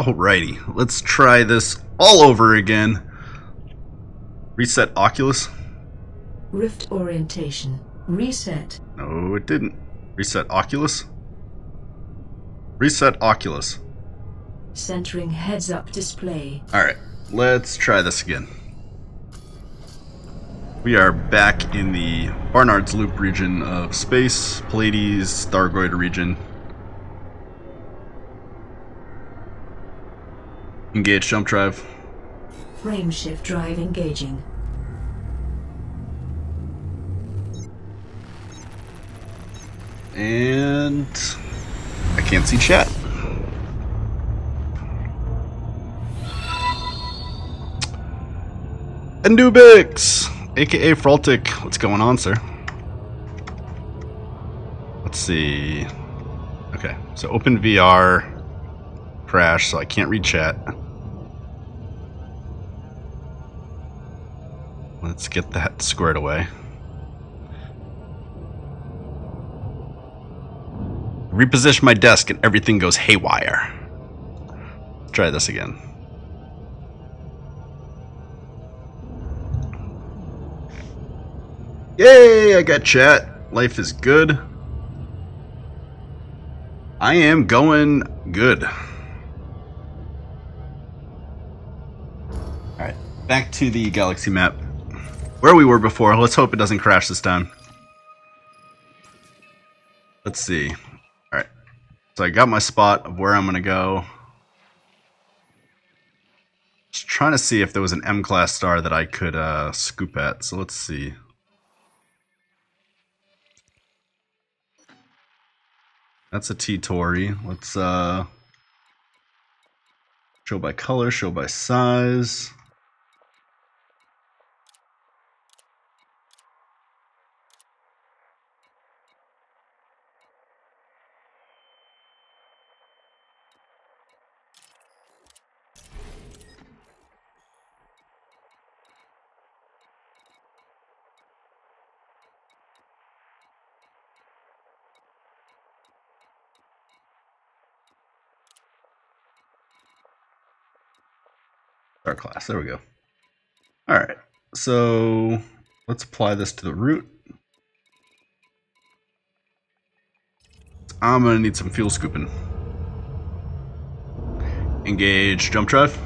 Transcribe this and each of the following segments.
Alrighty, let's try this all over again. Reset Oculus. Rift orientation. Reset. No, it didn't. Reset Oculus. Reset Oculus. Centering heads-up display. Alright, let's try this again. We are back in the Barnard's Loop region of space, Pleiades, Thargoid region. Engage jump drive. Frame shift drive engaging. And I can't see chat. Anubix, aka Froltic, what's going on, sir? Let's see. Okay, so open VR, crash, so I can't read chat. Let's get that squared away. Reposition my desk and everything goes haywire. Let's try this again. Yay, I got chat. Life is good. I am going good. Alright, back to the galaxy map. Where we were before, let's hope it doesn't crash this time. Let's see. Alright, so I got my spot of where I'm going to go. Just trying to see if there was an M-class star that I could scoop at, so let's see. That's a T-Tori. Let's show by color, show by size. Our class, there we go. Alright, so let's apply this to the root. I'm gonna need some fuel scooping. Engage jump drive.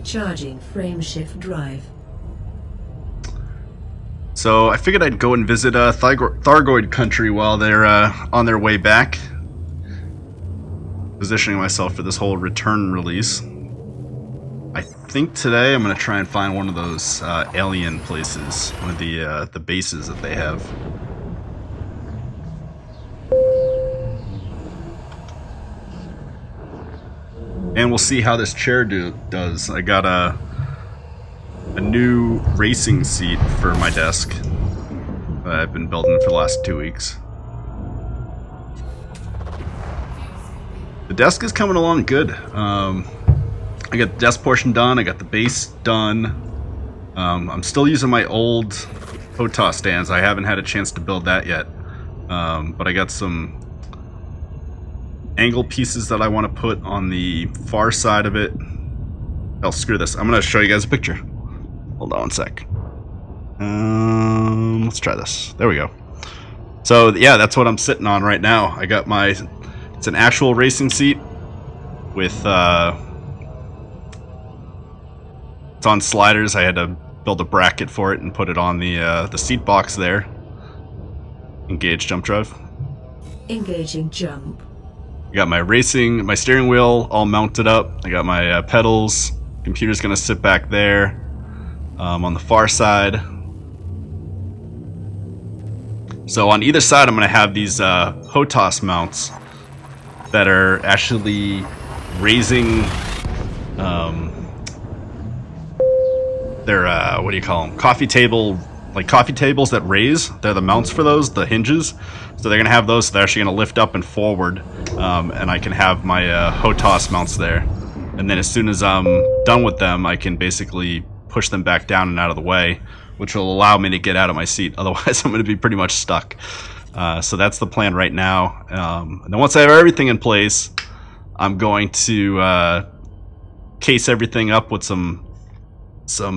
Charging frame shift drive. So I figured I'd go and visit Thargoid country while they're on their way back. Positioning myself for this whole return release. I think today I'm going to try and find one of those alien places, one of the bases that they have. And we'll see how this chair does. I got a new racing seat for my desk that I've been building for the last 2 weeks. The desk is coming along good. I got the desk portion done, I got the base done. I'm still using my old Hotas stands. I haven't had a chance to build that yet. But I got some angle pieces that I want to put on the far side of it. Oh, screw this. I'm going to show you guys a picture. Hold on one sec. Let's try this. There we go. So, yeah, that's what I'm sitting on right now. I got my... It's an actual racing seat with... It's on sliders. I had to build a bracket for it and put it on the seat box there. Engage jump drive. Engaging jump. I got my steering wheel all mounted up. I got my pedals. Computer's gonna sit back there on the far side. So on either side, I'm gonna have these Hotas mounts that are actually raising. They're, what do you call them? Coffee tables that raise. They're the mounts for those, the hinges. So they're going to have those, so they're actually going to lift up and forward. And I can have my Hotas mounts there. And then as soon as I'm done with them, I can basically push them back down and out of the way, which will allow me to get out of my seat. Otherwise, I'm going to be pretty much stuck. So that's the plan right now. And then once I have everything in place, I'm going to case everything up with some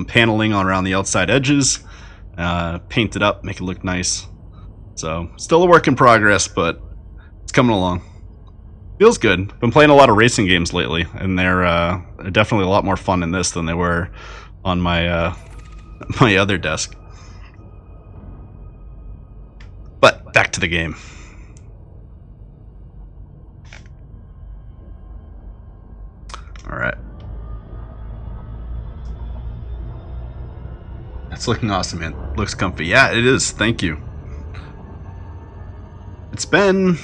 paneling on around the outside edges, paint it up, make it look nice. So still a work in progress, but it's coming along. Feels good. Been playing a lot of racing games lately, and they're definitely a lot more fun in this than they were on my my other desk. But back to the game. All right. That's looking awesome, man. Looks comfy. Yeah, it is. Thank you. It's been,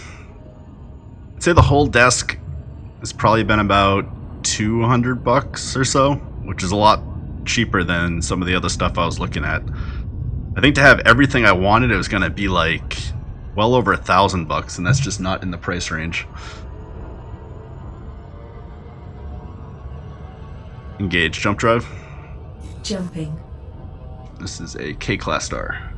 I'd say the whole desk has probably been about $200 or so, which is a lot cheaper than some of the other stuff I was looking at. I think to have everything I wanted, it was going to be like well over $1,000, and that's just not in the price range. Engage jump drive. Jumping. This is a K-Class star.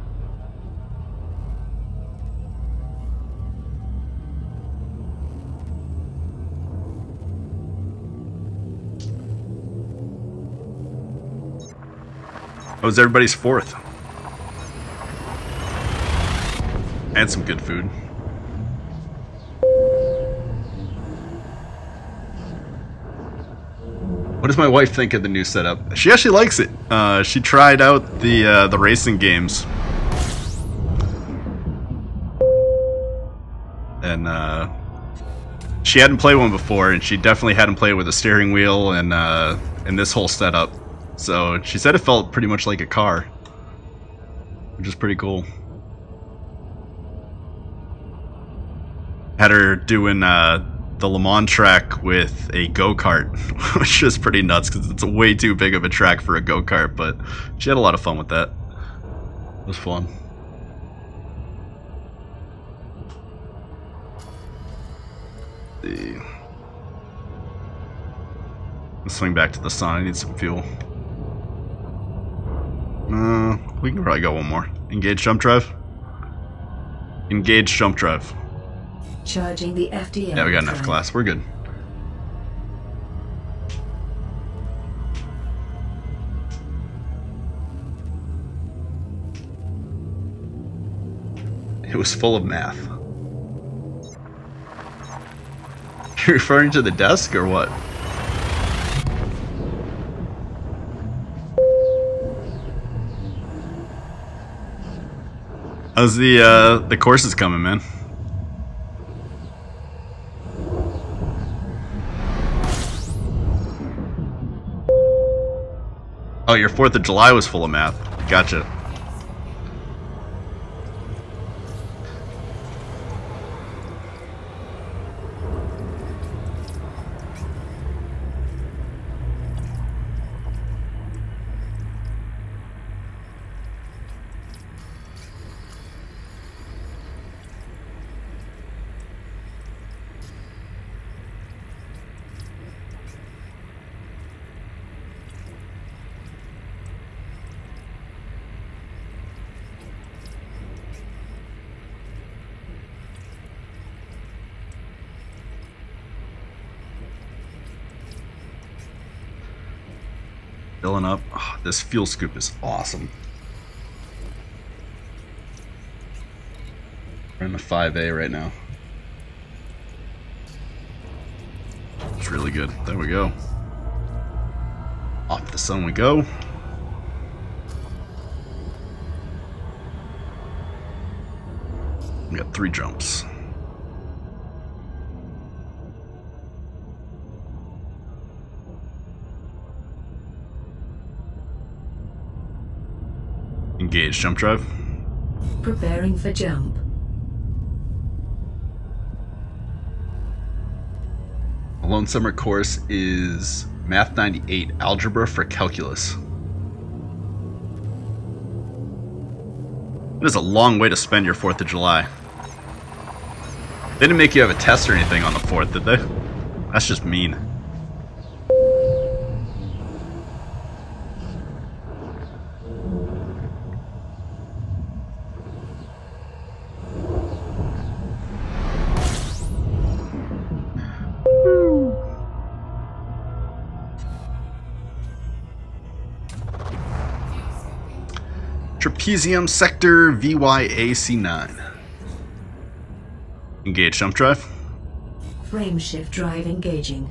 That was everybody's fourth. And some good food. What does my wife think of the new setup? She actually likes it. She tried out the racing games, and she hadn't played one before, and she definitely hadn't played with a steering wheel and this whole setup. So she said it felt pretty much like a car, which is pretty cool. Had her doing the Le Mans track with a go-kart, which is pretty nuts because it's way too big of a track for a go-kart, but she had a lot of fun with that. It was fun. Let's swing back to the sun. I need some fuel. We can probably go one more. Engage jump drive. Engage jump drive. Charging the FDM. Yeah, we got an F-Class. We're good. It was full of math. You're referring to the desk or what? How's the courses coming, man? Oh, your 4th of July was full of math. Gotcha. Filling up. Oh, this fuel scoop is awesome. We're in the 5A right now. It's really good. There we go. Off the sun we go. We got 3 jumps. Engage jump drive. Preparing for jump. The Lone Summer course is Math 98, Algebra for Calculus. It is a long way to spend your 4th of July. They didn't make you have a test or anything on the 4th, did they? That's just mean. Trapezium Sector VYAC9. Engage jump drive. Frame shift drive engaging.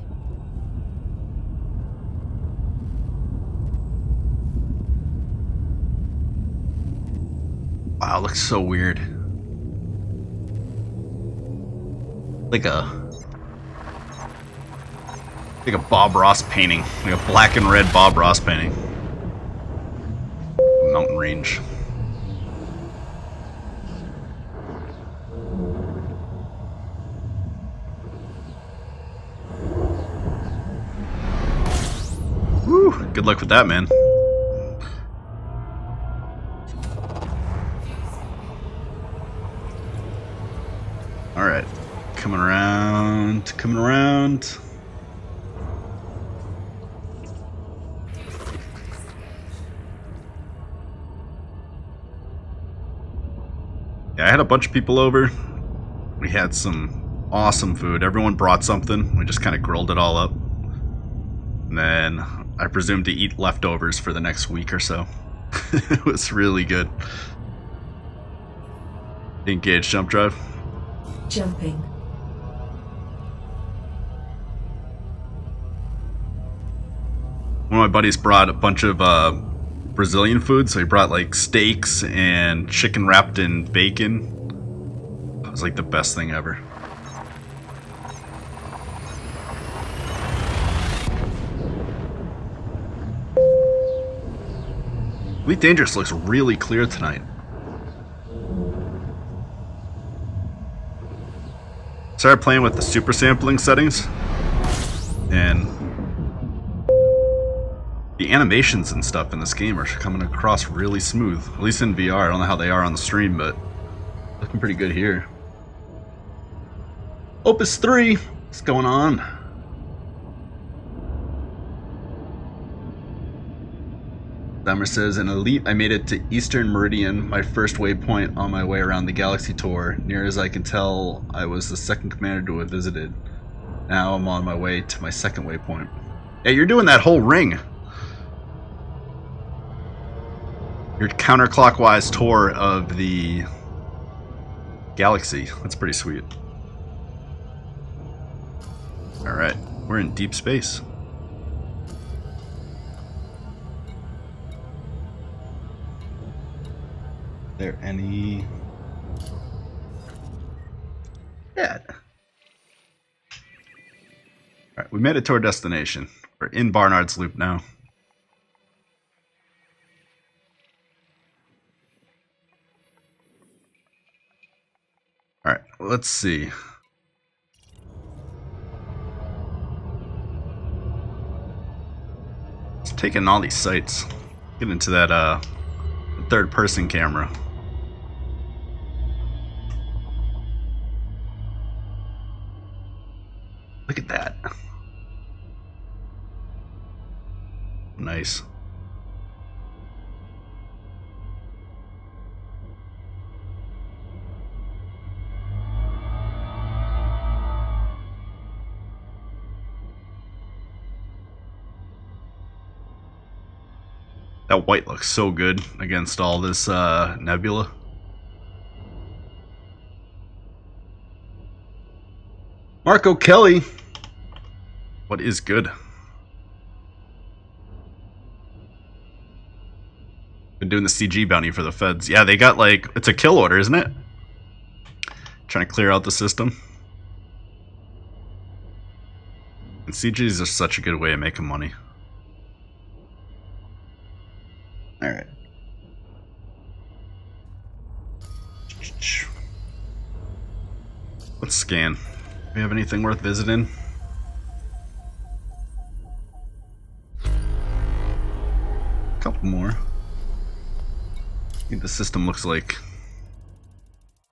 Wow, it looks so weird. Like a Bob Ross painting. Like a black and red Bob Ross painting. Mountain range. Woo! Good luck with that, man. Alright. Coming around. Coming around. Yeah, I had a bunch of people over. We had some awesome food. Everyone brought something. We just kind of grilled it all up. And then I presume to eat leftovers for the next week or so. It was really good. Engage jump drive. Jumping. One of my buddies brought a bunch of Brazilian food, so he brought like steaks and chicken wrapped in bacon. It was like the best thing ever. Elite Dangerous looks really clear tonight. Started playing with the super sampling settings, and the animations and stuff in this game are coming across really smooth. At least in VR. I don't know how they are on the stream, but looking pretty good here. Opus 3, what's going on? Summer says, in Elite, I made it to Eastern Meridian, my first waypoint on my way around the Galaxy Tour. Near as I can tell, I was the second commander to have visited. Now I'm on my way to my second waypoint. Yeah, you're doing that whole ring. Your counterclockwise tour of the galaxy. That's pretty sweet. Alright, we're in deep space. There any... Yeah. Alright, we made it to our destination. We're in Barnard's Loop now. Alright, let's see. Let's take in all these sights. Get into that third person camera. Look at that. Nice. That white looks so good against all this nebula. Marco Kelly. What is good? Been doing the CG bounty for the feds. Yeah, they got like, it's a kill order, isn't it? Trying to clear out the system. And CGs are such a good way of making money. Alright. Let's scan. Do we have anything worth visiting? A couple more. I think the system looks like...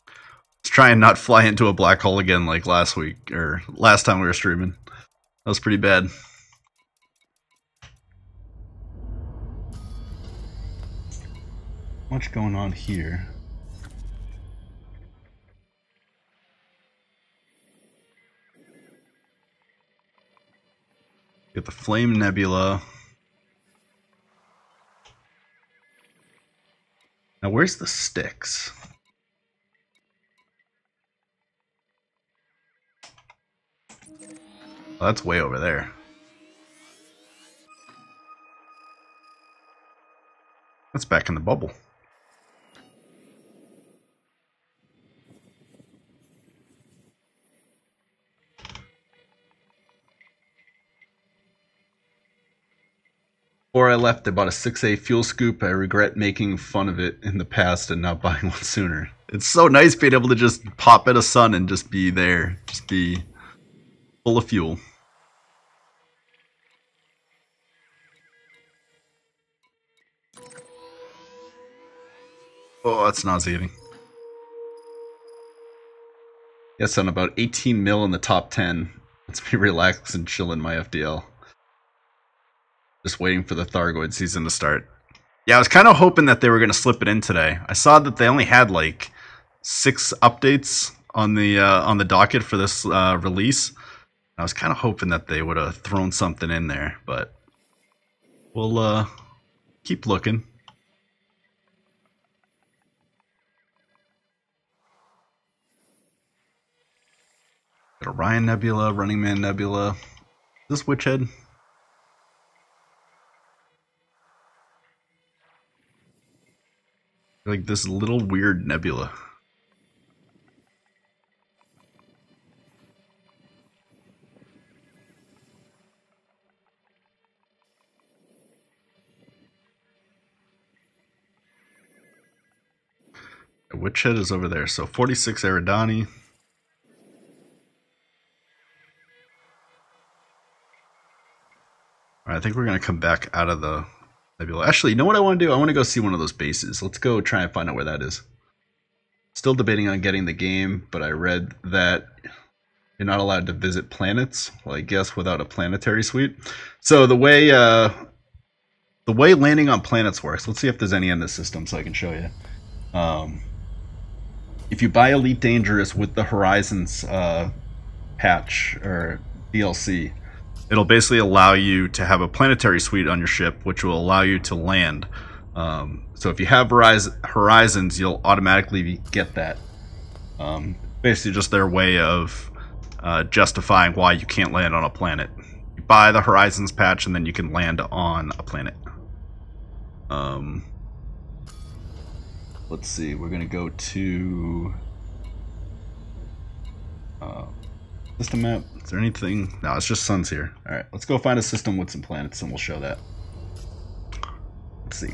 Let's try and not fly into a black hole again like last week, or last time we were streaming. That was pretty bad. Much going on here. Get the Flame Nebula. Now where's the sticks? Oh, that's way over there. That's back in the bubble. Before I left, I bought a 6A fuel scoop. I regret making fun of it in the past and not buying one sooner. It's so nice being able to just pop at a sun and just be there. Just be full of fuel. Oh, that's nauseating. Yes, I'm about 18 mil in the top 10. Let's be relaxed and chill in my FDL. Just waiting for the Thargoid season to start. Yeah, I was kind of hoping that they were going to slip it in today. I saw that they only had like 6 updates on the docket for this release. I was kind of hoping that they would have thrown something in there, but we'll keep looking. Got Orion Nebula, Running Man Nebula. Is this Witch Head? Like this little weird nebula. The Witch Head is over there. So 46 Eridani. Alright, I think we're going to come back out of the nebula. Actually, you know what I want to do? I want to go see one of those bases. Let's go try and find out where that is. Still debating on getting the game, but I read that you're not allowed to visit planets. Well, I guess without a planetary suite. So the way landing on planets works, let's see if there's any in this system so I can show you. If you buy Elite Dangerous with the Horizons patch or DLC, it'll basically allow you to have a planetary suite on your ship, which will allow you to land. So if you have Horizons, you'll automatically get that. Basically just their way of justifying why you can't land on a planet. You buy the Horizons patch and then you can land on a planet. Let's see, we're gonna go to system map. Is there anything? No, it's just suns here. Alright, let's go find a system with some planets and we'll show that. Let's see.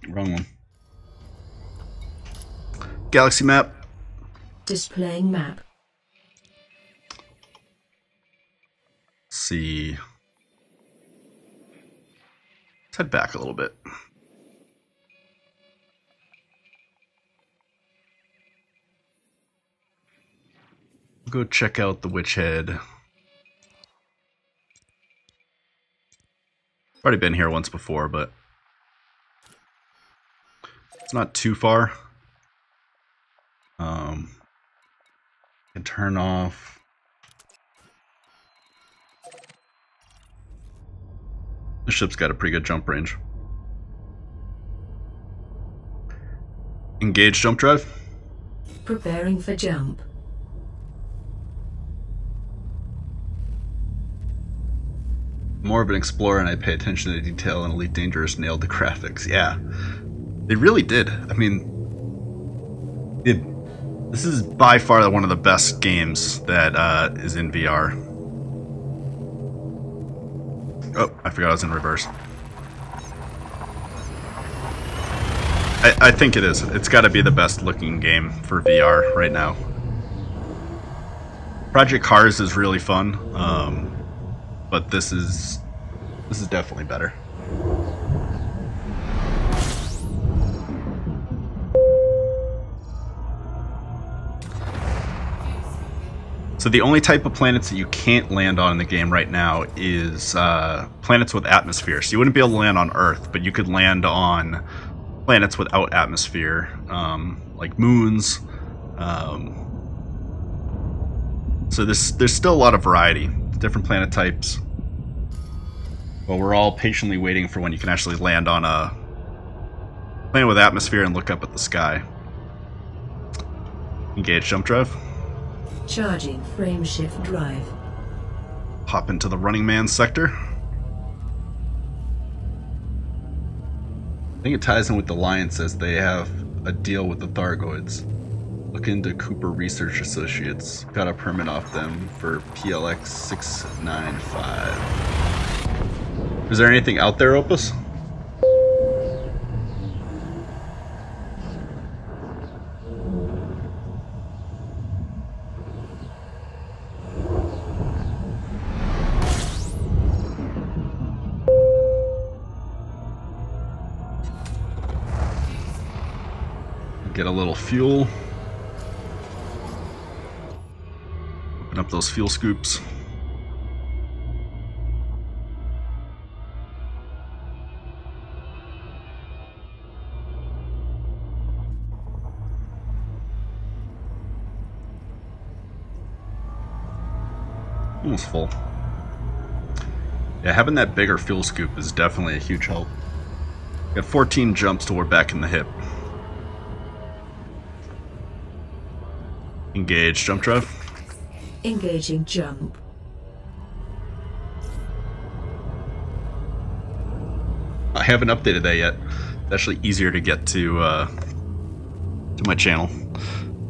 Wrong one. Galaxy map. Displaying map. Let's see. Let's head back a little bit. Go check out the Witch Head. I've already been here once before, but it's not too far. Can turn off. The ship's got a pretty good jump range. Engage jump drive. Preparing for jump. More of an explorer and I pay attention to detail, and Elite Dangerous nailed the graphics. Yeah, they really did. I mean, this is by far one of the best games that is in VR. Oh, I forgot I was in reverse. I think it is. It's got to be the best looking game for VR right now. Project Cars is really fun. But this is definitely better. So the only type of planets that you can't land on in the game right now is planets with atmosphere. So you wouldn't be able to land on Earth, but you could land on planets without atmosphere, like moons. So there's still a lot of variety. Different planet types. Well, we're all patiently waiting for when you can actually land on a planet with atmosphere and look up at the sky. Engage jump drive. Charging frame shift drive. Hop into the Running Man sector. I think it ties in with the Alliance as they have a deal with the Thargoids. Look into Cooper Research Associates. Got a permit off them for PLX 695. Is there anything out there, Opus? Get a little fuel. Open up those fuel scoops. Almost full. Yeah, having that bigger fuel scoop is definitely a huge help. Got 14 jumps till we're back in the hip. Engage jump drive. Engaging jump. I haven't updated that yet. It's actually easier to get to my channel.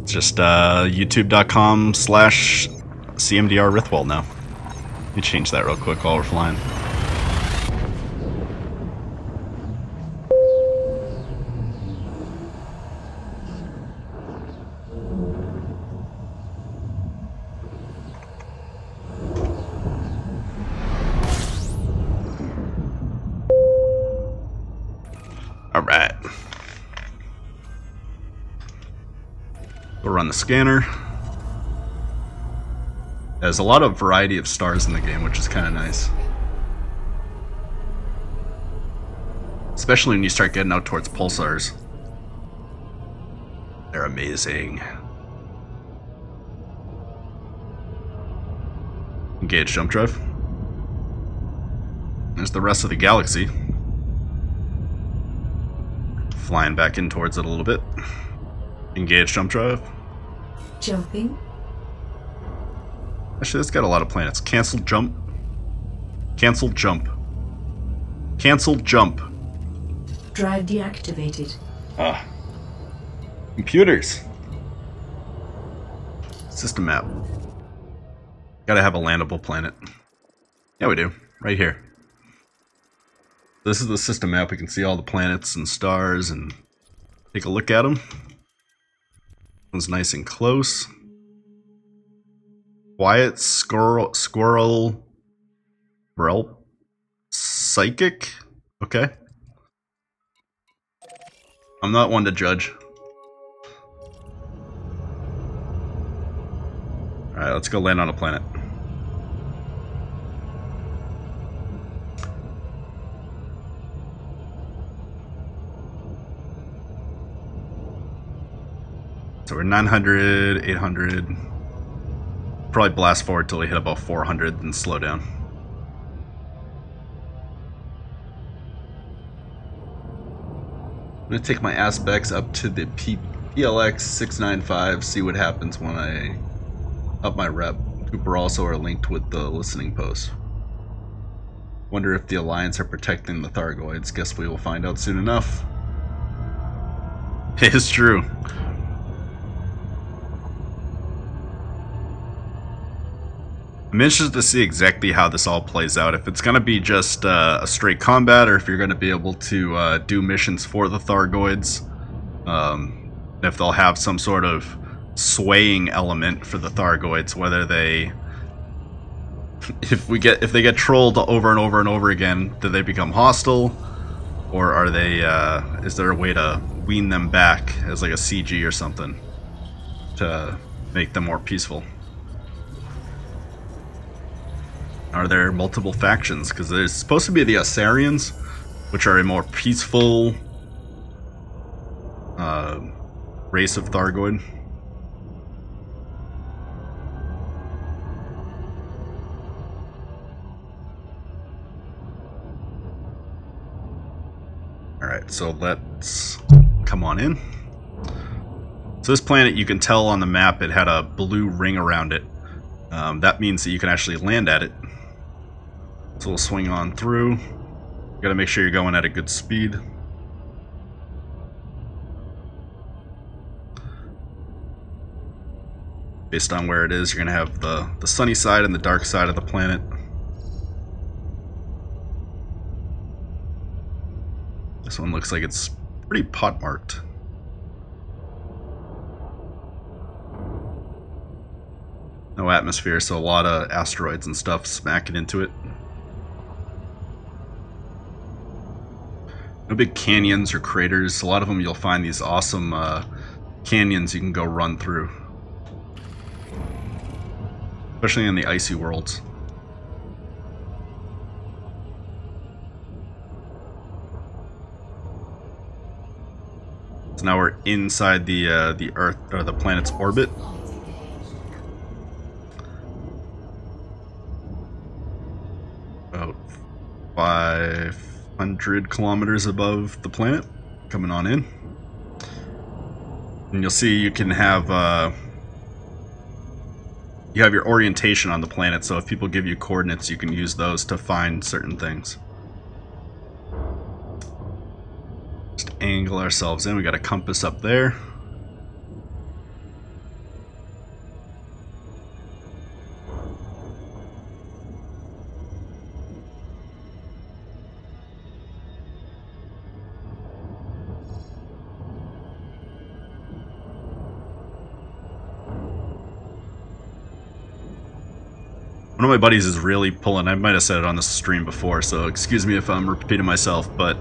It's just youtube.com/CMDR Rithwell now. Let me change that real quick while we're flying. Alright. We'll run the scanner. There's a lot of variety of stars in the game, which is kind of nice. Especially when you start getting out towards pulsars. They're amazing. Engage jump drive. There's the rest of the galaxy. Flying back in towards it a little bit. Engage jump drive. Jumping. Actually, it's got a lot of planets. Cancel jump. Cancel jump. Cancel jump. Drive deactivated. Ah. Computers. System map. Gotta have a landable planet. Yeah, we do. Right here. This is the system map. We can see all the planets and stars and take a look at them. One's nice and close. Quiet squirrel Relp psychic. Okay. I'm not one to judge. Alright, let's go land on a planet. So we're 900, 800. Probably blast forward till we hit about 400, then slow down. I'm gonna take my aspects up to the PLX 695, see what happens when I up my rep. Cooper also are linked with the listening post. Wonder if the Alliance are protecting the Thargoids. Guess we will find out soon enough. It's true. I'm interested to see exactly how this all plays out. If it's going to be just a straight combat, or if you're going to be able to do missions for the Thargoids. If they'll have some sort of swaying element for the Thargoids, whether they... If they get trolled over and over and over again, do they become hostile? Or are they, is there a way to wean them back as like a CG or something to make them more peaceful? Are there multiple factions? Because there's supposed to be the Asarians, which are a more peaceful race of Thargoid. Alright, so let's come on in. So this planet, you can tell on the map, it had a blue ring around it. That means that you can actually land at it. So we'll swing on through. You gotta make sure you're going at a good speed. Based on where it is, you're gonna have the sunny side and the dark side of the planet. This one looks like it's pretty pot-marked. No atmosphere, so a lot of asteroids and stuff smacking into it. No big canyons or craters. A lot of them you'll find these awesome canyons you can go run through. Especially in the icy worlds. So now we're inside the Earth, or the planet's orbit. About 500 kilometers above the planet, coming on in. And you'll see you can have you have your orientation on the planet, so if people give you coordinates, you can use those to find certain things. Just angle ourselves in. We got a compass up there. One of my buddies is really pulling, I might have said it on the stream before, so excuse me if I'm repeating myself, but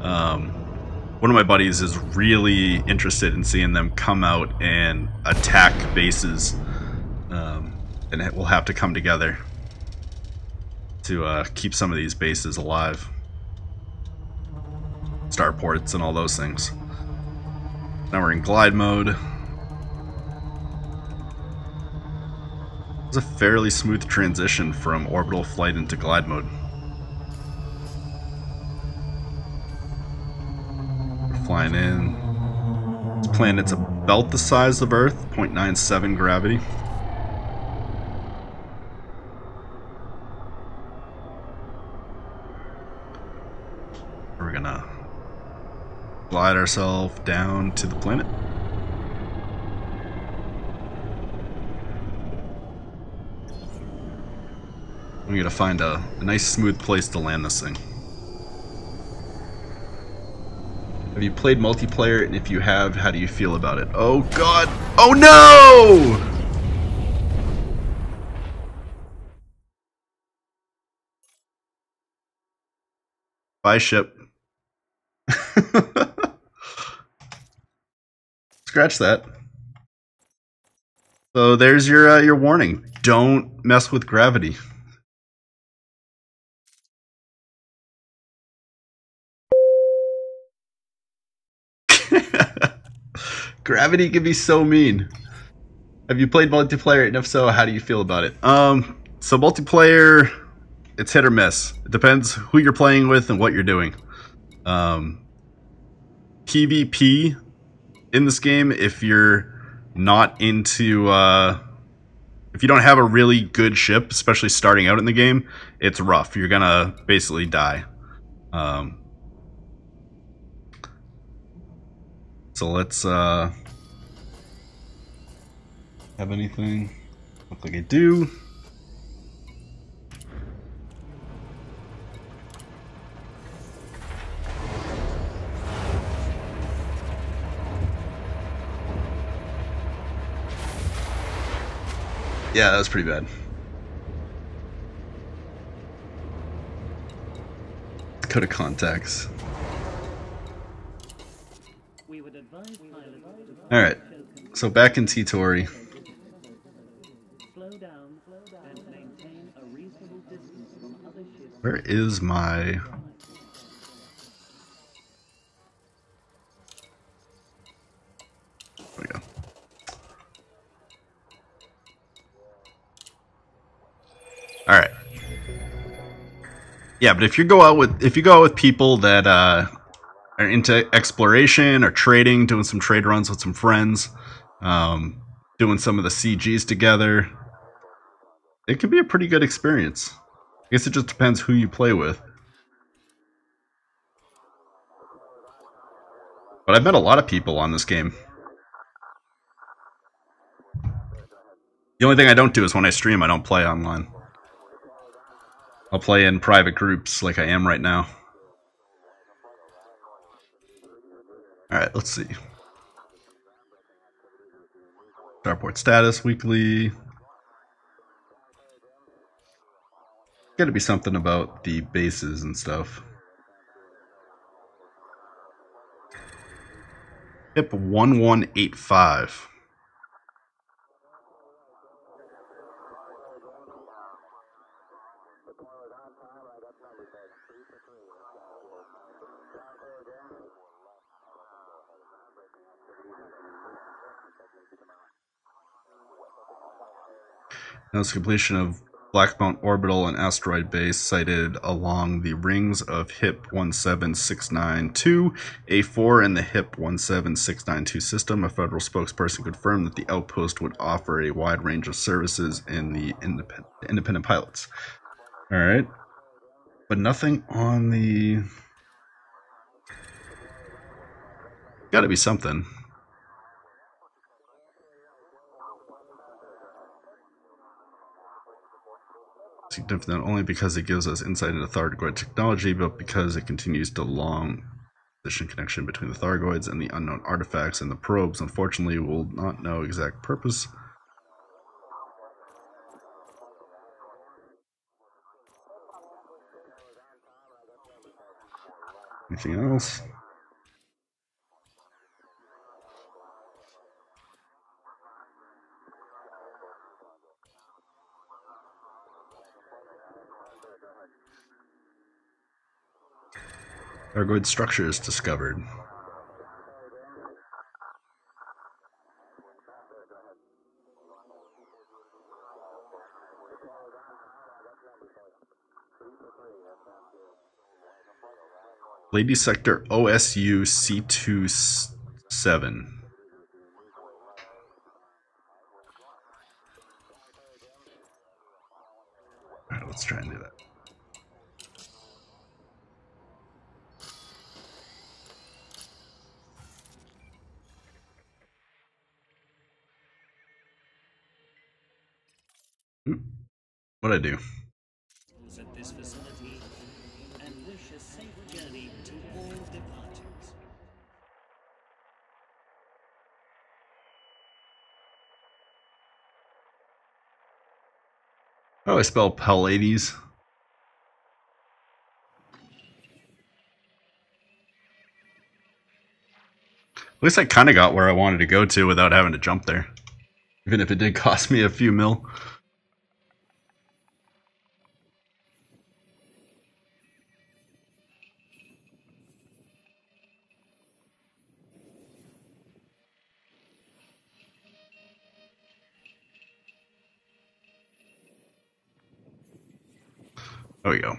one of my buddies is really interested in seeing them come out and attack bases, and it will have to come together to keep some of these bases alive. Starports and all those things. Now we're in glide mode. It's a fairly smooth transition from orbital flight into glide mode. We're flying in. This planet's about the size of Earth, 0.97 gravity. We're gonna glide ourselves down to the planet. We gotta find a nice smooth place to land this thing. Have you played multiplayer, and if you have, how do you feel about it? Oh god! Oh no! Bye ship. Scratch that. So there's your warning. Don't mess with gravity. Gravity can be so mean. Have you played multiplayer, and if so, how do you feel about it? So multiplayer, it's hit or miss. It depends who you're playing with and what you're doing. PvP in this game, if you're not into, if you don't have a really good ship, especially starting out in the game, it's rough. You're gonna basically die. So let's have anything. Look like I do. Yeah, that was pretty bad. Code of contacts. Alright, so back in T-Tori. Where is my... There we go. Alright. Yeah, but if you go out with people that are into exploration or trading, doing some trade runs with some friends, doing some of the CGs together, it can be a pretty good experience. I guess it just depends who you play with. But I've met a lot of people on this game. The only thing I don't do is when I stream, I don't play online. I'll play in private groups like I am right now. Alright, let's see. Starport status, weekly. Gotta be something about the bases and stuff. HIP 1185. Notice completion of Black Mount Orbital and Asteroid Base sighted along the rings of HIP 17692, A4, and the HIP 17692 system. A federal spokesperson confirmed that the outpost would offer a wide range of services in the independent pilots. Alright. But nothing on the... Gotta be something. Significant not only because it gives us insight into Thargoid technology, but because it continues the long position connection between the Thargoids and the unknown artifacts and the probes. Unfortunately, we'll not know exact purpose. Anything else? Thargoid structures discovered. Lady Sector OSU C27. Alright, let's try and do that. What'd I do? At this facility and wish a safe journey to all departures. How do I spell Pallades? At least I kind of got where I wanted to go to without having to jump there. Even if it did cost me a few mil. There we go.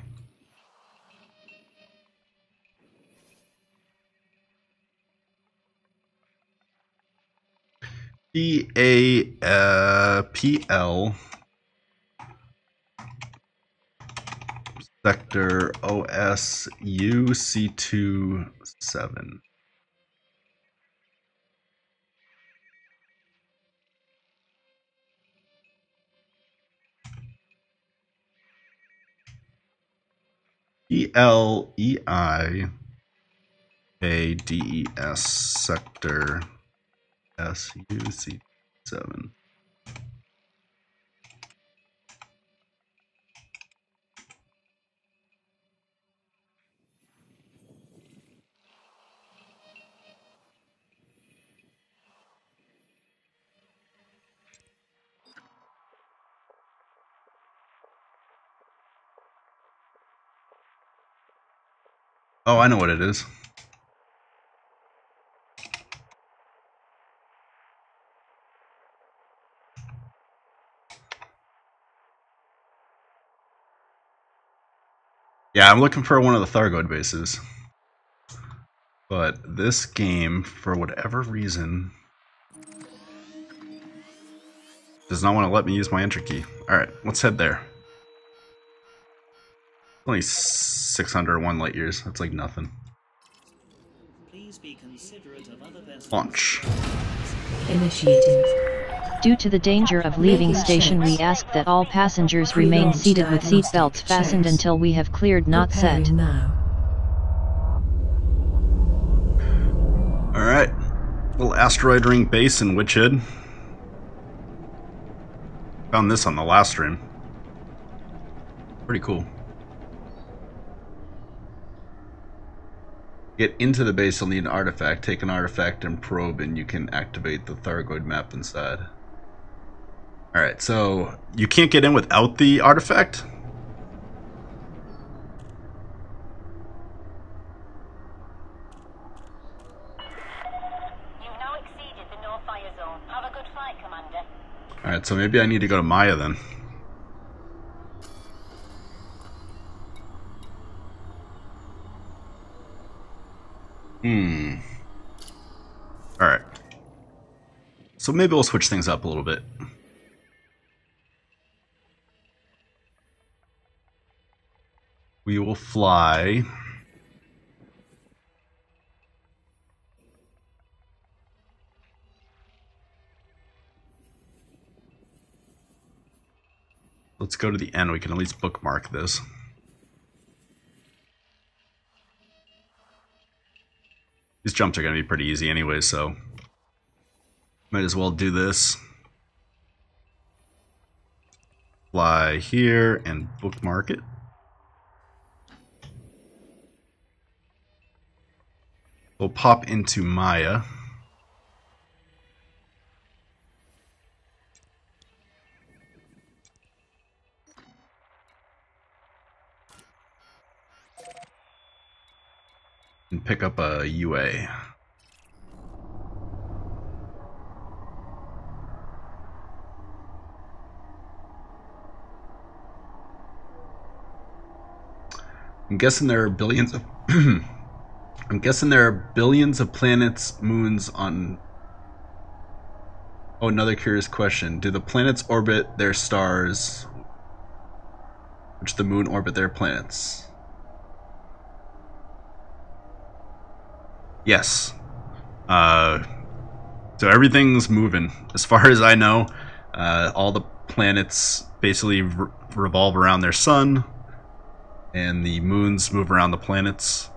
PAPL Sector OSU C27. ELEIADES Sector SUC7. Oh, I know what it is. Yeah, I'm looking for one of the Thargoid bases. But this game, for whatever reason, does not want to let me use my enter key. Alright, let's head there. Only 601 light years. That's like nothing. Please be considerate of other vessels. Launch. Initiating. Due to the danger of leaving station, we ask that all passengers remain seated with seat belts fastened until we have cleared not set. Preparing now. Alright. Little asteroid ring base in Witch Head. Found this on the last stream. Pretty cool. Get into the base, you'll need an artifact. Take an artifact and probe, and you can activate the Thargoid map inside. Alright, so you can't get in without the artifact? You've now exceeded the no fire zone. Have a good flight, Commander. Alright, so maybe I need to go to Maya then. Alright. So maybe we'll switch things up a little bit. We will fly. Let's go to the end. We can at least bookmark this. These jumps are going to be pretty easy anyway, so might as well do this. Fly here and bookmark it. We'll pop into Maya. And pick up a UA. I'm guessing there are billions of I'm guessing there are billions of planets, moons on... Oh, another curious question. Do the planets orbit their stars, which the moon orbit their planets? Yes. So everything's moving. As far as I know, all the planets basically revolve around their sun, and the moons move around the planets.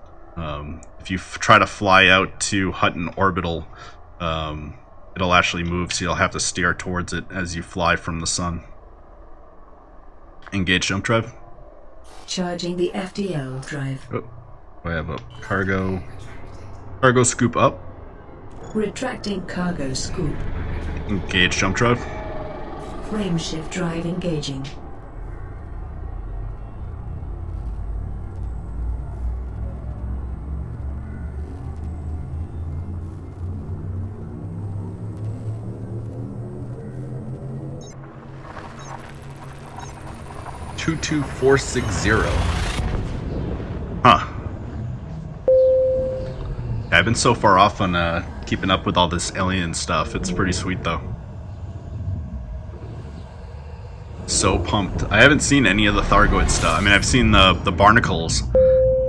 If you try to fly out to Hutton Orbital, it'll actually move, so you'll have to steer towards it as you fly from the sun. Engage jump drive. Charging the FDL drive. Oh, I have a cargo scoop up. Retracting cargo scoop. Engage jump drive. Frameshift drive engaging. $22460. Huh. I've been so far off on keeping up with all this alien stuff. It's pretty sweet though. So pumped. I haven't seen any of the Thargoid stuff. I mean, I've seen the barnacles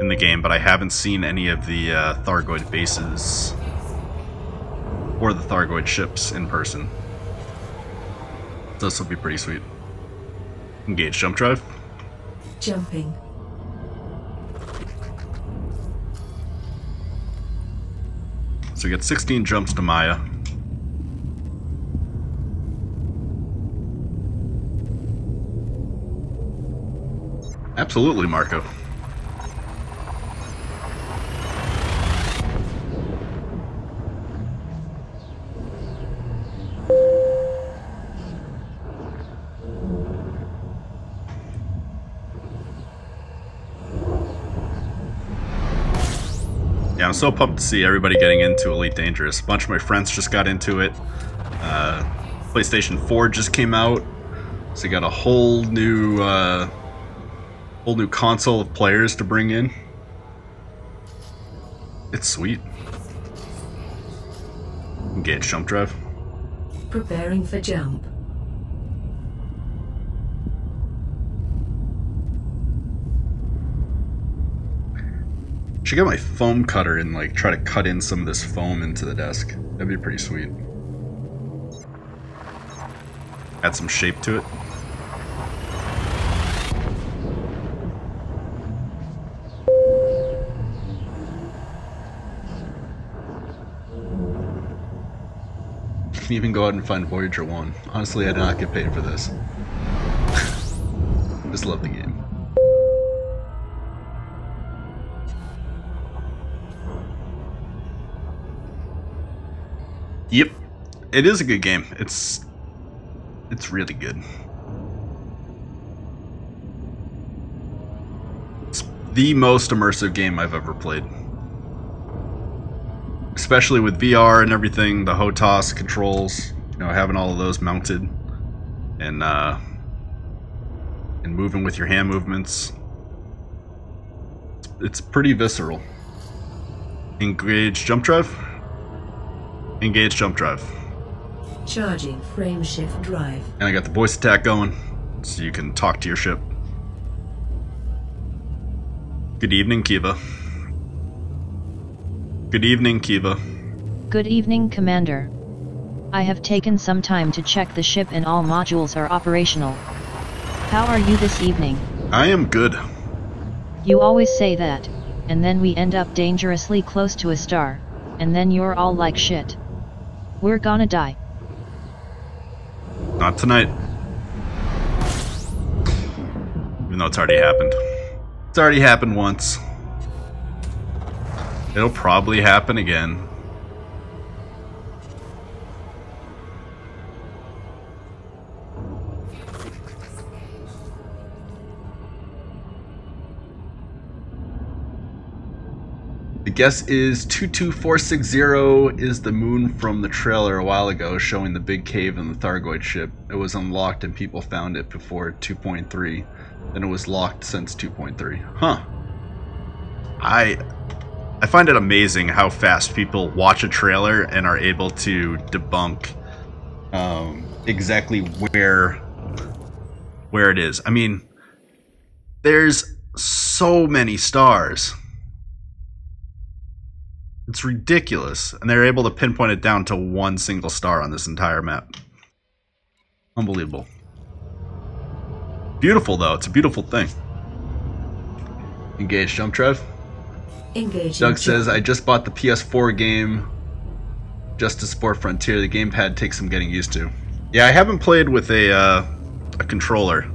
in the game, but I haven't seen any of the Thargoid bases or the Thargoid ships in person. This will be pretty sweet. Engage jump drive. Jumping. So we get 16 jumps to Maya. Absolutely, Marco. Yeah, I'm so pumped to see everybody getting into Elite Dangerous. A bunch of my friends just got into it. PlayStation 4 just came out, so you got a whole new console of players to bring in. It's sweet. Engage jump drive. Preparing for jump. Should get my foam cutter and like try to cut in some of this foam into the desk. That'd be pretty sweet. Add some shape to it. You can even go out and find Voyager 1. Honestly, I did not get paid for this. Just love the game. Yep, it is a good game. It's really good. It's the most immersive game I've ever played. Especially with VR and everything, the Hotas controls, you know, having all of those mounted and moving with your hand movements. It's pretty visceral. Engage jump drive. Engage jump drive. Charging frame shift drive. And I got the voice attack going, so you can talk to your ship. Good evening, Kiva. Good evening, Kiva. Good evening, Commander. I have taken some time to check the ship and all modules are operational. How are you this evening? I am good. You always say that, and then we end up dangerously close to a star, and then you're all like shit. We're gonna die. Not tonight. Even though it's already happened. It's already happened once. It'll probably happen again. The guess is 22460 is the moon from the trailer a while ago showing the big cave in the Thargoid ship. It was unlocked and people found it before 2.3. Then it was locked since 2.3. Huh. I find it amazing how fast people watch a trailer and are able to debunk exactly where it is. I mean, there's so many stars. It's ridiculous. And they're able to pinpoint it down to one single star on this entire map. Unbelievable. Beautiful, though. It's a beautiful thing. Engage jump drive. Engaging Doug says, I just bought the PS4 game Justice Sport Frontier. The gamepad takes some getting used to. Yeah, I haven't played with a controller.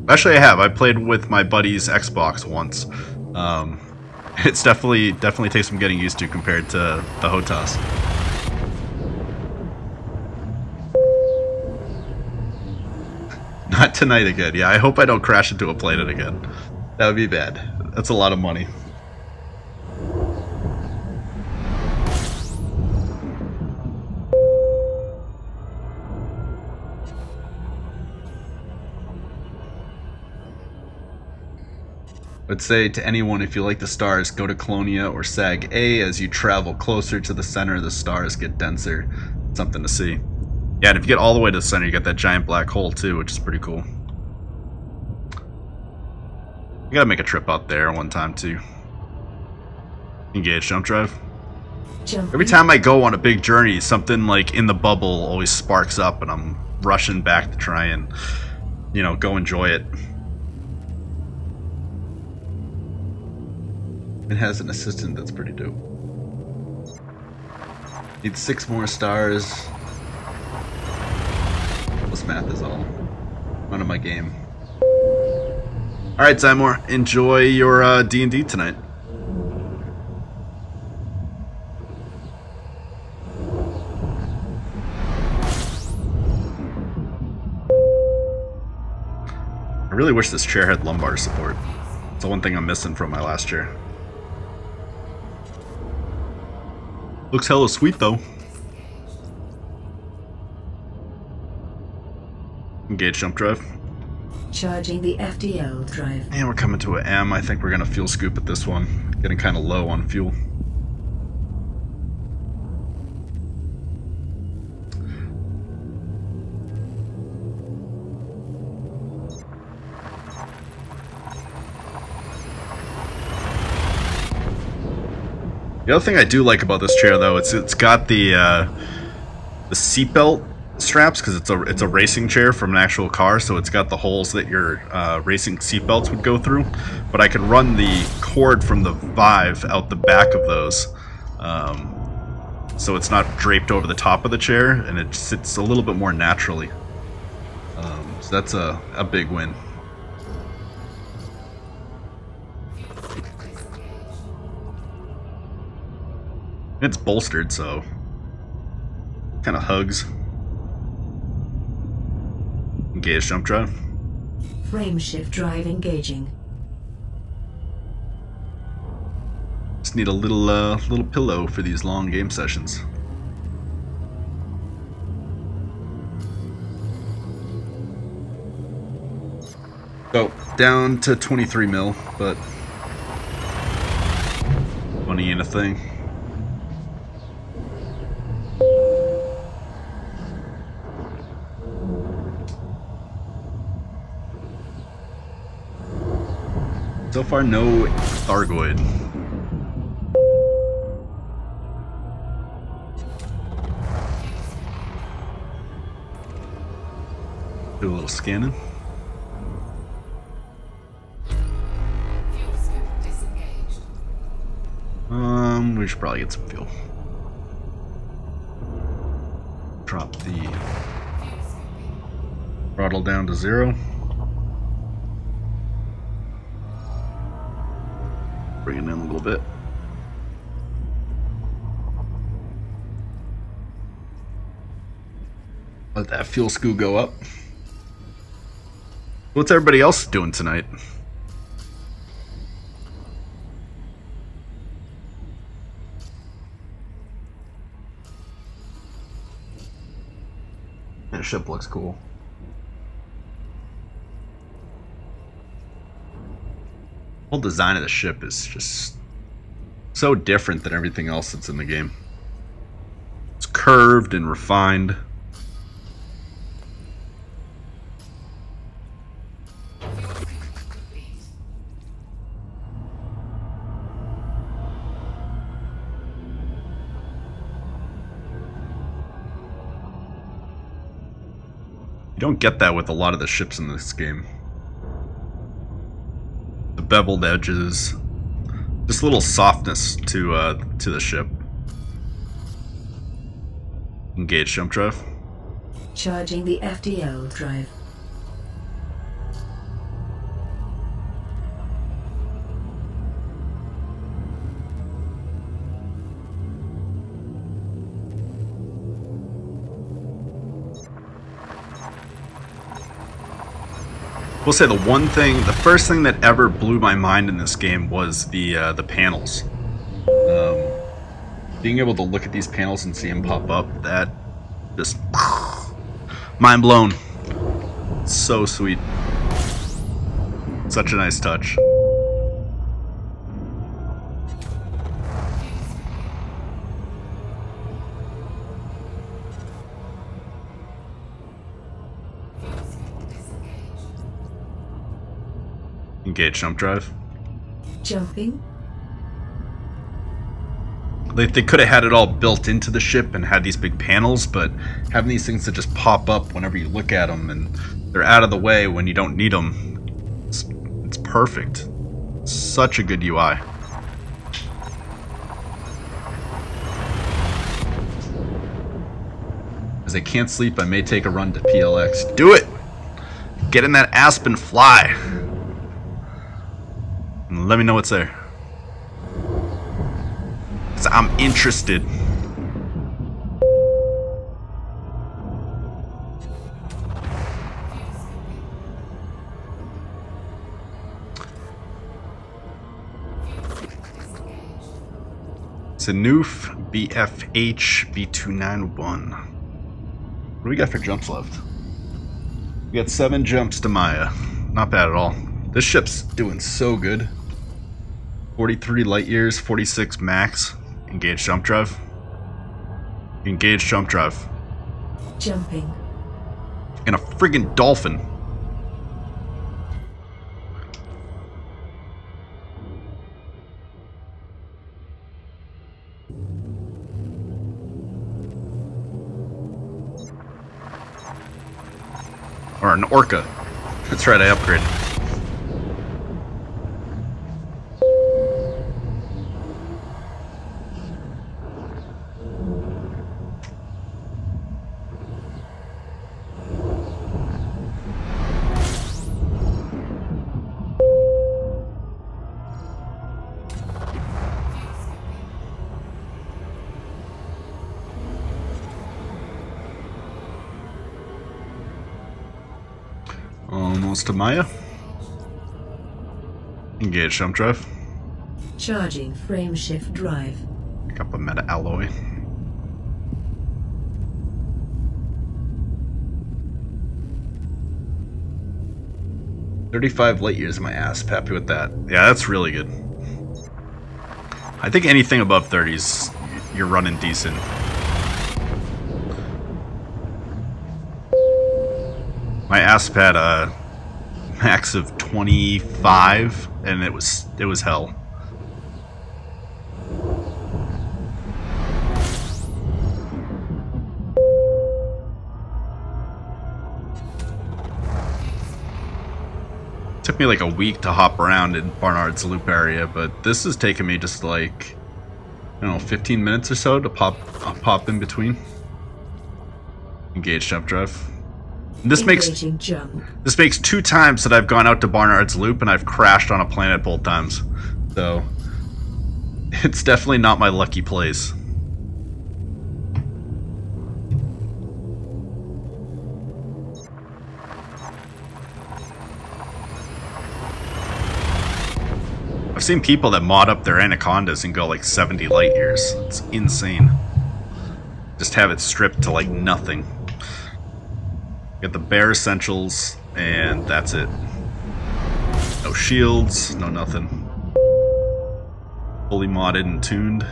Actually, I have. I played with my buddy's Xbox once. It's definitely takes some getting used to compared to the Hotas. Not tonight again. Yeah, I hope I don't crash into a planet again. That would be bad. That's a lot of money. I'd say to anyone, if you like the stars, go to Colonia or Sag A. As you travel closer to the center, the stars get denser. Something to see. Yeah, and if you get all the way to the center, you get that giant black hole too, which is pretty cool. You gotta make a trip out there one time too. Engage jump drive. Every time I go on a big journey, something like in the bubble always sparks up, and I'm rushing back to try and, you know, go enjoy it. It has an assistant that's pretty dope. Need 6 more stars. Plus math is all. Run of my game. Alright, Zymor, enjoy your D&D tonight. I really wish this chair had lumbar support. It's the one thing I'm missing from my last chair. Looks hella sweet though. Engage jump drive. Charging the FDL drive. And we're coming to an M. I think we're gonna fuel scoop at this one. Getting kind of low on fuel. The other thing I do like about this chair, though, it's got the seatbelt straps, because it's a racing chair from an actual car, so it's got the holes that your racing seatbelts would go through. But I can run the cord from the Vive out the back of those, so it's not draped over the top of the chair, and it sits a little bit more naturally. So that's a big win. It's bolstered, so kind of hugs. Engage jump drive. Frame shift drive engaging. Just need a little pillow for these long game sessions. So down to 23 mil, but money ain't a thing. So far, no Thargoid. Do a little scanning. We should probably get some fuel. Drop the throttle down to 0. Bring it in a little bit. Let that fuel scoop go up. What's everybody else doing tonight? That ship looks cool. The whole design of the ship is just so different than everything else that's in the game. It's curved and refined. You don't get that with a lot of the ships in this game. The beveled edges, just a little softness to the ship. Engage jump drive. Charging the FDL drive. We'll say the first thing that ever blew my mind in this game was the panels. Being able to look at these panels and see them pop up, that just mind blown. So sweet. Such a nice touch. Engage jump drive. Jumping. They could have had it all built into the ship and had these big panels, but having these things that just pop up whenever you look at them and they're out of the way when you don't need them, it's perfect. Such a good UI. As I can't sleep, I may take a run to PLX. Do it! Get in that Aspen, fly! And let me know what's there. I'm interested. It's a Noof BFH B291. What do we got for jumps left? We got 7 jumps to Maya. not bad at all. This ship's doing so good. 43 light years, 46 max. Engage jump drive. Engage jump drive. Jumping. And a friggin' dolphin. Or an orca. That's right, I upgraded. Almost to Maya. Engage jump drive. Charging frame shift drive. Pick up a meta alloy. $35 light years in my ass. Happy with that. Yeah, that's really good. I think anything above 30s, you're running decent. My ASP had a max of 25, and it was hell. Took me like a week to hop around in Barnard's Loop area, but this has taken me just like, I don't know, 15 minutes or so to pop in between. Engage jump drive. This makes 2 times that I've gone out to Barnard's Loop and I've crashed on a planet both times. So it's definitely not my lucky place. I've seen people that mod up their anacondas and go like 70 light years. It's insane. Just have it stripped to like nothing. Get the bare essentials, and that's it. No shields, no nothing. Fully modded and tuned.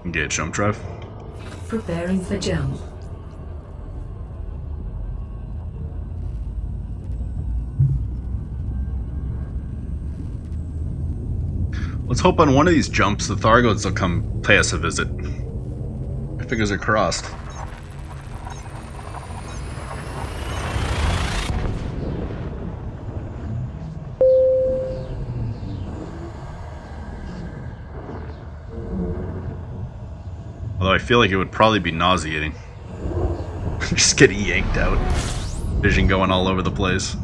Engage jump drive. Preparing for jump. Let's hope on one of these jumps the Thargoids will come pay us a visit. My fingers are crossed. Although I feel like it would probably be nauseating. Just getting yanked out. Vision going all over the place.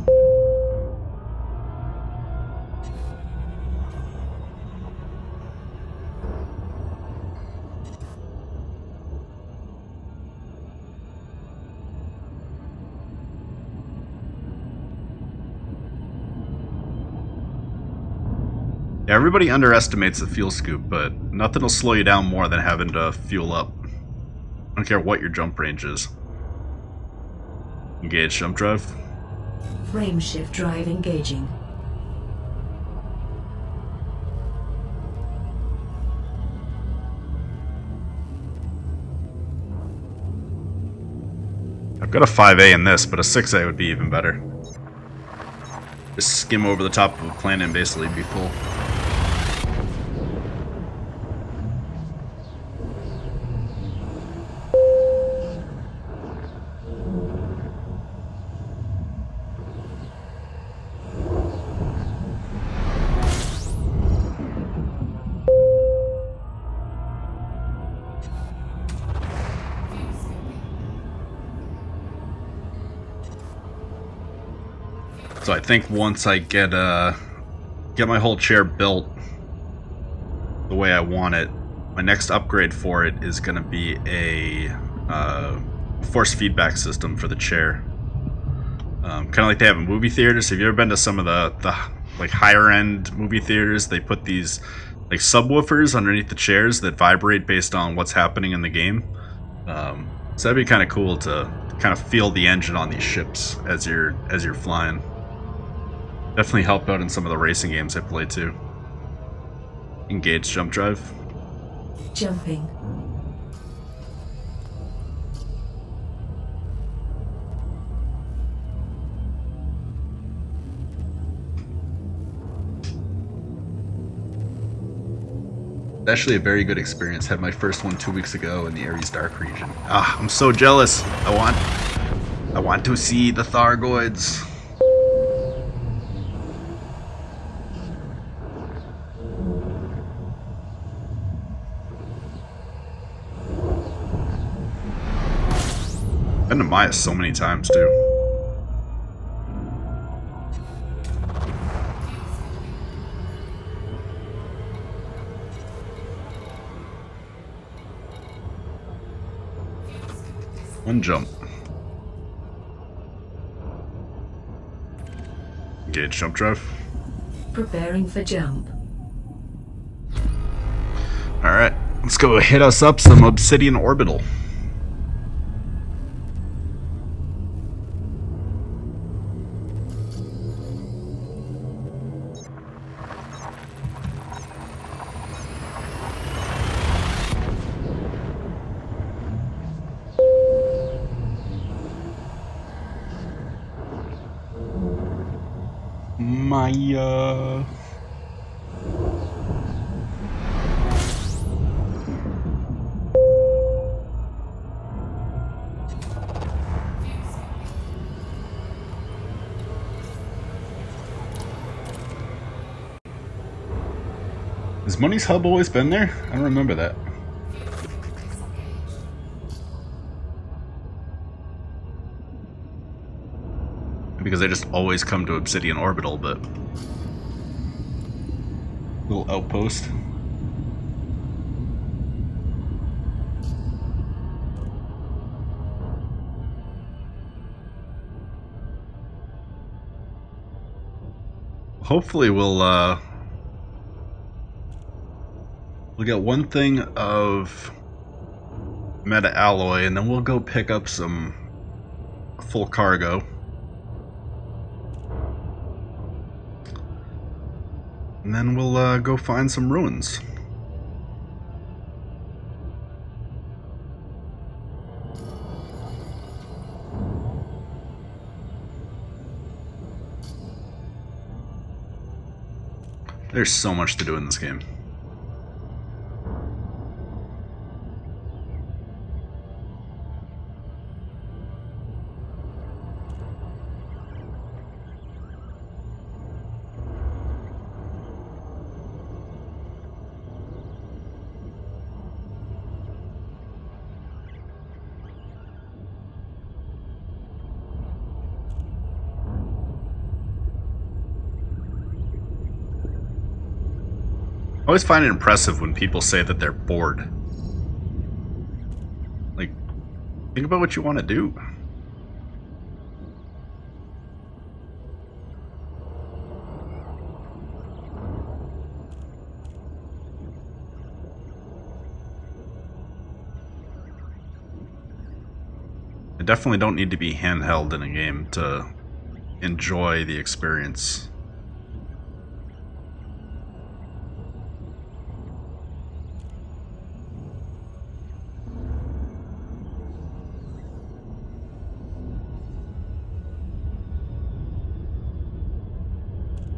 Yeah, everybody underestimates the fuel scoop, but nothing will slow you down more than having to fuel up. I don't care what your jump range is. Engage jump drive. Frame shift drive engaging. I've got a 5A in this, but a 6A would be even better. Just skim over the top of a planet and basically be full. So I think once I get my whole chair built the way I want it, my next upgrade for it is going to be a force feedback system for the chair. Kind of like they have in movie theaters. Have you ever been to some of the like higher end movie theaters, they put these like subwoofers underneath the chairs that vibrate based on what's happening in the game. So that'd be kind of cool to kind of feel the engine on these ships as you're flying. Definitely help out in some of the racing games I play too. Engage jump drive. Jumping. It's actually a very good experience. Had my first one 2 weeks ago in the Ares Dark region. Ah, I'm so jealous. I want to see the Thargoids. Been to Maya so many times too. One jump. Engage jump drive. Preparing for jump. Alright, let's go hit us up some Obsidian Orbital. Maya. Has Money's Hub always been there? I don't remember that. Because I just always come to Obsidian Orbital, but... Little outpost. Hopefully we'll get one thing of meta alloy, and then we'll go pick up some full cargo. And then we'll go find some ruins. There's so much to do in this game. I always find it impressive when people say that they're bored. Like, think about what you want to do. I definitely don't need to be handheld in a game to enjoy the experience.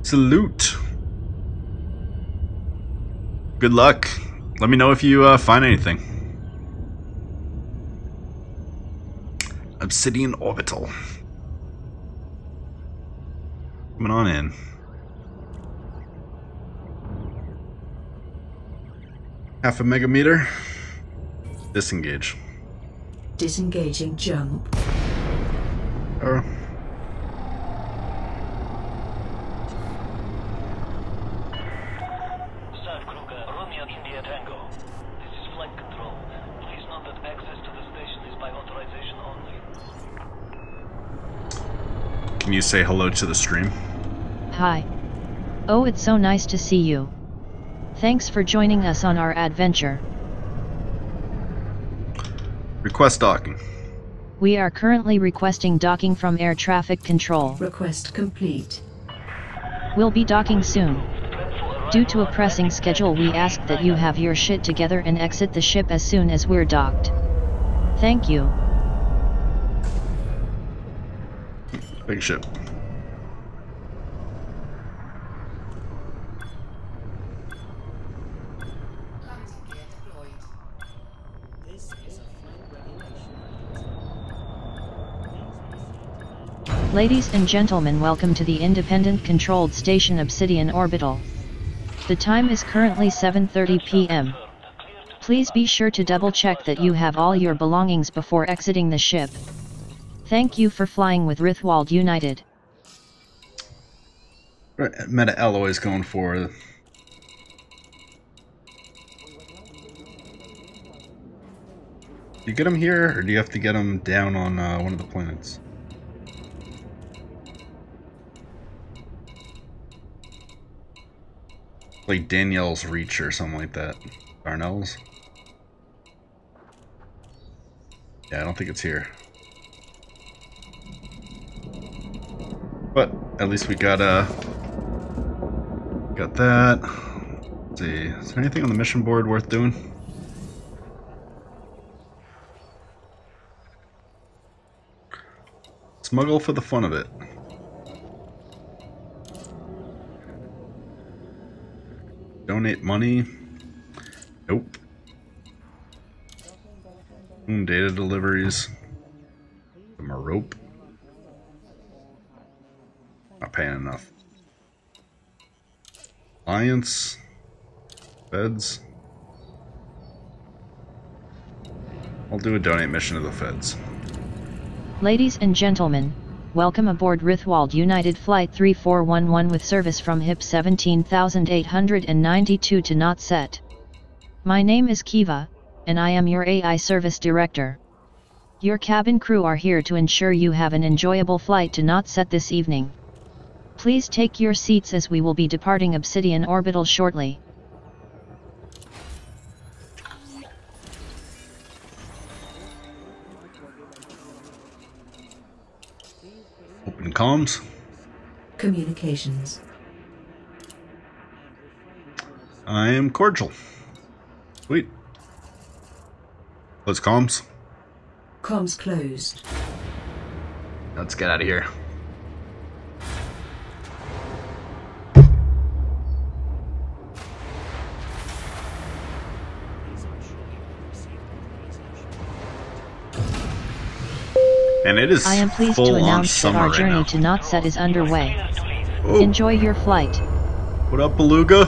Salute. Good luck. Let me know if you find anything. Obsidian Orbital. Coming on in. Half a megameter. Disengage. Disengaging jump. Oh. Hi. Can you say hello to the stream? Hi. Oh, it's so nice to see you. Thanks for joining us on our adventure. Request docking. We are currently requesting docking from air traffic control. Request complete. We'll be docking soon. Due to a pressing schedule, we ask that you have your shit together and exit the ship as soon as we're docked. Thank you. Big ship. This is a flight regulation. Ladies and gentlemen, welcome to the independent controlled station Obsidian Orbital. The time is currently 7:30 p.m. Please be sure to double check that you have all your belongings before exiting the ship. Thank you for flying with Rithwald United. Right, Meta Alloy's going for. Do you get them here, or do you have to get them down on one of the planets? Like Danielle's Reach or something like that. Darnell's? Yeah, I don't think it's here. But at least we got that. Let's see. Is there anything on the mission board worth doing? Smuggle for the fun of it. Donate money. Nope. Data deliveries. Give them a rope. Not paying enough. Alliance. Feds. I'll do a donate mission to the feds. Ladies and gentlemen, welcome aboard Rithwald United Flight 3411 with service from HIP 17892 to Not Set. My name is Kiva, and I am your AI Service Director. Your cabin crew are here to ensure you have an enjoyable flight to Not Set this evening. Please take your seats as we will be departing Obsidian Orbital shortly. Open comms. Communications. I am cordial. Sweet. Close comms. Comms closed. Let's get out of here. And it is I am pleased to announce that our journey to Not Set is underway. Oh. Enjoy your flight. What up, Beluga?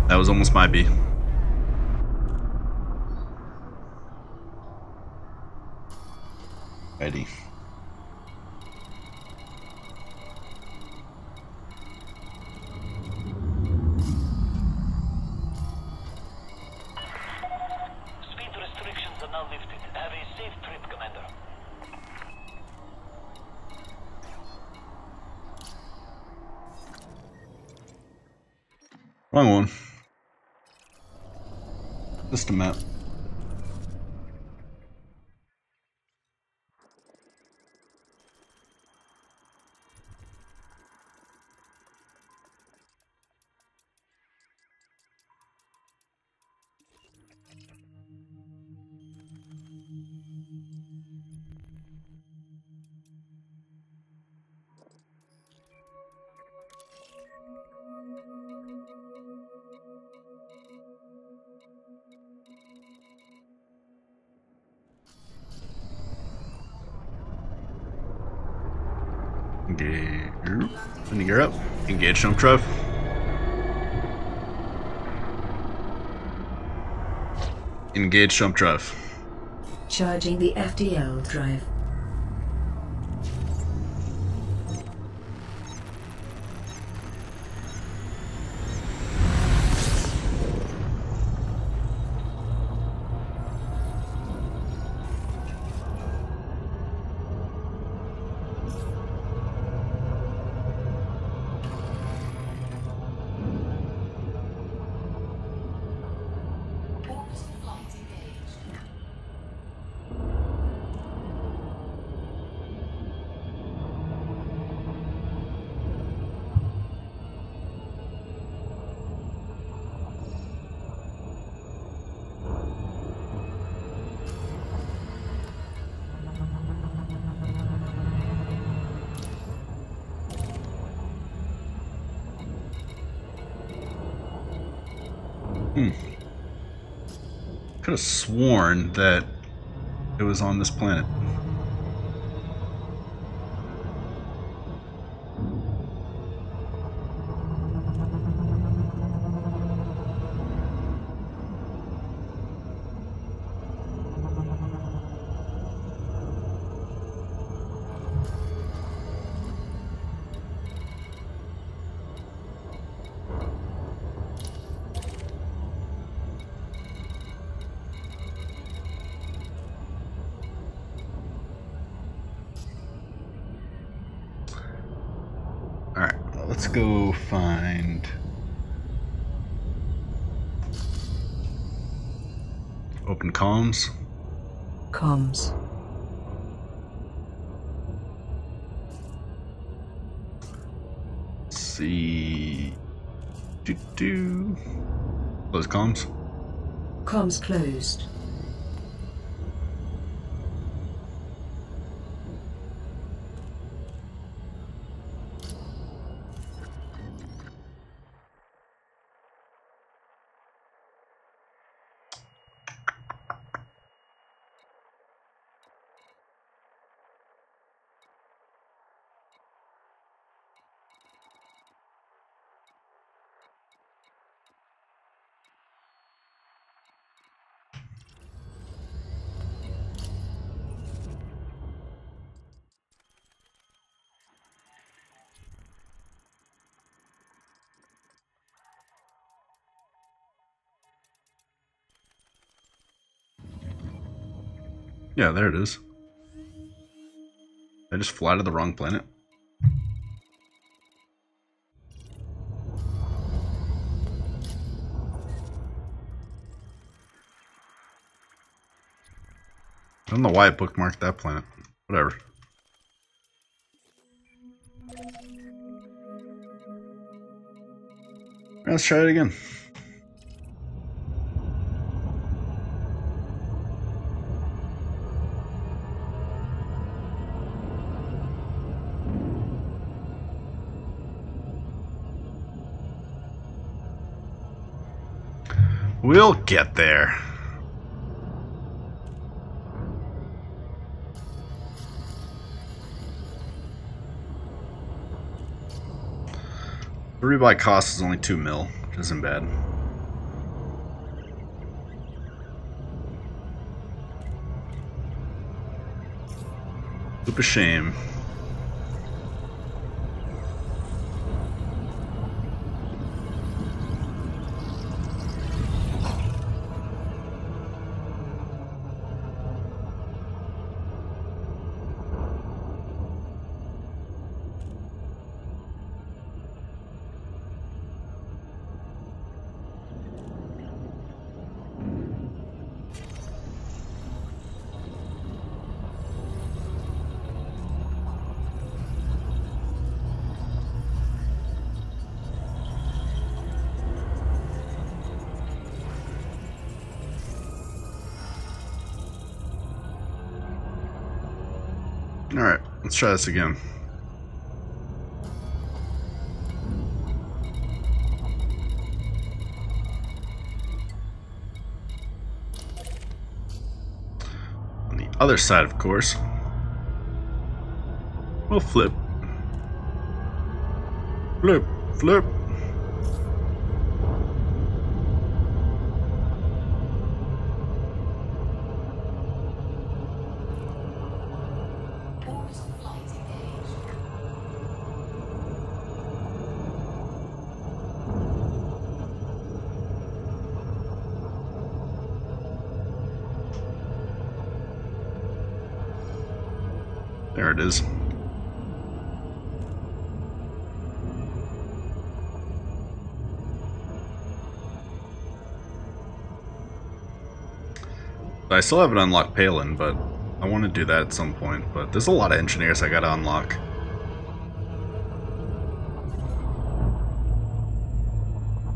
That was almost my B. Ready. Speed restrictions are now lifted. Have a safe trip, Commander. Wrong one. Just a map. Engage. And gear up. Engage jump drive. Engage jump drive. Charging the FDL drive. Could have sworn that it was on this planet. Alright, well, let's go find... Open comms. Comms. Let's see... Close comms. Comms closed. Yeah, there it is. I just fly to the wrong planet. I don't know why I bookmarked that planet. Whatever. Let's try it again. We'll get there. The rebuy cost is only 2 mil, which isn't bad. Super shame. Alright, let's try this again. On the other side, of course, we'll flip. Flip, flip. There it is. I still haven't unlocked Palin, but I want to do that at some point. But there's a lot of engineers I gotta unlock.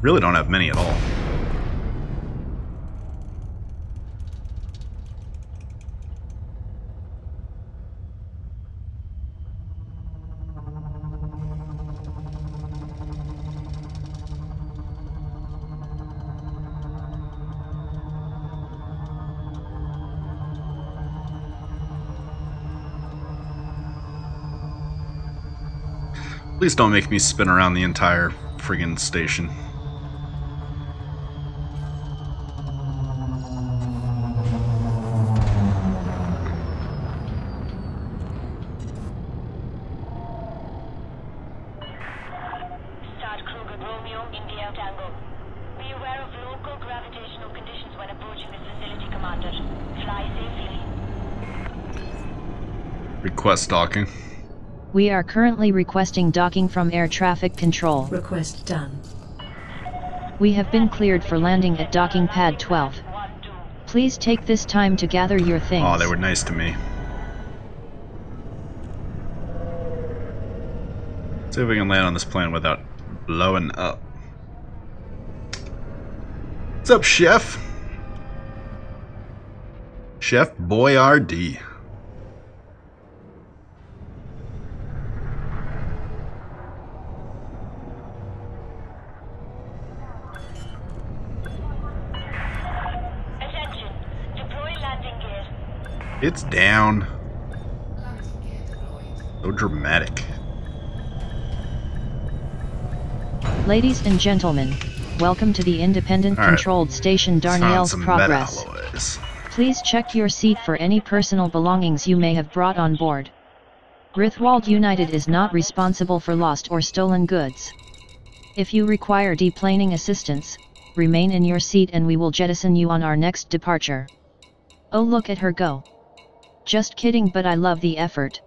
Really don't have many at all. Please don't make me spin around the entire friggin' station. Request docking. We are currently requesting docking from air traffic control. Request done. We have been cleared for landing at docking pad 12. Please take this time to gather your things. Oh, they were nice to me. See if we can land on this plane without blowing up. What's up, Chef? Chef Boyardee. It's down. So dramatic. Ladies and gentlemen, welcome to the independent controlled station Darnielle's Progress. Please check your seat for any personal belongings you may have brought on board. Rithwald United is not responsible for lost or stolen goods. If you require deplaning assistance, remain in your seat and we will jettison you on our next departure. Oh, look at her go. Just kidding, but I love the effort.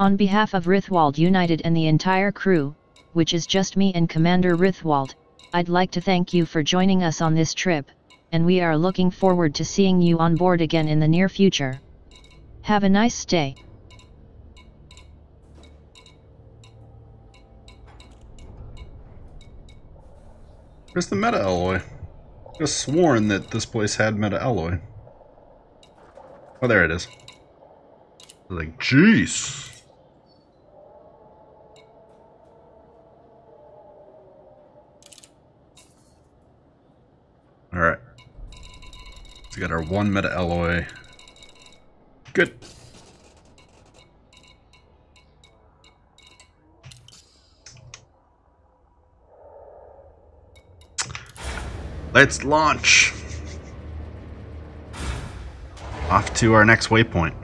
On behalf of Rithwald United and the entire crew, which is just me and Commander Rithwald, I'd like to thank you for joining us on this trip, and we are looking forward to seeing you on board again in the near future. Have a nice stay. Where's the meta alloy? I could have sworn that this place had meta alloy. Oh, there it is. I was like, jeez. Alright. So we got our one meta alloy. Good. Let's launch. Off to our next waypoint.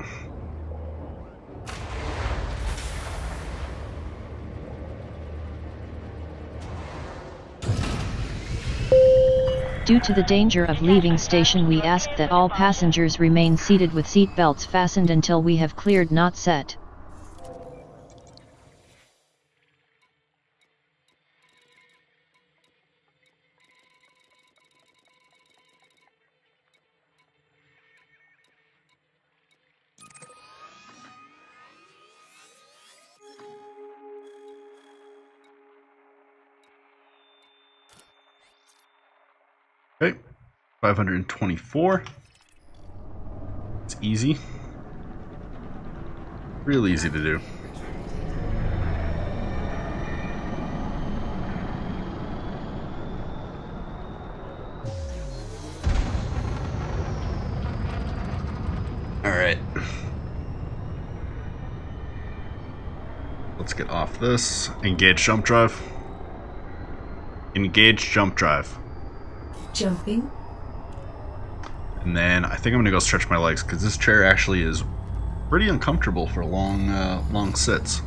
Due to the danger of leaving station, we ask that all passengers remain seated with seat belts fastened until we have cleared not set. Okay, 524. It's easy. Real easy to do. Alright. Let's get off this. Engage jump drive. Engage jump drive. Jumping. And then I think I'm gonna go stretch my legs because this chair actually is pretty uncomfortable for long, long sits.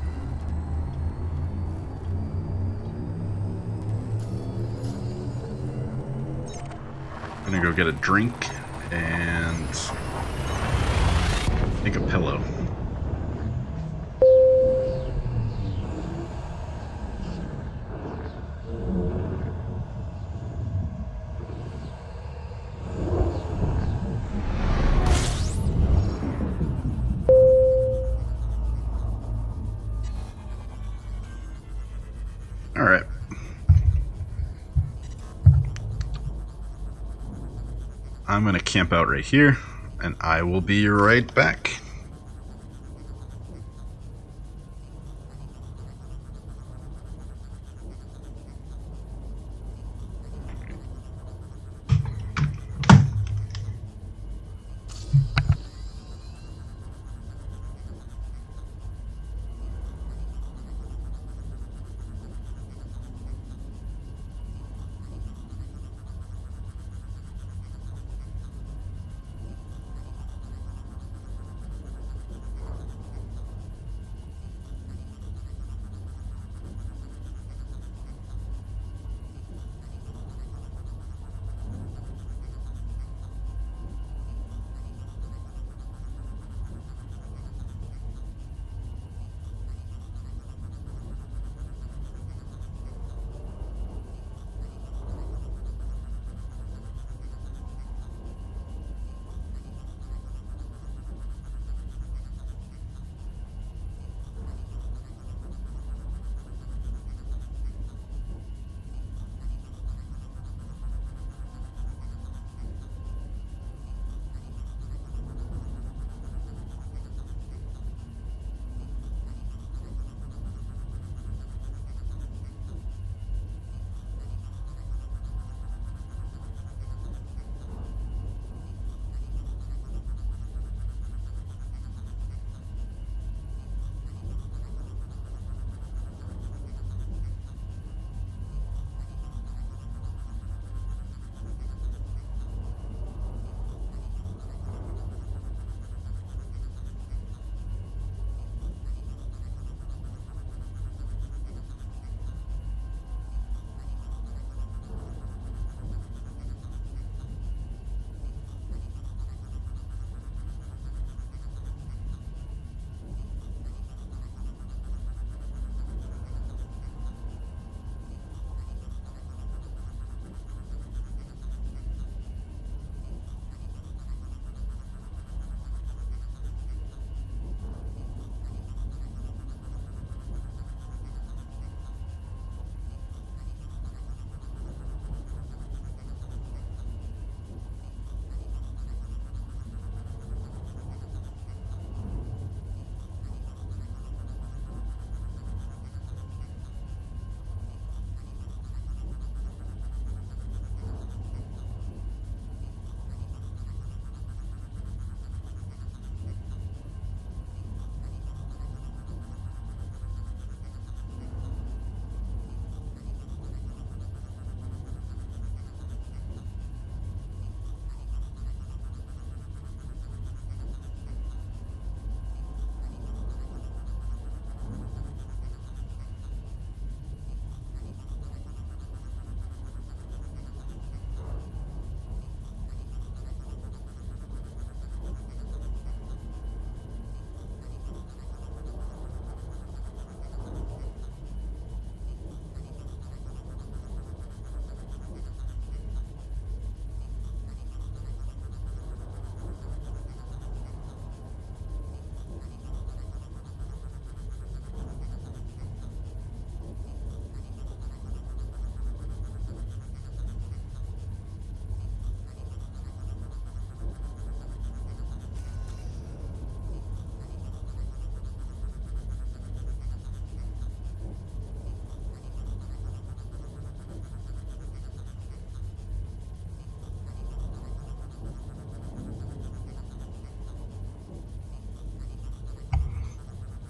I'm gonna go get a drink and I think a pillow. Alright. I'm gonna camp out right here, and I will be right back.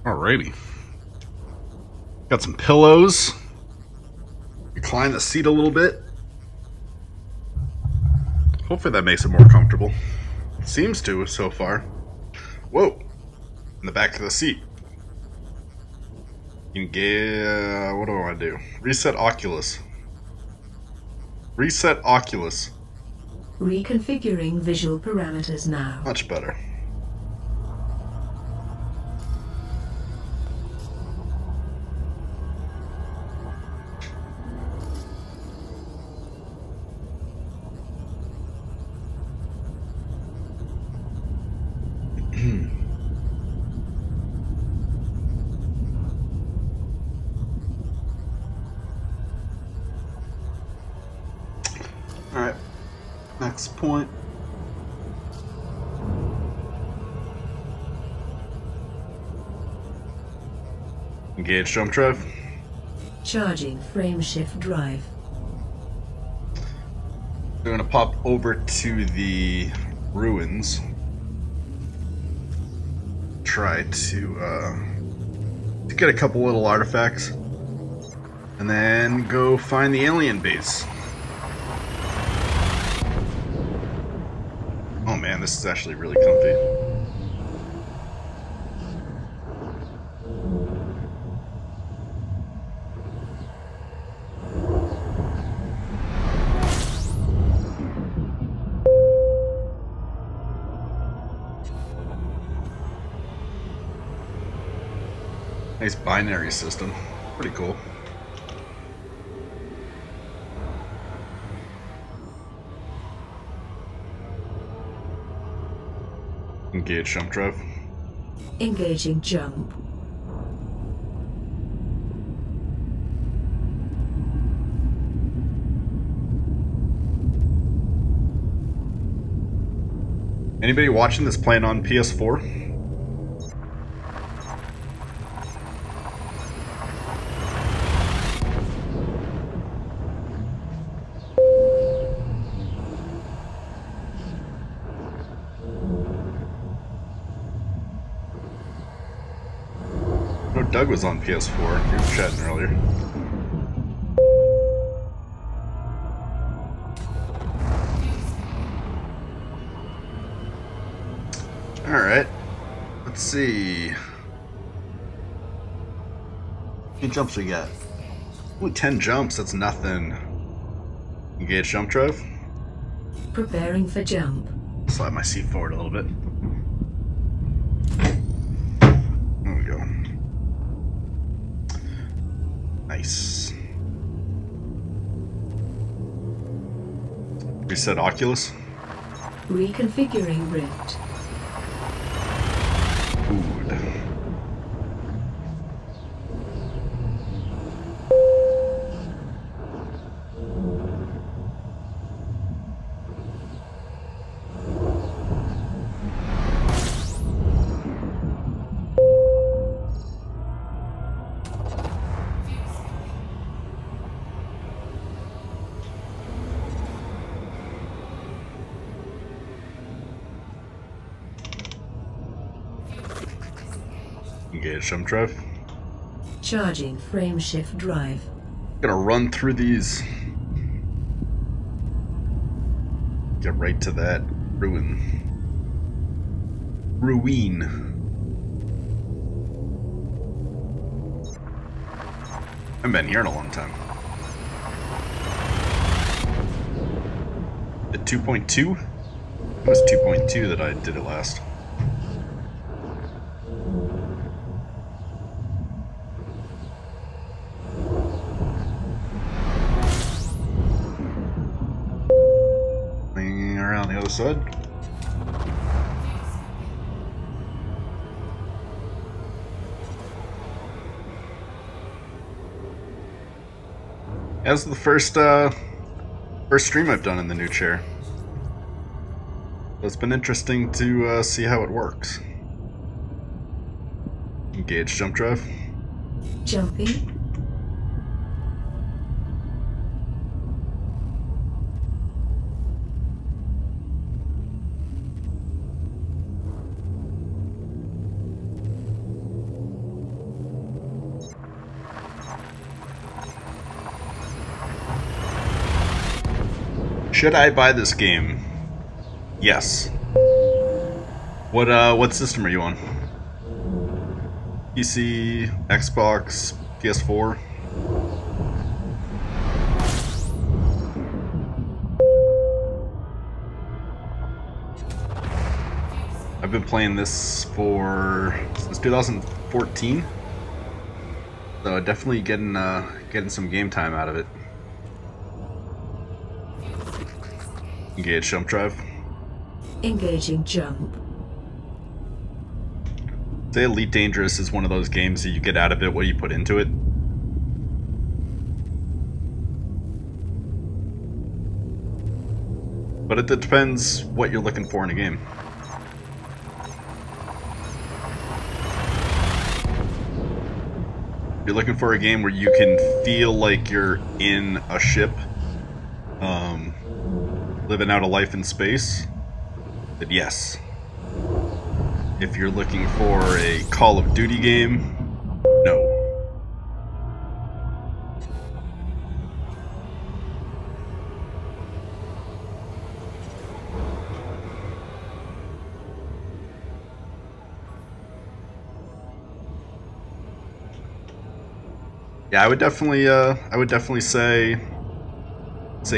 Alrighty. Got some pillows. Recline the seat a little bit. Hopefully that makes it more comfortable. Seems to so far. Whoa! In the back of the seat. You can get... what do I want to do? Reset Oculus. Reset Oculus. Reconfiguring visual parameters now. Much better. Alright, next point. Engage jump drive. Charging frame shift drive. We're going to pop over to the ruins. Try to get a couple little artifacts. And then go find the alien base. Oh man, this is actually really comfy. Nice binary system. Pretty cool. Engage jump drive. Engaging jump. Anybody watching this playing on PS4? Doug was on PS4. He was chatting earlier. Alright. Let's see. How many jumps we got? Only 10 jumps, that's nothing. Engage jump drive. Preparing for jump. Slide my seat forward a little bit. There we go. Nice. Reset Oculus. Reconfiguring Rift. Food. Engage jump drive. Charging frame shift drive. Gonna run through these. Get right to that ruin. I've been here in a long time. The 2.2? It was 2.2 that I did it last. Around the other side. That's the first stream I've done in the new chair. It's been interesting to see how it works. Engage jump drive. Jumping. Should I buy this game? Yes. What system are you on? PC, Xbox, PS4? I've been playing this since 2014, so definitely getting some game time out of it. Engage jump drive. Engaging jump. Say Elite Dangerous is one of those games that you get out of it what you put into it. But it depends what you're looking for in a game. You're looking for a game where you can feel like you're in a ship, living out a life in space, then yes. If you're looking for a Call of Duty game, no. Yeah, I would definitely say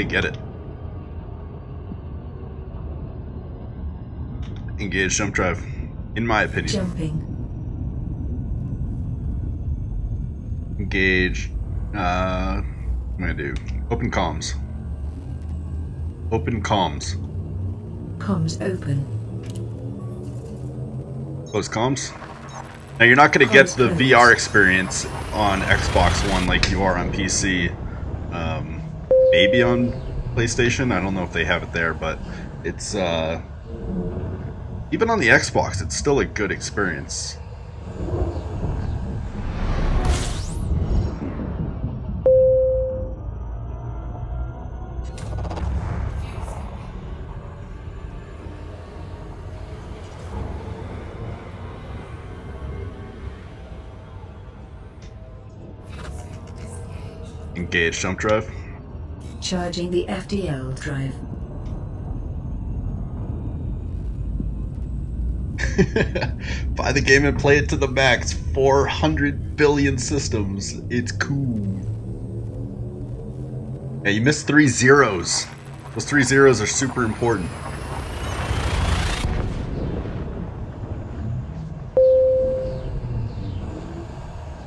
get it. Engage jump drive, in my opinion. Jumping. Engage. I'm gonna do open comms. Open comms. Comms open. Close comms. Now you're not going to get the VR experience on Xbox One like you are on PC. Maybe on PlayStation. I don't know if they have it there, but it's even on the Xbox, it's still a good experience. Engage jump drive. Charging the FDL drive. Buy the game and play it to the max. 400 billion systems. It's cool. Yeah, you missed 3 zeros. Those 3 zeros are super important.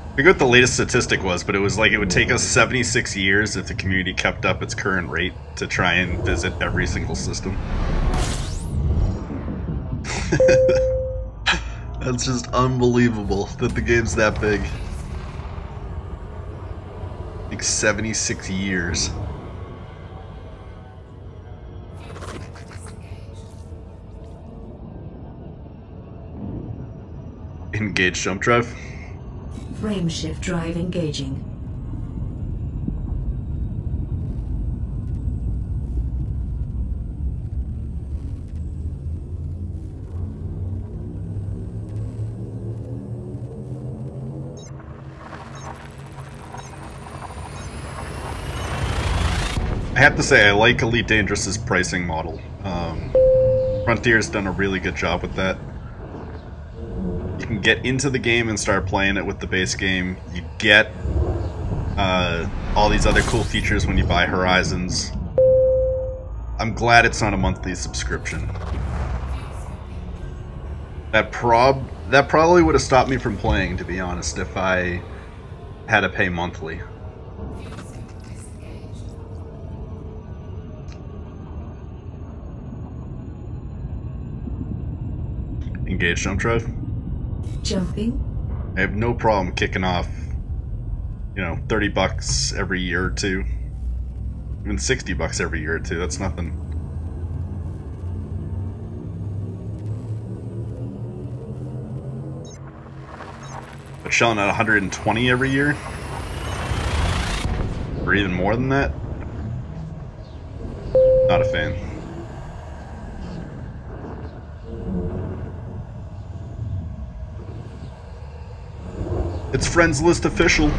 I forget what the latest statistic was, but it was like it would take us 76 years if the community kept up its current rate to try and visit every single system. That's just unbelievable that the game's that big. Like 76 years. Engage jump drive. Frame shift drive engaging. I have to say, I like Elite Dangerous's pricing model. Frontier's done a really good job with that. You can get into the game and start playing it with the base game. You get all these other cool features when you buy Horizons. I'm glad it's not a monthly subscription. That probably would have stopped me from playing, to be honest, if I had to pay monthly. Engage jump drive. Jumping. I have no problem kicking off, you know, $30 every year or two. Even $60 every year or two, that's nothing. But shelling at 120 every year? Or even more than that? Not a fan. It's Friends List official.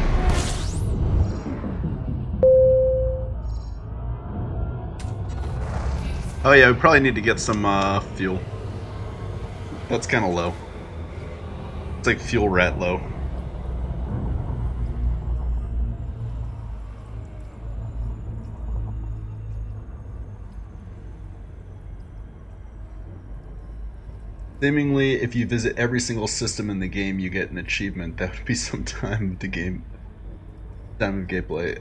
Oh yeah, we probably need to get some fuel. That's kind of low. It's like fuel rat low. Seemingly, if you visit every single system in the game, you get an achievement. That would be some time of gameplay.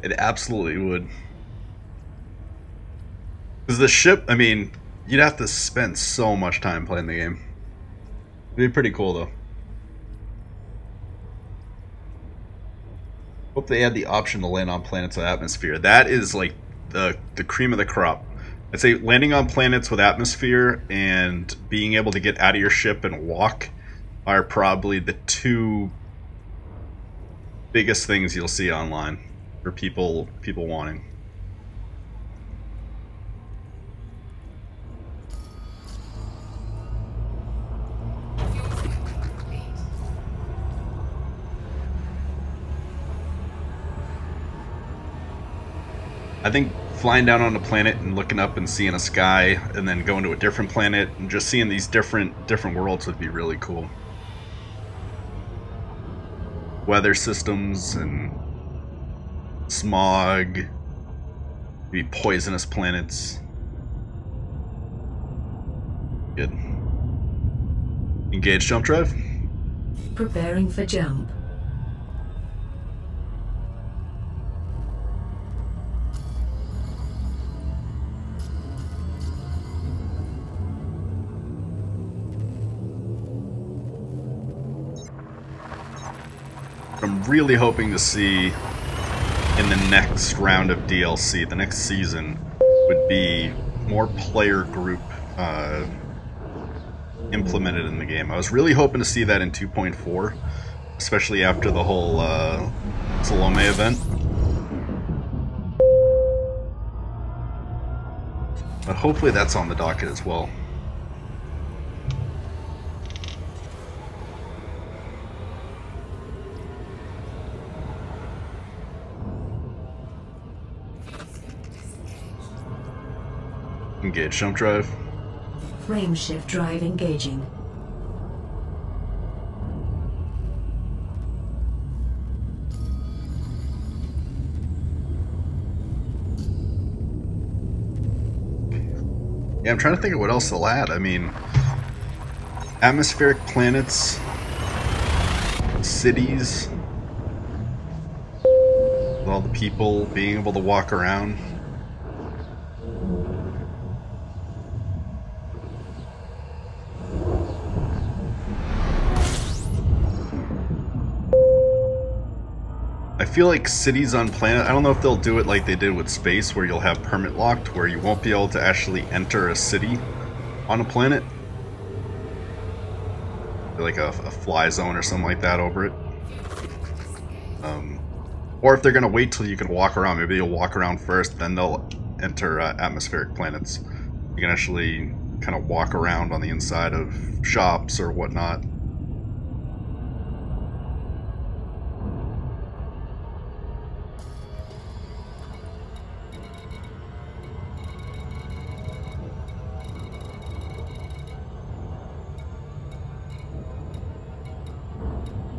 It absolutely would. Because the ship, I mean, you'd have to spend so much time playing the game. It'd be pretty cool, though. Hope they had the option to land on planets with atmosphere. That is like the cream of the crop. I'd say landing on planets with atmosphere and being able to get out of your ship and walk are probably the two biggest things you'll see online for people wanting. I think flying down on a planet and looking up and seeing a sky and then going to a different planet and just seeing these different worlds would be really cool. Weather systems and smog, maybe poisonous planets. Good. Engage jump drive. Preparing for jump. I'm really hoping to see in the next round of DLC, the next season, would be more player group implemented in the game. I was really hoping to see that in 2.4, especially after the whole Salome event. But hopefully that's on the docket as well. Engage jump drive. Frame shift drive engaging. Yeah, I'm trying to think of what else they'll add. I mean, atmospheric planets, cities, with all the people being able to walk around. I feel like cities on planet, I don't know if they'll do it like they did with space, where you'll have permit locked, where you won't be able to actually enter a city on a planet. Like a fly zone or something like that over it. Or if they're going to wait till you can walk around, maybe you'll walk around first, then they'll enter atmospheric planets. You can actually kind of walk around on the inside of shops or whatnot.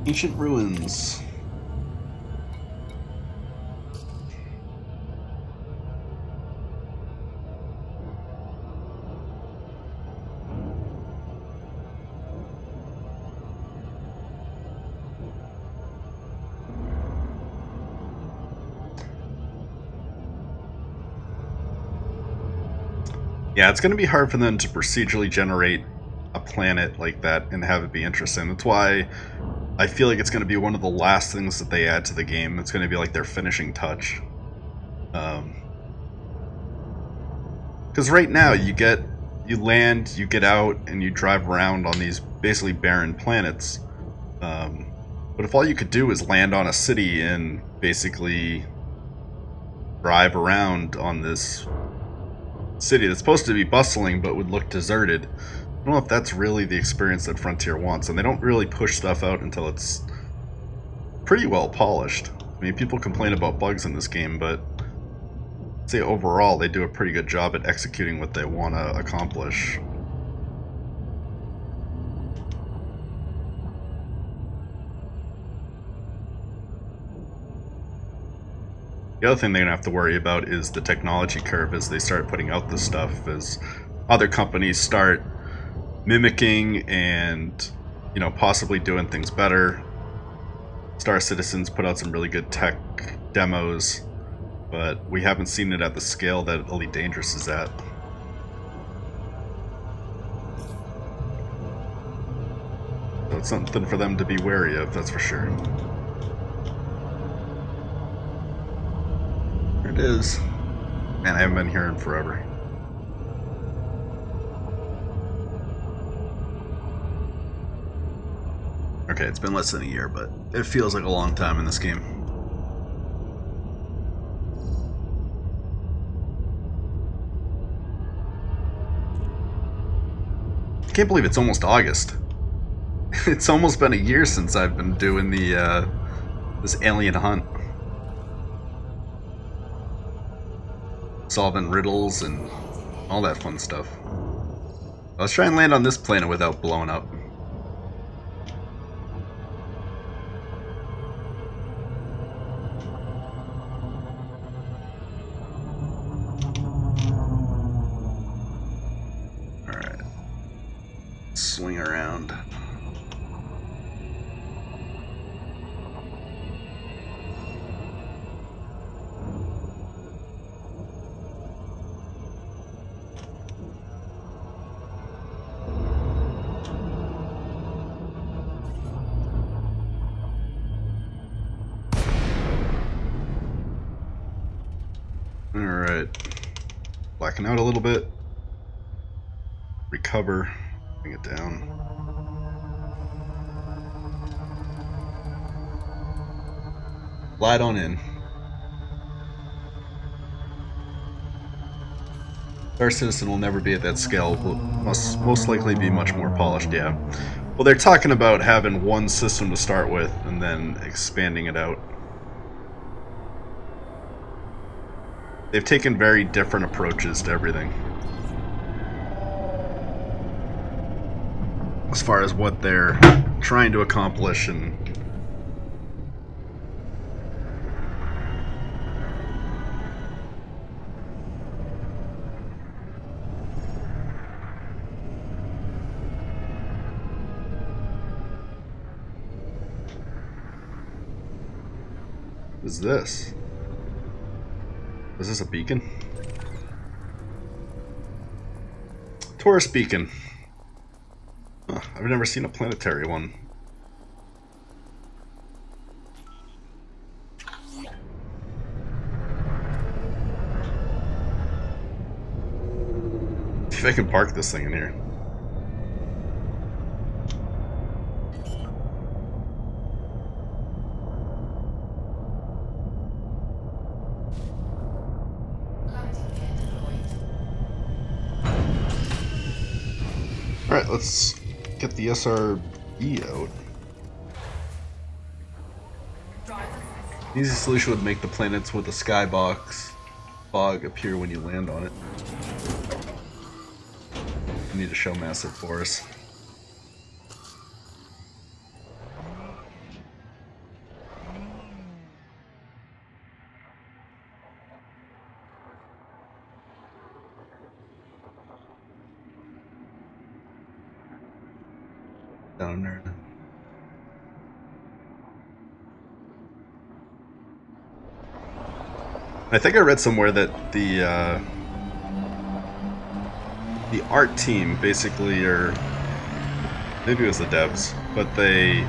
Ancient ruins. Yeah, it's going to be hard for them to procedurally generate a planet like that and have it be interesting. That's why I feel like it's going to be one of the last things that they add to the game. It's going to be like their finishing touch. Because right now, you land, you get out, and you drive around on these basically barren planets. But if all you could do is land on a city and basically drive around on this city that's supposed to be bustling but would look deserted, I don't know if that's really the experience that Frontier wants, and they don't really push stuff out until it's pretty well polished. I mean, people complain about bugs in this game, but I'd say overall they do a pretty good job at executing what they want to accomplish. The other thing they're going to have to worry about is the technology curve as they start putting out this stuff, as other companies start mimicking and, you know, possibly doing things better. Star Citizen's put out some really good tech demos, but we haven't seen it at the scale that Elite Dangerous is at. So it's something for them to be wary of, that's for sure. There it is. Man, I haven't been here in forever. Okay, it's been less than a year, but it feels like a long time in this game. I can't believe it's almost August. It's almost been a year since I've been doing the this alien hunt. Solving riddles and all that fun stuff. Let's try and land on this planet without blowing up. Alright. Swing around. Alright, blacking out a little bit, recover, bring it down. Glide on in. Star Citizen will never be at that scale, will most likely be much more polished, yeah. Well, they're talking about having one system to start with and then expanding it out. They've taken very different approaches to everything. As far as what they're trying to accomplish and... What is this? Is this a beacon? Tourist beacon. Huh, I've never seen a planetary one. See if I can park this thing in here. Alright, let's get the SRE out. The easy solution would make the planets with the skybox fog appear when you land on it. We need to show massive forest. Down there. I think I read somewhere that the art team basically, or maybe it was the devs, but they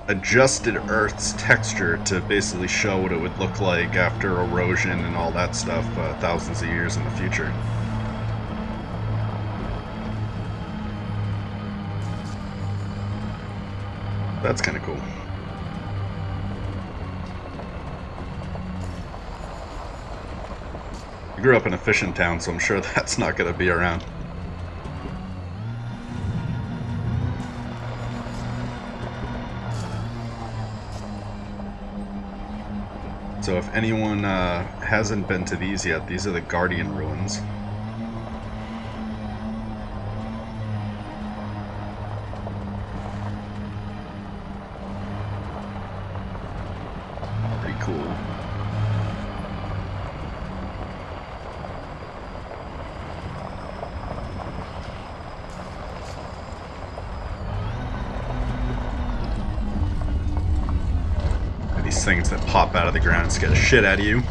adjusted Earth's texture to basically show what it would look like after erosion and all that stuff thousands of years in the future. That's kind of cool. I grew up in a fishing town, so I'm sure that's not going to be around. So if anyone hasn't been to these yet, these are the Guardian Ruins. Pretty cool. These things that pop out of the ground and scare the shit out of you.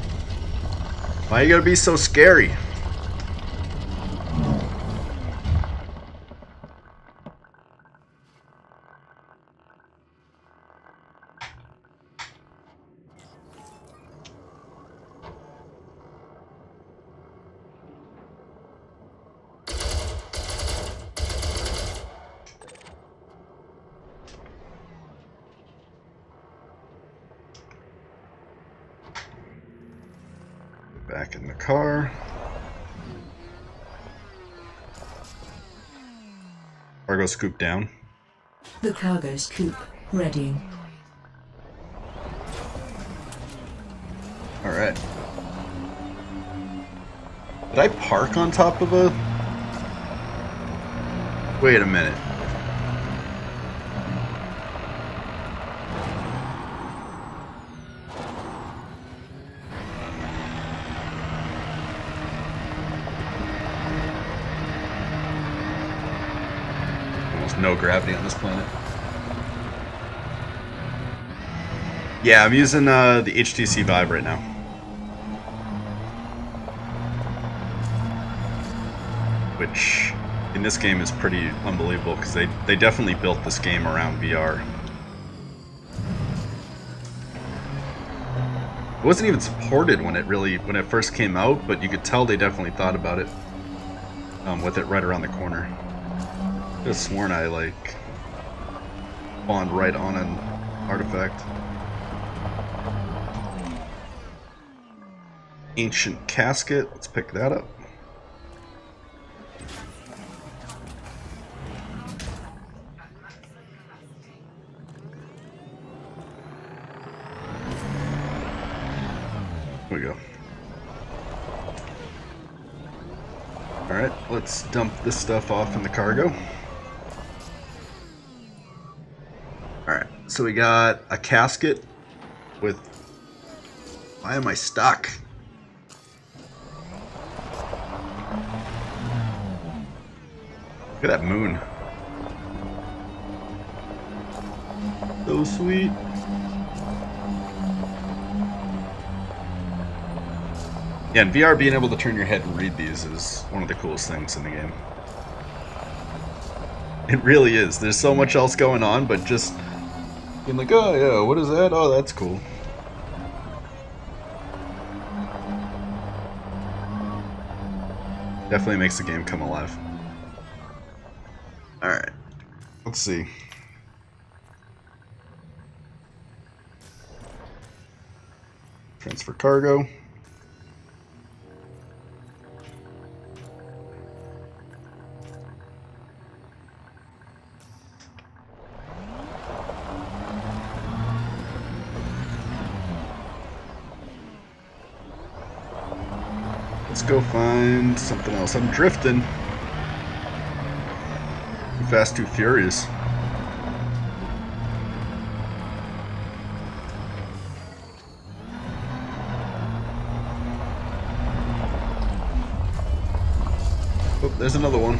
Why you gotta be so scary? Back in the car. Cargo scoop down. The cargo scoop ready. Alright. Did I park on top of a... Wait a minute. No gravity on this planet. Yeah, I'm using the HTC Vive right now. Which, in this game, is pretty unbelievable, because they definitely built this game around VR. It wasn't even supported when it first came out, but you could tell they definitely thought about it. With it right around the corner. I could have sworn I, like, spawned right on an artifact. Ancient casket. Let's pick that up. Here we go. Alright, let's dump this stuff off in the cargo. Alright, so we got a casket with... Why am I stuck? Look at that moon. So sweet. Yeah, in VR, being able to turn your head and read these is one of the coolest things in the game. It really is. There's so much else going on, but just being like, oh yeah, what is that? Oh, that's cool. Definitely makes the game come alive. Alright. Let's see. Transfer cargo. Let's go find something else. I'm drifting. Too fast, too furious. Oh, there's another one.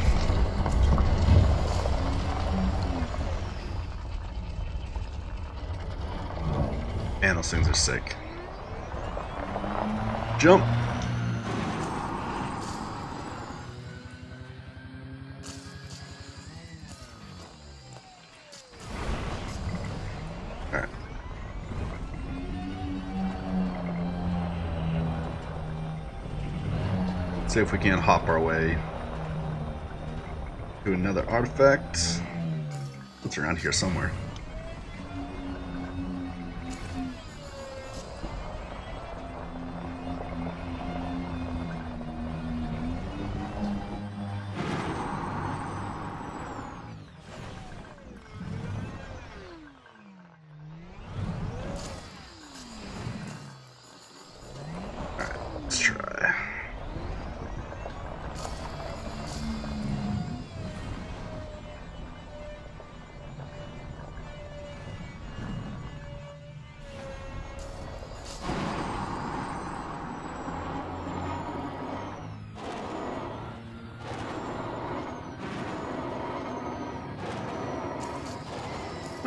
Man, those things are sick. Jump! Alright. See if we can hop our way to another artifact. It's around here somewhere.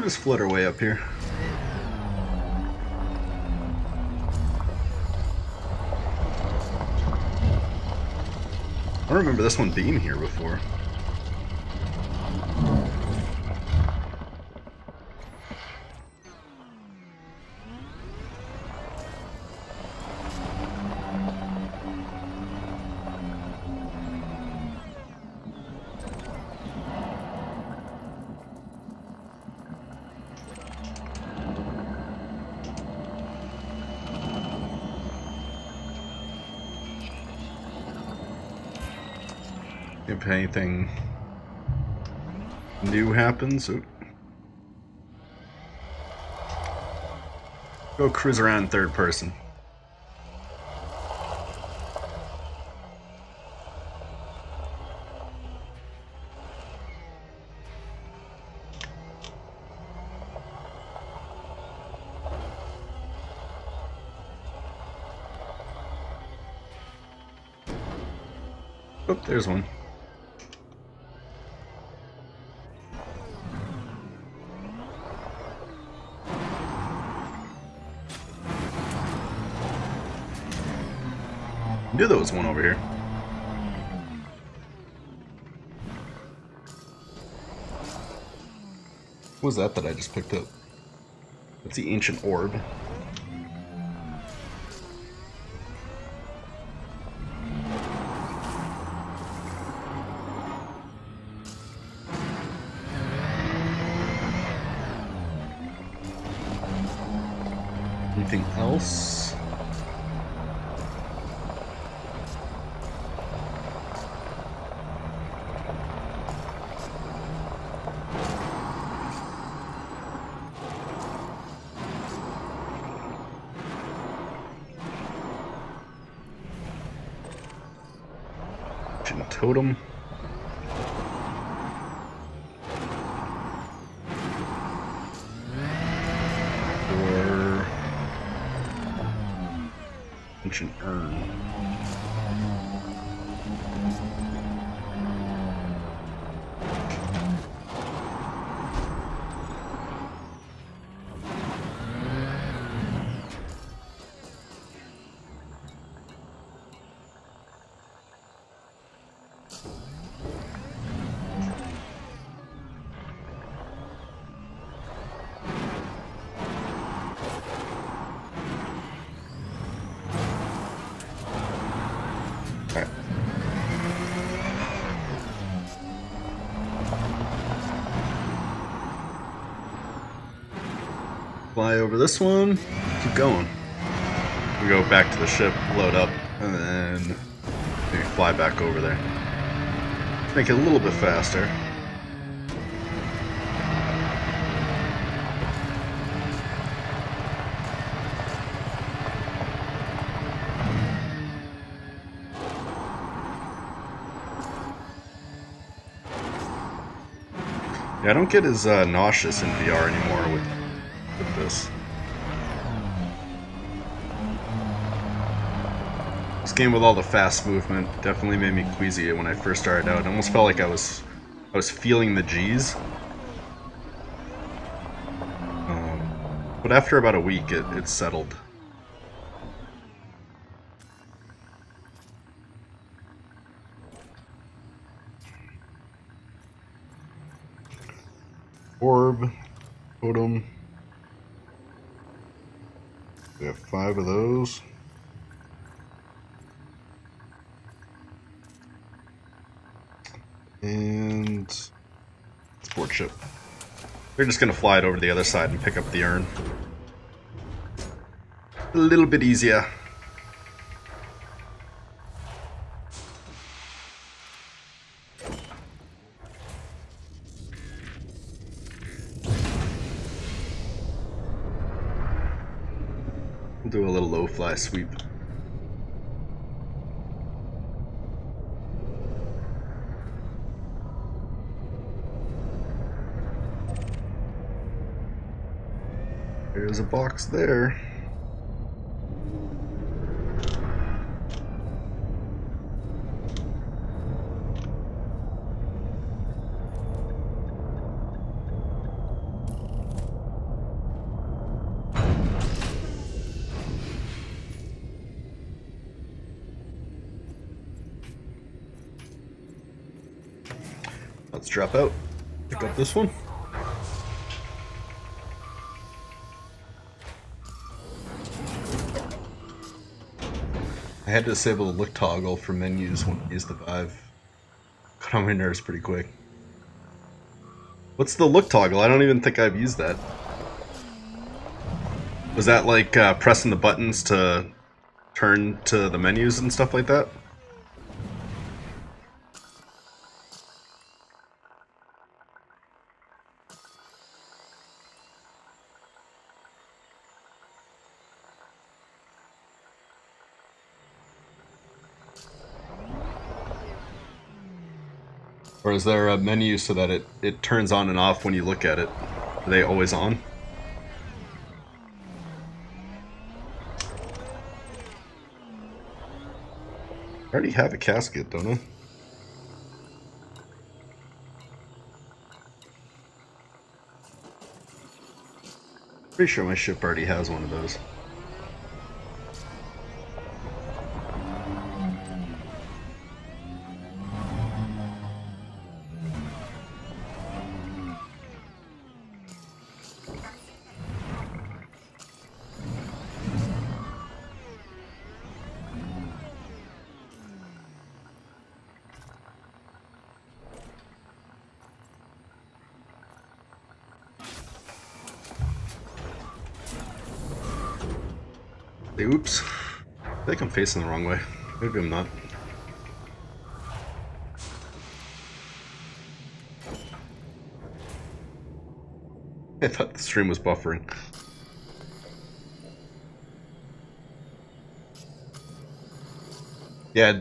just float our way up here. I don't remember this one being here before. If anything new happens, go cruise around in third person. Oh, there's one. I knew there was one over here. What was that I just picked up? That's the ancient orb. Anything else? Totem. Or ancient urn. Fly over this one, keep going. We go back to the ship, load up, and then maybe fly back over there. Make it a little bit faster. Yeah, I don't get as nauseous in VR anymore with this. This game with all the fast movement definitely made me queasy when I first started out. It almost felt like I was feeling the G's. But after about a week, it settled. Orb, totem. We have 5 of those. And sport ship. We're just gonna fly it over to the other side and pick up the urn. A little bit easier. We'll do a little low fly sweep. There's a box there. Let's drop out. Pick up this one. I had to disable the look toggle for menus when I used the Vive. Got on my nerves pretty quick. What's the look toggle? I don't even think I've used that. Was that like pressing the buttons to turn to the menus and stuff like that? Or is there a menu so that it turns on and off when you look at it? Are they always on? I already have a casket, don't I? Pretty sure my ship already has one of those. Oops. I think I'm facing the wrong way. Maybe I'm not. I thought the stream was buffering. Yeah,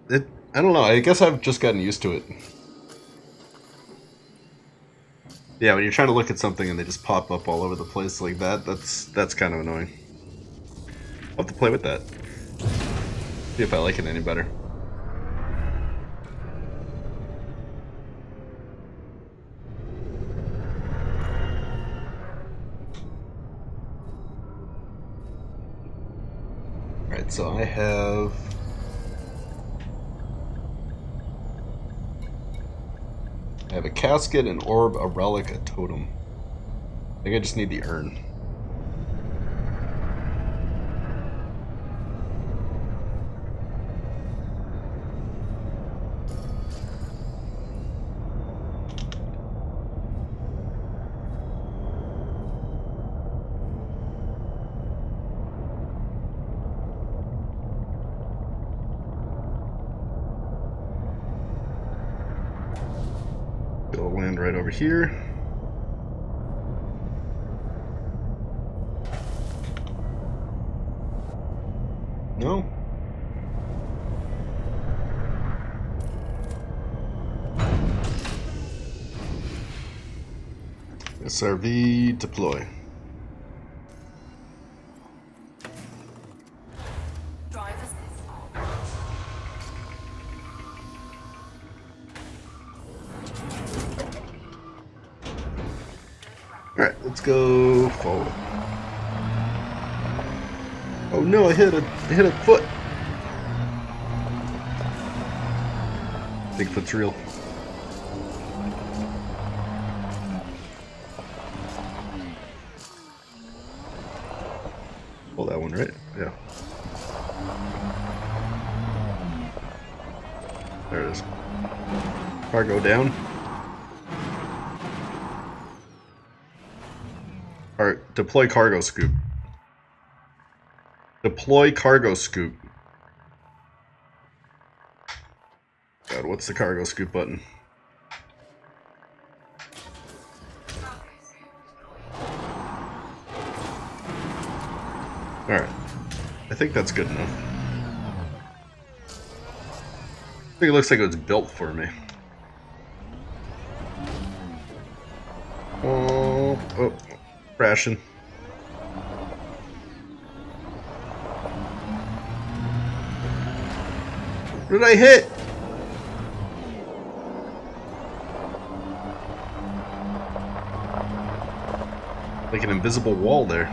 I don't know. I guess I've just gotten used to it. Yeah, when you're trying to look at something and they just pop up all over the place like that, that's kind of annoying. I'll have to play with that. See if I like it any better. Alright, so I have... a casket, an orb, a relic, a totem. I think I just need the urn. It'll land right over here. No? SRV deploy. Alright, let's go forward. Oh no, I hit a foot. Bigfoot's real. Pull that one, right? Yeah. There it is. Cargo down. Alright, deploy cargo scoop. Deploy cargo scoop. God, what's the cargo scoop button? Alright. I think that's good enough. I think it looks like it was built for me. Oh, crashing. What did I hit? Like an invisible wall there.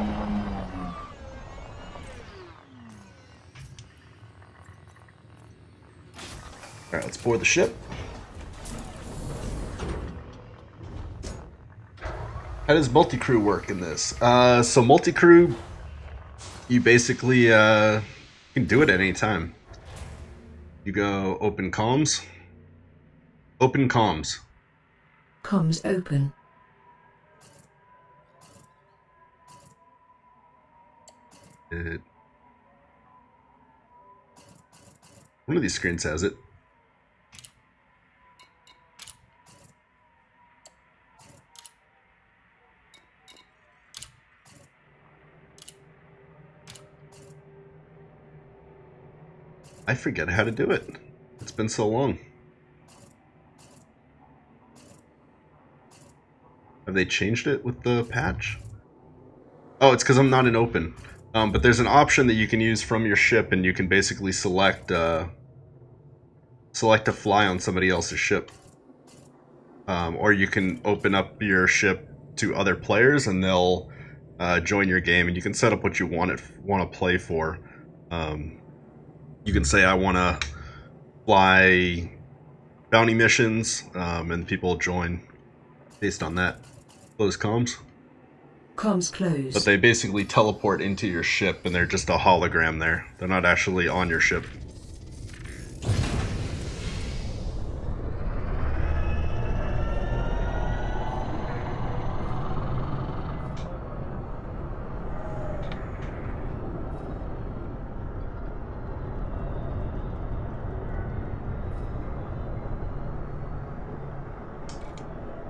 Alright, let's board the ship. How does multi-crew work in this? So multi-crew, you basically can do it at any time. You go open comms. Open comms. Comms open. One of these screens has it. I forget how to do it. It's been so long. Have they changed it with the patch? Oh, it's because I'm not in open. But there's an option that you can use from your ship, and you can basically select select to fly on somebody else's ship. Or you can open up your ship to other players, and they'll join your game, and you can set up what you want to play for. You can say, I want to fly bounty missions, and people join based on that. Close comms. Comms closed. But they basically teleport into your ship, and they're just a hologram there. They're not actually on your ship.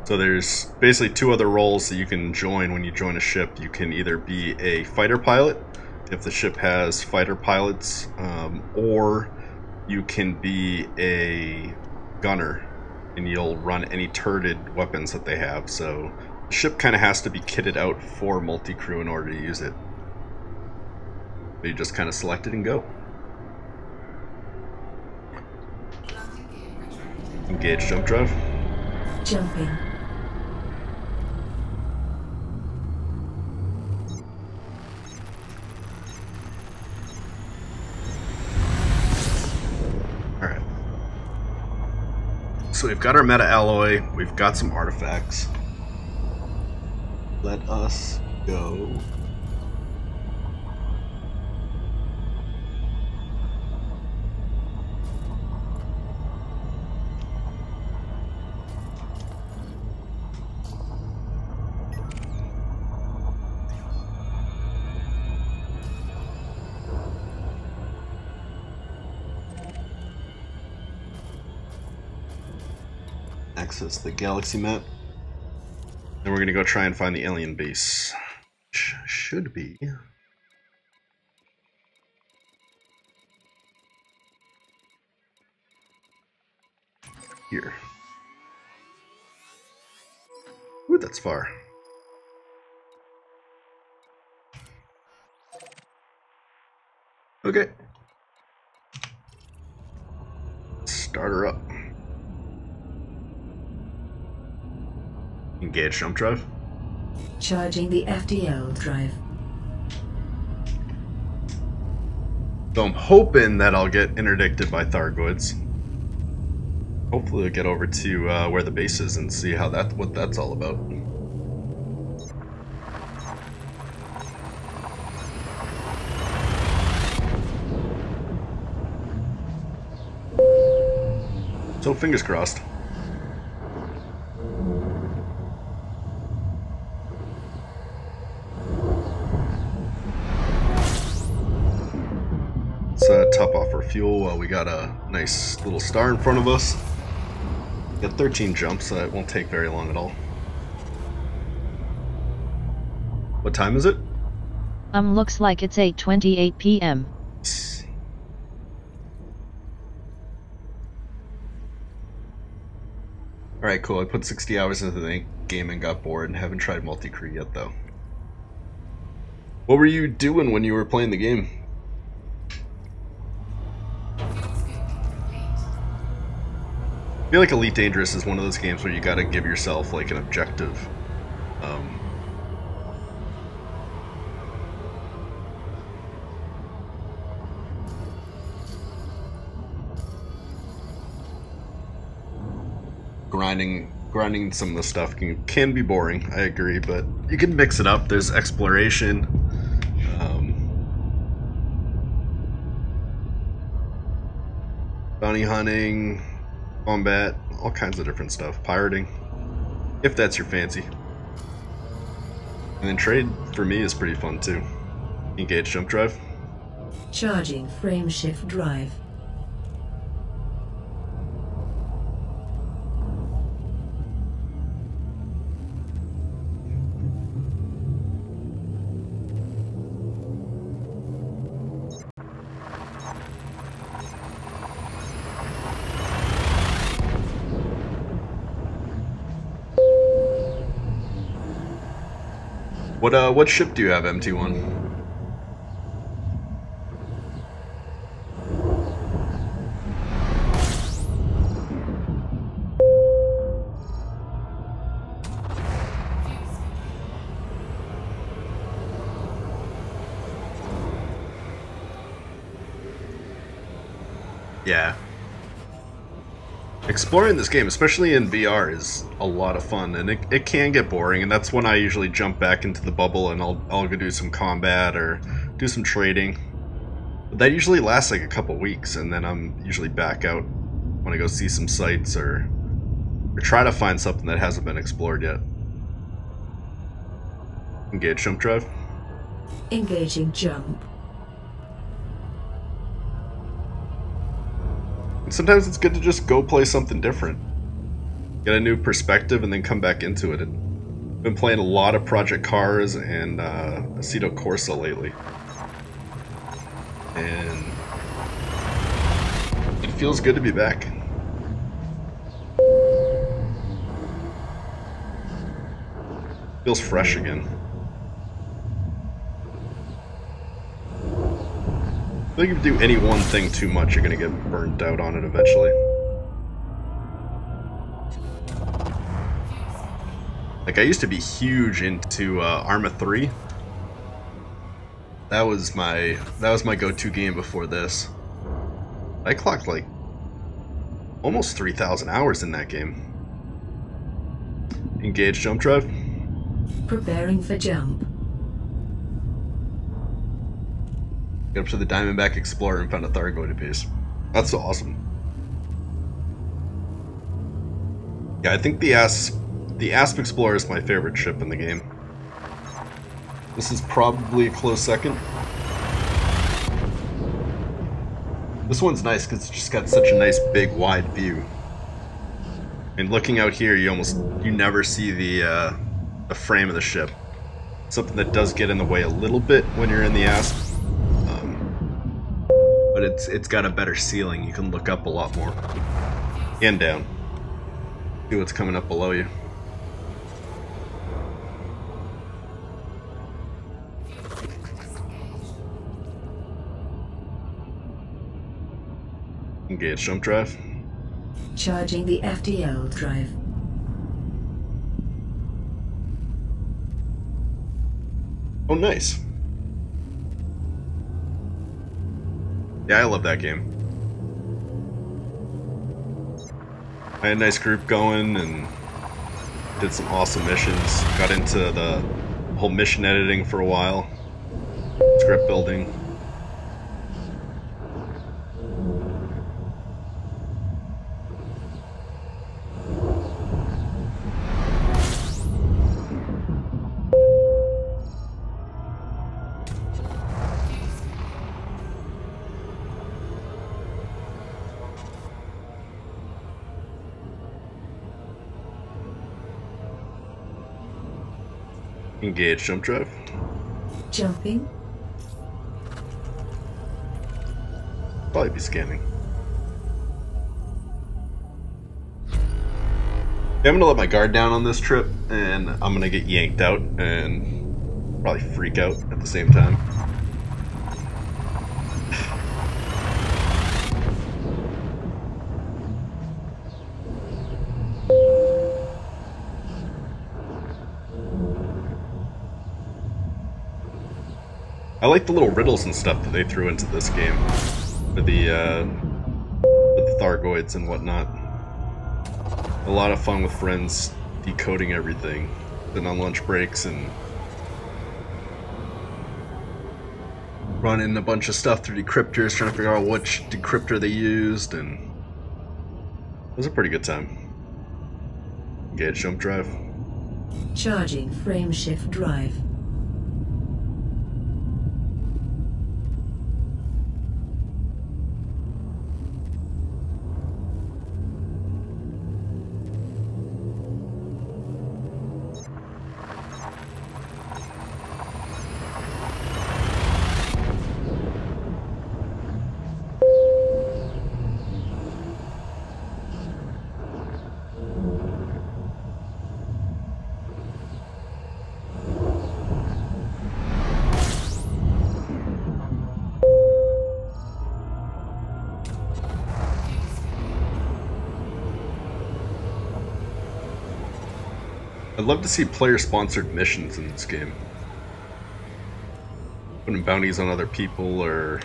So there's basically two other roles that you can join when you join a ship. You can either be a fighter pilot, if the ship has fighter pilots, or you can be a gunner, and you'll run any turreted weapons that they have. So the ship kind of has to be kitted out for multi-crew in order to use it. But you just kind of select it and go. Engage jump drive. Jumping. Alright. So we've got our meta alloy, we've got some artifacts. Let us go. Access the galaxy map. Then we're gonna go try and find the alien base. Which should be here. Ooh, that's far. Okay. Start her up. Engage jump drive. Charging the FDL drive. So I'm hoping that I'll get interdicted by Thargoids. Hopefully I'll get over to where the base is and see how what that's all about. So fingers crossed. Let's top off our fuel while we got a nice little star in front of us. Got 13 jumps, so it won't take very long at all. What time is it? Looks like it's 8:28 p.m. Alright, cool. I put 60 hours into the game and got bored and haven't tried multi-crew yet, though. What were you doing when you were playing the game? I feel like Elite Dangerous is one of those games where you gotta give yourself like an objective. grinding some of the stuff can be boring, I agree, but you can mix it up. There's exploration, bounty hunting, combat, all kinds of different stuff, pirating, if that's your fancy. And then trade, for me, is pretty fun too. Engage jump drive. Charging frame shift drive. What ship do you have, MT1? Yeah. Exploring this game, especially in VR, is a lot of fun, and it can get boring, and that's when I usually jump back into the bubble and I'll go do some combat or do some trading. But that usually lasts like a couple weeks, and then I'm usually back out when I go see some sights or try to find something that hasn't been explored yet. Engage jump drive. Engaging jump. And sometimes it's good to just go play something different. Get a new perspective and then come back into it. I've been playing a lot of Project Cars and Assetto Corsa lately. And it feels good to be back. Feels fresh again. I think if you do any one thing too much, you're gonna get burnt out on it eventually. Like, I used to be huge into Arma 3. That was my go-to game before this. I clocked like almost 3,000 hours in that game. Engage jump drive. Preparing for jump. Get up to the Diamondback Explorer and found a Thargoid piece. That's so awesome. Yeah, I think the Asp Explorer is my favorite ship in the game. This is probably a close second. This one's nice because it's just got such a nice big wide view. And looking out here, you never see the frame of the ship. Something that does get in the way a little bit when you're in the Asp. But it's got a better ceiling. You can look up a lot more. And down. See what's coming up below you. Engage jump drive. Charging the FTL drive. Oh, nice. Yeah, I love that game. I had a nice group going and did some awesome missions. Got into the whole mission editing for a while. Script building. Engage jump drive. Jumping. Probably be scanning. Yeah, I'm gonna let my guard down on this trip, and I'm gonna get yanked out and probably freak out at the same time. I like the little riddles and stuff that they threw into this game with the Thargoids and whatnot. A lot of fun with friends decoding everything. Then on lunch breaks and running a bunch of stuff through decryptors, trying to figure out which decryptor they used, and it was a pretty good time. Engage jump drive. Charging frame shift drive. I'd love to see player-sponsored missions in this game. Putting bounties on other people or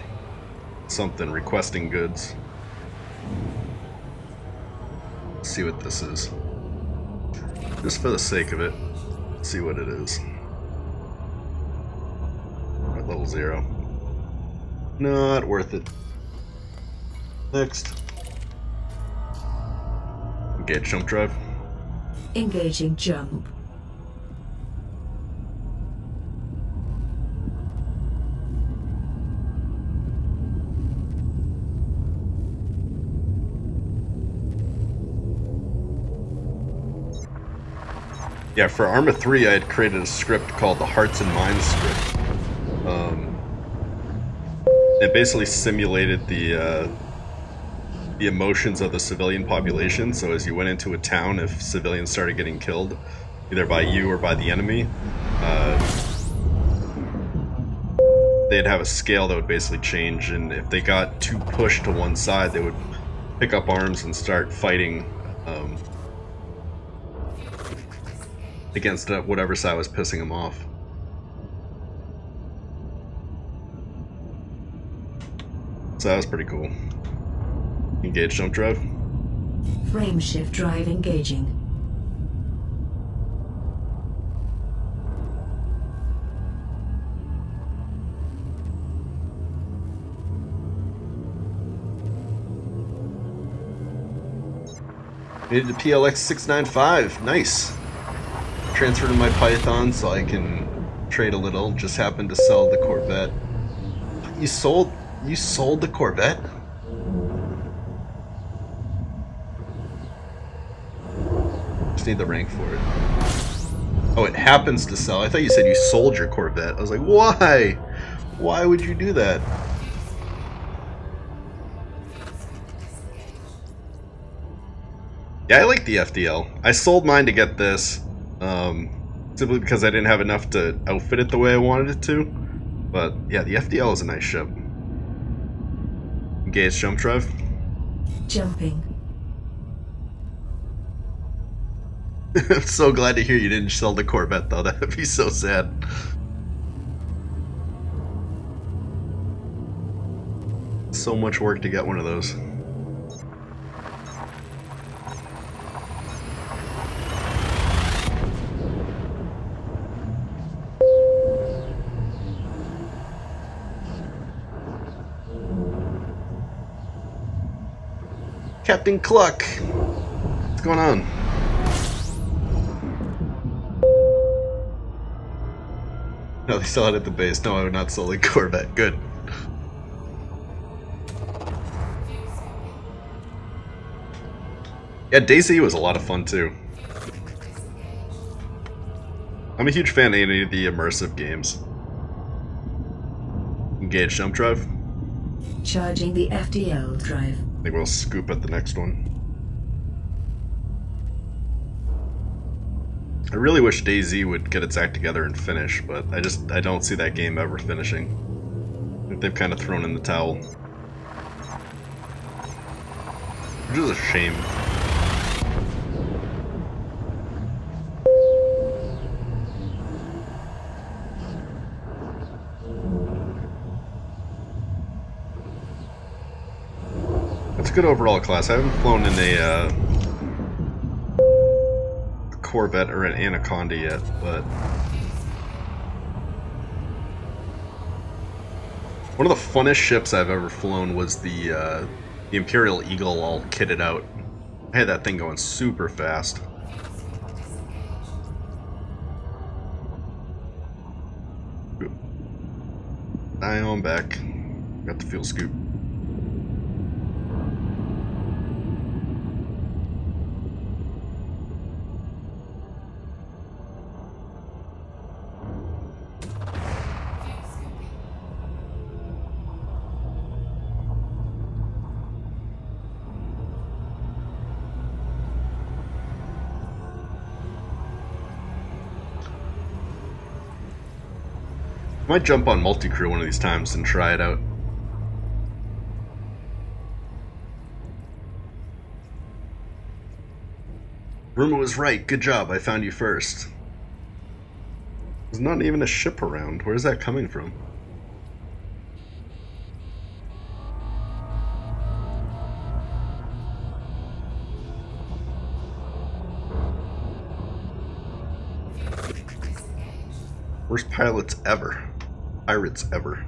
something, requesting goods. Let's see what this is. Just for the sake of it, let's see what it is. At level 0. Not worth it. Next. Engage jump drive. Engaging jump. Yeah, for Arma 3 I had created a script called the Hearts and Minds script. It basically simulated the emotions of the civilian population, so as you went into a town, if civilians started getting killed, either by you or by the enemy, they'd have a scale that would basically change, and if they got too pushed to one side, they would pick up arms and start fighting against whatever side was pissing them off. So that was pretty cool. Engage jump drive. Frame shift drive engaging. Needed the PLX695. Nice. Transfer to my Python so I can trade a little. Just happened to sell the Corvette. You sold the Corvette? Just need the rank for it. Oh, it happens to sell. I thought you said you sold your Corvette. I was like, why? Why would you do that? Yeah, I like the FDL. I sold mine to get this, simply because I didn't have enough to outfit it the way I wanted it to. But yeah, the FDL is a nice ship. Engage jump drive. Jumping. I'm so glad to hear you didn't sell the Corvette, though. That would be so sad. So much work to get one of those. Captain Cluck! What's going on? No, they still had it at the base. No, I would not sell the Corvette. Good. Yeah, DayZ was a lot of fun too. I'm a huge fan of any of the immersive games. Engage jump drive. Charging the FDL drive. I think we'll scoop at the next one. I really wish DayZ would get its act together and finish, but I don't see that game ever finishing. I think they've kind of thrown in the towel. Which is a shame. It's a good overall class. I haven't flown in a Corvette or an Anaconda yet, but one of the funnest ships I've ever flown was the Imperial Eagle all kitted out. I had that thing going super fast. I'm back. Got the fuel scoop. Might jump on multi-crew one of these times and try it out. Rumor was right. Good job. I found you first. There's not even a ship around. Where's that coming from? Worst pilots ever. Pirates ever.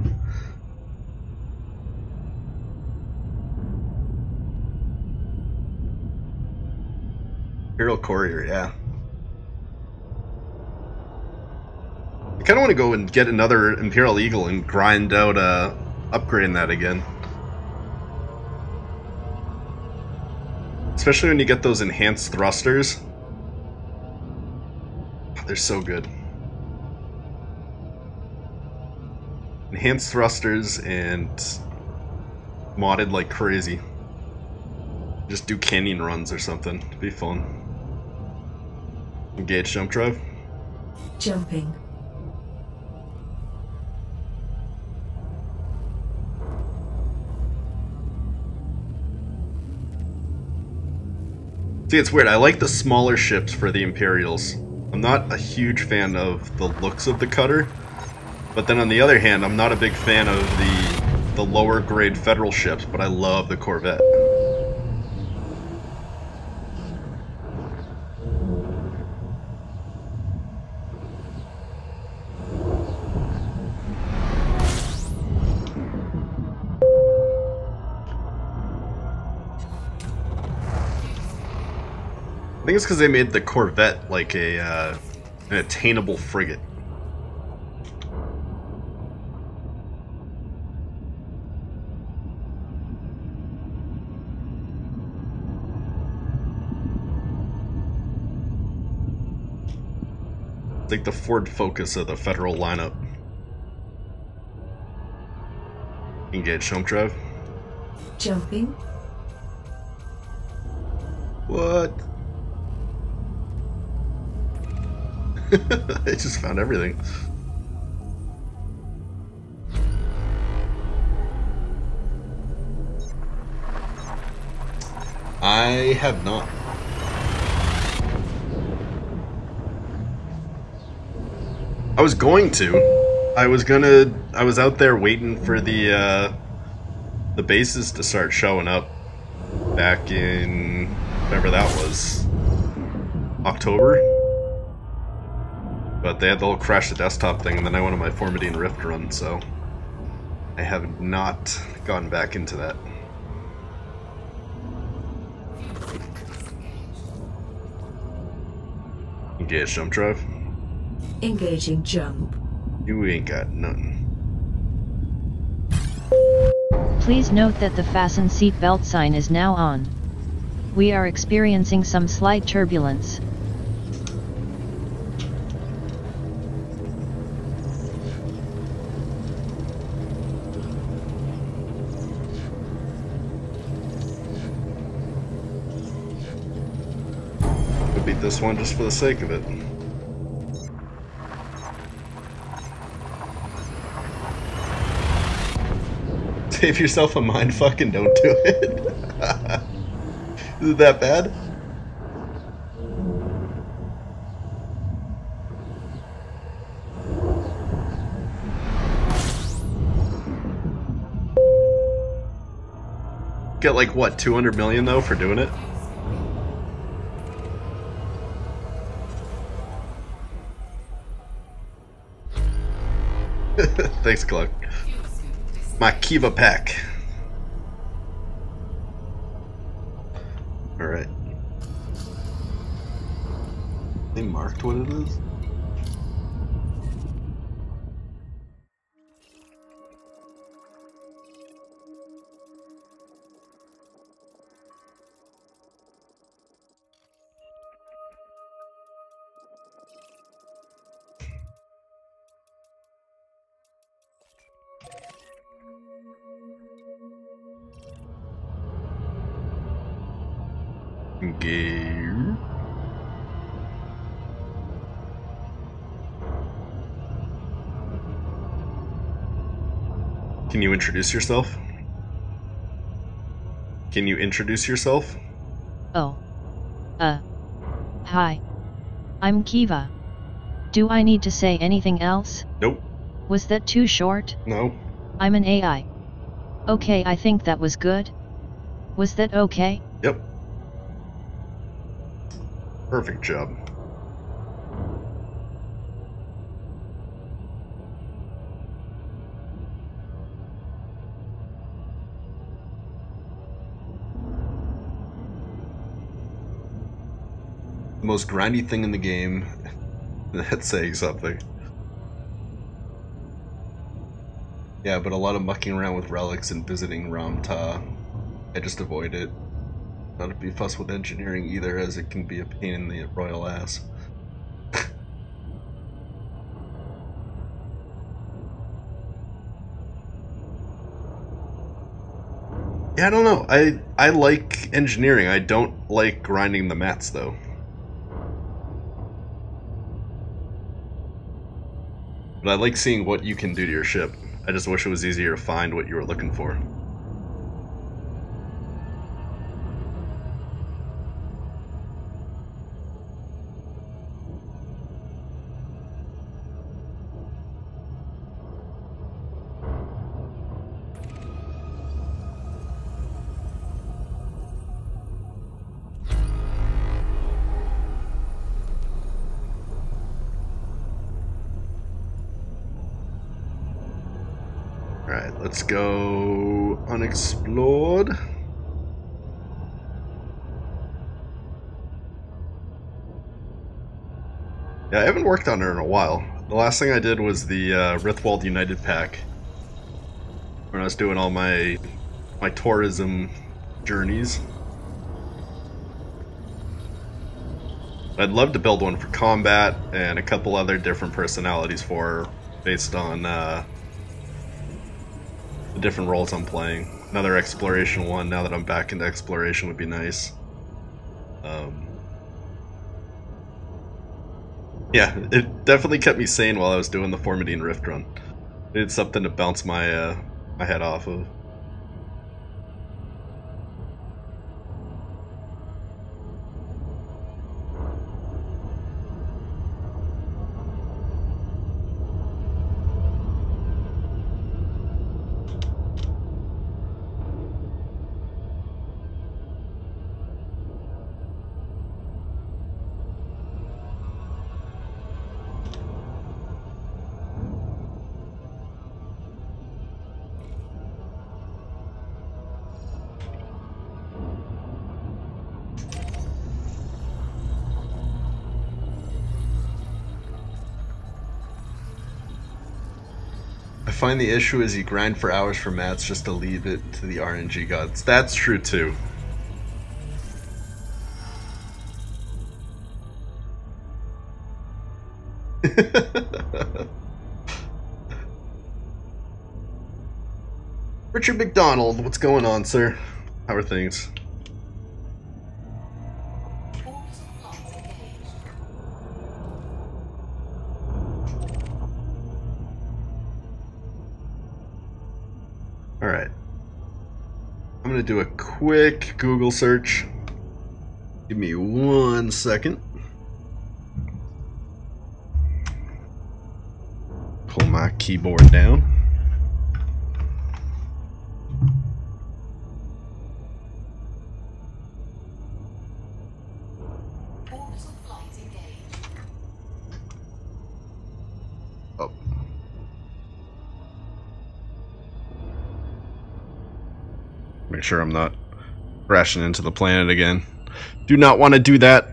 Imperial Courier, yeah. I kind of want to go and get another Imperial Eagle and grind out upgrading that again. Especially when you get those enhanced thrusters. They're so good. Enhanced thrusters and modded like crazy. Just do canyon runs or something. It'd be fun. Engage jump drive. Jumping. See, it's weird. I like the smaller ships for the Imperials. I'm not a huge fan of the looks of the cutter. But then on the other hand, I'm not a big fan of the lower grade Federal ships, but I love the Corvette. I think it's because they made the Corvette like an attainable frigate. Like the Ford Focus of the Federal lineup. Engage jump drive. Jumping. What? I just found everything. I have not. I was going to. I was out there waiting for the bases to start showing up back in whatever that was, October. But they had the whole crash the desktop thing, and then I went on my Fomadine Rift run, so I have not gone back into that. Engage jump drive. Engaging jump. You ain't got nothing. Please note that the fasten seat belt sign is now on. We are experiencing some slight turbulence. Could beat this one just for the sake of it. Save yourself a mindfuck and don't do it. Is it that bad? Get like what, 200 million though for doing it? Thanks, Clark. My Kiva pack. Alright. They marked what it is? Gear. Can you introduce yourself? Can you introduce yourself? Oh. Hi. I'm Kiva. Do I need to say anything else? Nope. Was that too short? No. I'm an AI. Okay, I think that was good. Was that okay? Yep. Perfect job. The most grindy thing in the game. That's saying something. Yeah, but a lot of mucking around with relics and visiting Ramta. I just avoid it. Not to be fussed with engineering either, as it can be a pain in the royal ass. Yeah, I don't know. I like engineering. I don't like grinding the mats, though. But I like seeing what you can do to your ship. I just wish it was easier to find what you were looking for. Alright, let's go unexplored. Yeah, I haven't worked on her in a while. The last thing I did was the Rithwald United pack, when I was doing all my tourism journeys. I'd love to build one for combat and a couple other different personalities for her, based on the different roles I'm playing. Another exploration one, now that I'm back into exploration, would be nice. Yeah, it definitely kept me sane while I was doing the Fomadine Rift run. It's something to bounce my my head off of. I find the issue is you grind for hours for mats just to leave it to the RNG gods. That's true too. Richard McDonald, what's going on, sir? How are things? Alright. I'm gonna do a quick Google search. Give me 1 second. Pull my keyboard down. Oh. Make sure I'm not crashing into the planet again. Do not want to do that.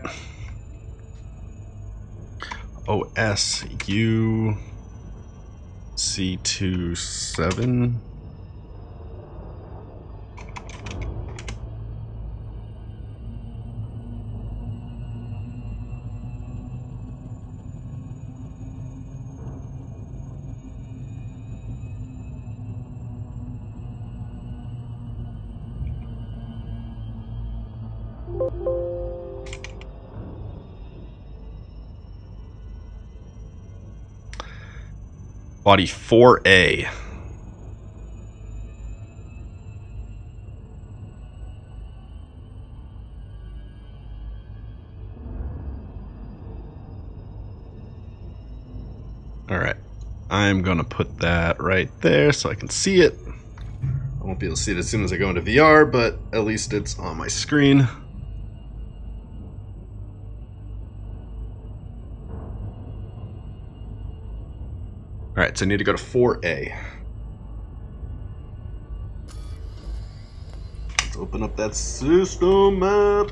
OSU C27. Body 4A. Alright, I'm gonna put that right there so I can see it. I won't be able to see it as soon as I go into VR, but at least it's on my screen. Alright, so I need to go to 4A. Let's open up that system map.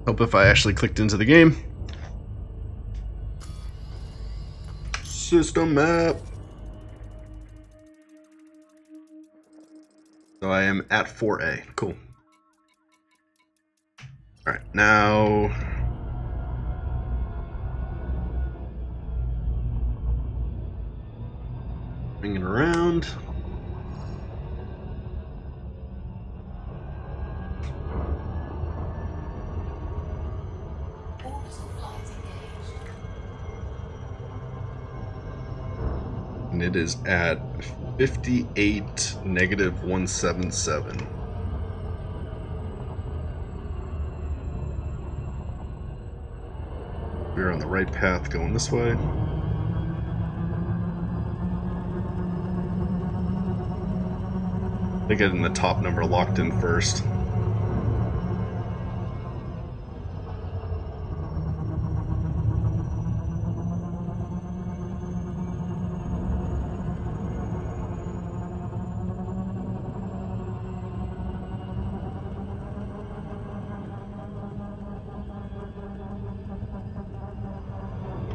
Hope if I actually clicked into the game. System map. So I am at 4A. Cool. Alright, now... bring it around. And it is at 58 negative 177. We're on the right path going this way. They get in the top number locked in first.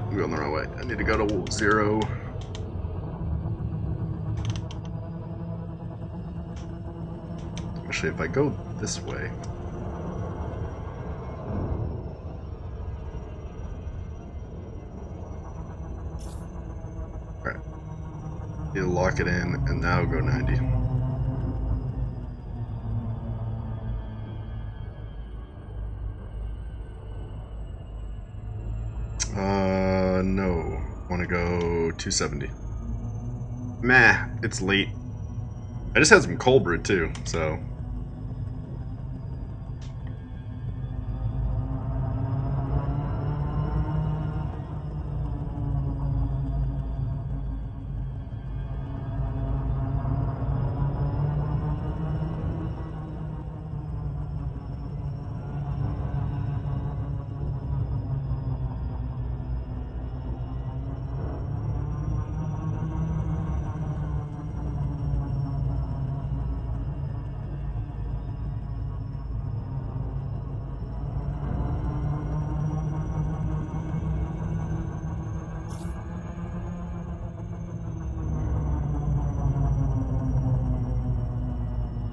I'm going the wrong way. I need to go to 0. Actually, if I go this way... Alright. Need to lock it in, and now go 90. No. Want to go 270. Meh, it's late. I just had some cold brew too, so...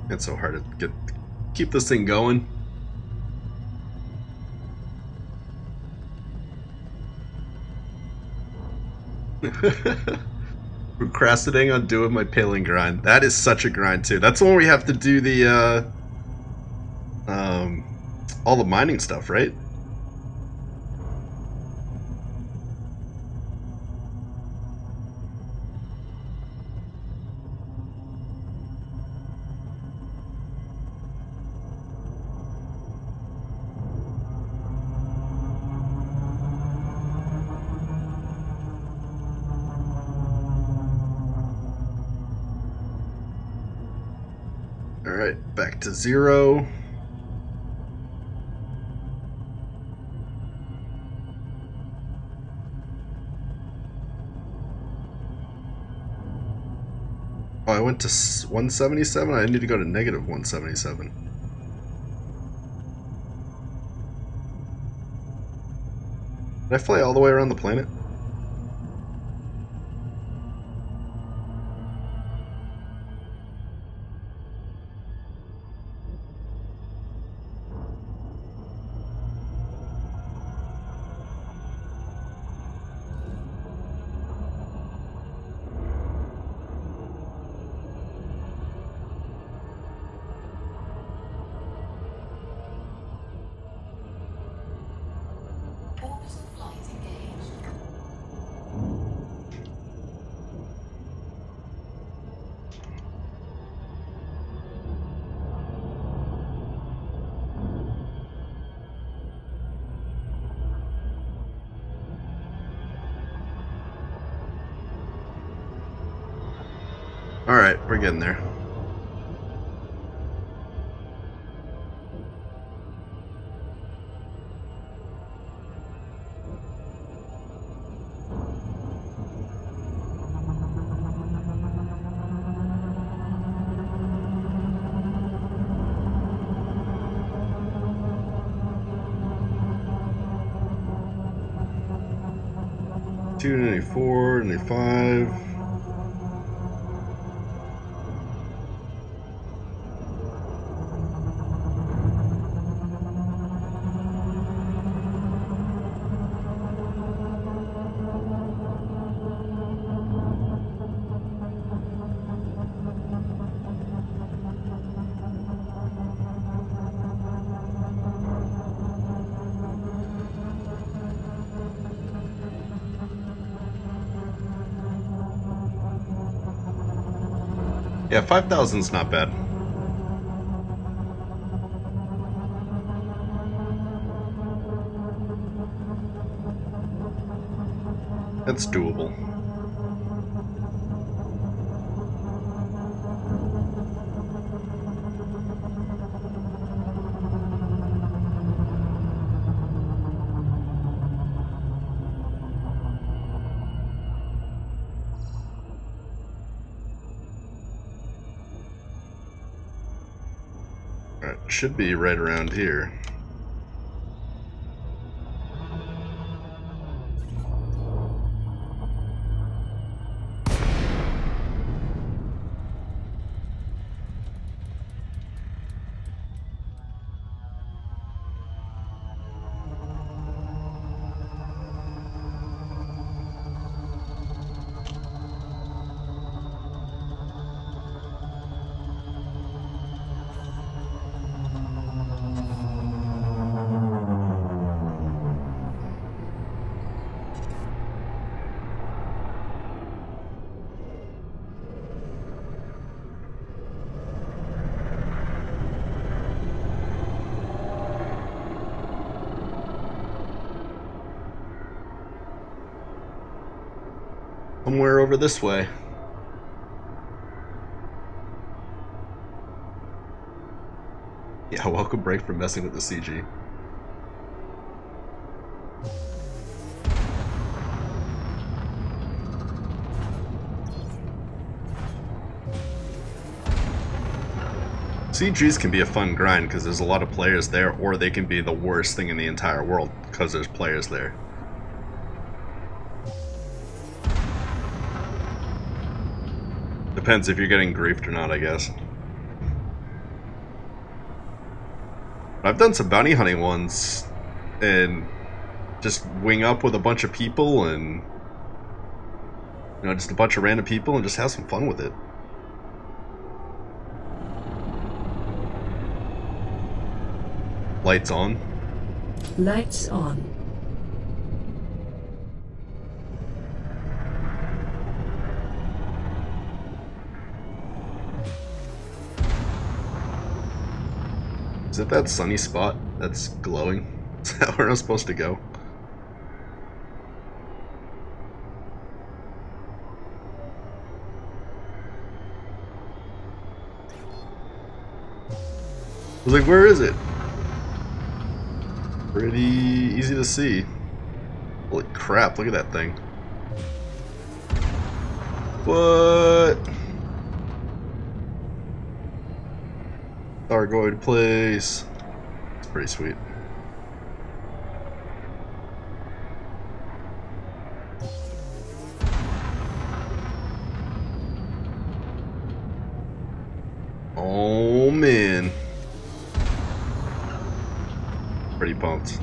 It's so hard to keep this thing going. Procrastinating on doing my paling grind. That is such a grind too. That's the one where you have to do the all the mining stuff, right? Alright, back to 0. Oh, I went to 177? I need to go to negative 177. Did I fly all the way around the planet? Alright, we're getting there. $294, $95. Yeah, 5,000's not bad. That's doable. Alright, should be right around here. Somewhere over this way. Yeah, welcome break for messing with the CG. CGs can be a fun grind because there's a lot of players there, or they can be the worst thing in the entire world because there's players there. Depends if you're getting griefed or not, I guess. I've done some bounty hunting ones and just wing up with a bunch of people and, you know, just a bunch of random people and just have some fun with it. Lights on. Lights on. Is it that sunny spot that's glowing? Is that where I'm supposed to go? I was like, where is it? Pretty easy to see. Holy crap, look at that thing. What? Thargoid place. It's pretty sweet. Oh man. Pretty pumped.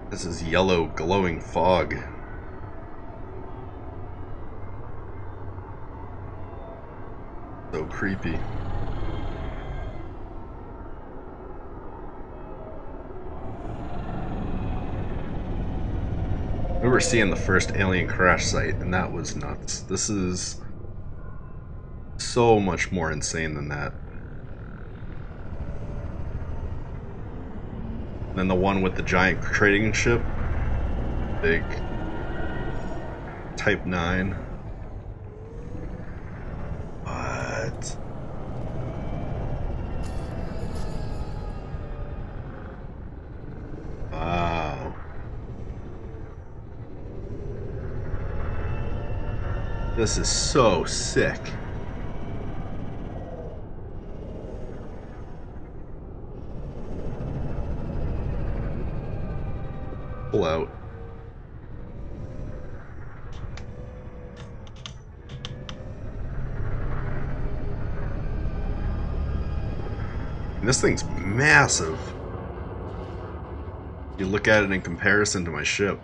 This is yellow glowing fog. So creepy. I remember seeing the first alien crash site, and that was nuts. This is so much more insane than that. And then the one with the giant trading ship. Big. Type 9. What? Wow. This is so sick. Pull out. And this thing's massive. You look at it in comparison to my ship.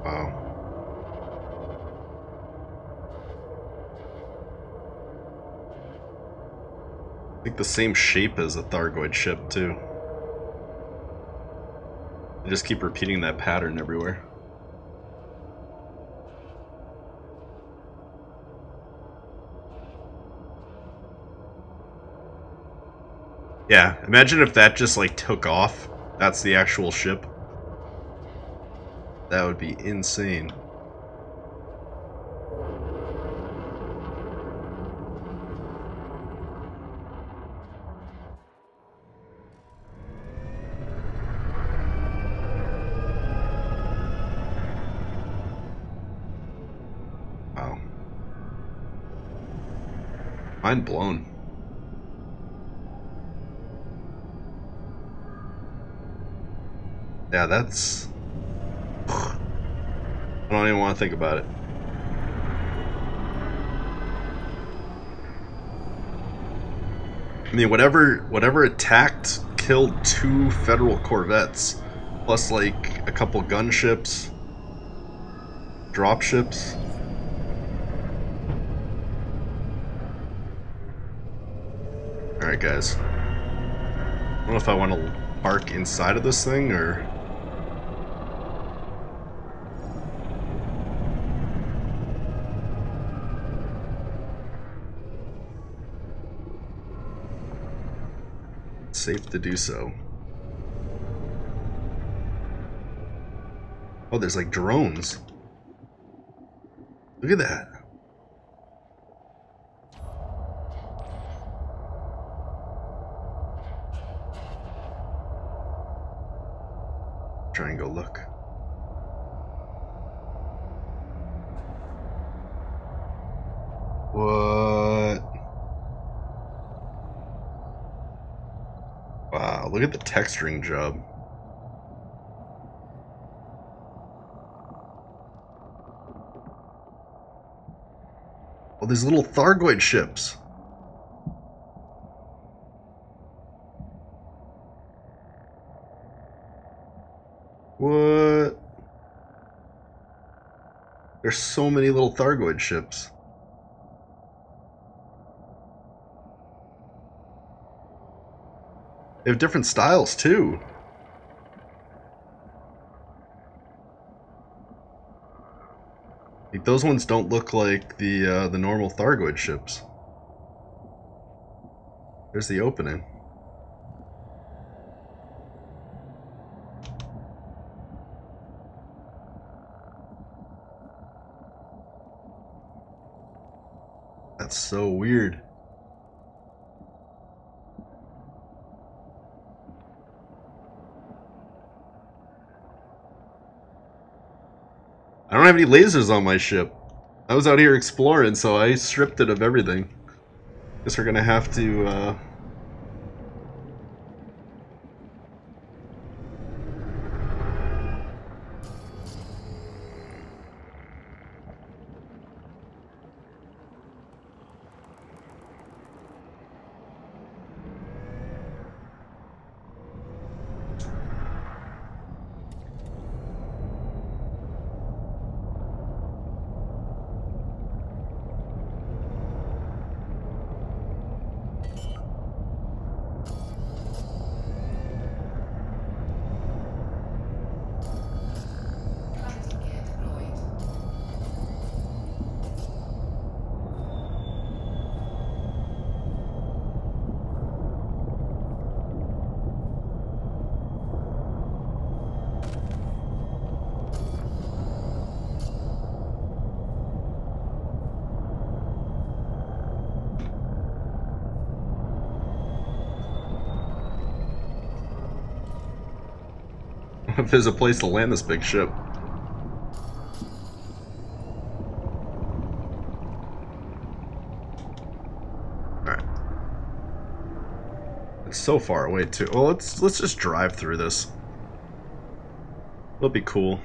Wow. I think the same shape as a Thargoid ship, too. They just keep repeating that pattern everywhere. Yeah, imagine if that just like took off. That's the actual ship. That would be insane. Wow. Mind blown. Yeah, that's... I don't even want to think about it. I mean, whatever attacked killed 2 federal corvettes, plus like a couple gunships, dropships. Alright guys. I don't know if I want to park inside of this thing or... Safe to do so. Oh, there's like drones. Look at that. Try and go look. What? Wow, look at the texturing job. Oh, these little Thargoid ships. What? There's so many little Thargoid ships. They have different styles too. Like, those ones don't look like the normal Thargoid ships. There's the opening. That's so weird. I don't have any lasers on my ship. I was out here exploring, so I stripped it of everything. Guess we're gonna have to, if there's a place to land this big ship. Alright. It's so far away too. Well, let's just drive through this. It'll be cool.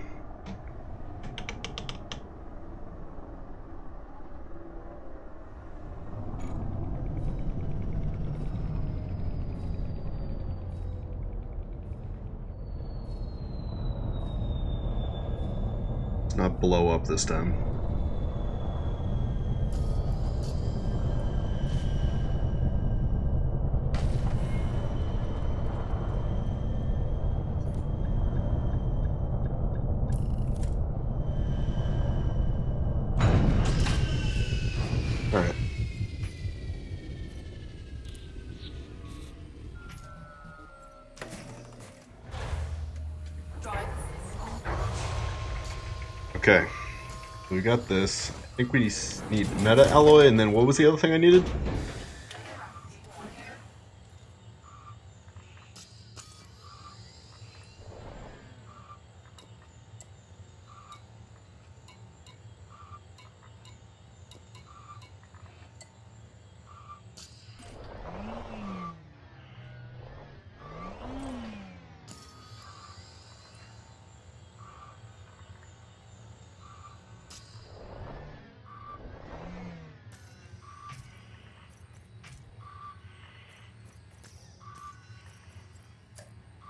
Not blow up this time. All right. Okay, we got this. I think we need meta alloy, and then what was the other thing I needed?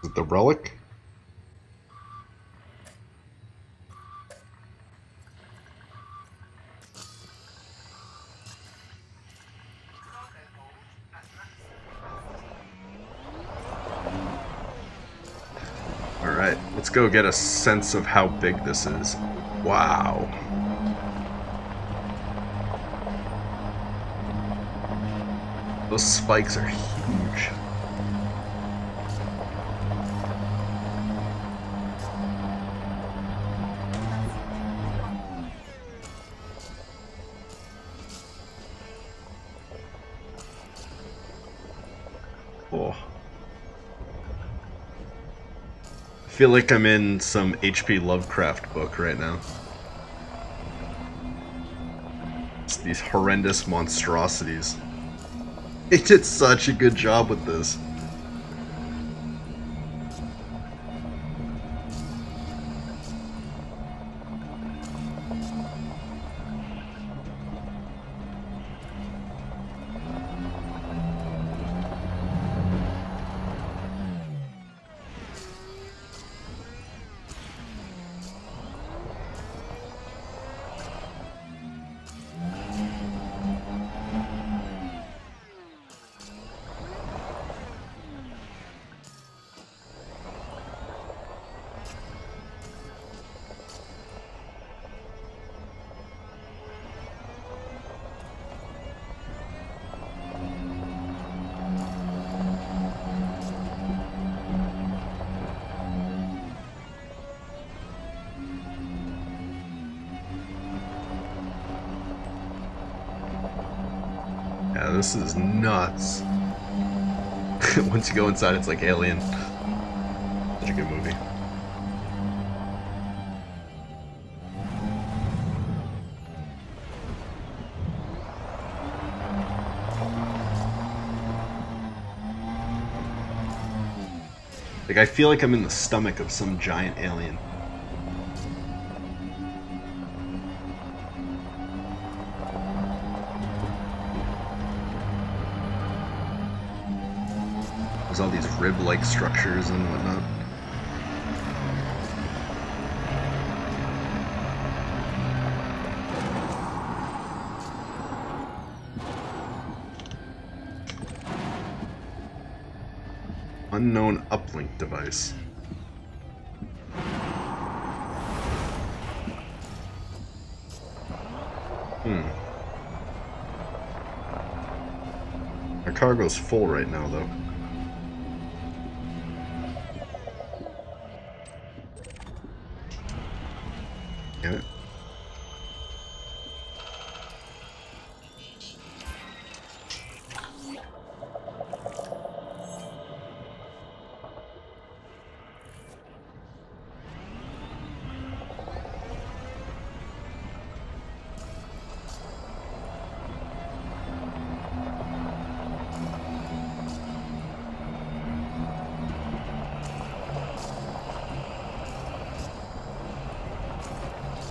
Is it the relic? Alright, let's go get a sense of how big this is. Wow. Those spikes are huge. Oh. I feel like I'm in some H.P. Lovecraft book right now. It's these horrendous monstrosities. They did such a good job with this. Yeah, this is nuts. Once you go inside, it's like Alien. Such a good movie. Like, I feel like I'm in the stomach of some giant alien. There's all these rib-like structures and whatnot. Unknown uplink device. Our cargo's full right now, though. Get it?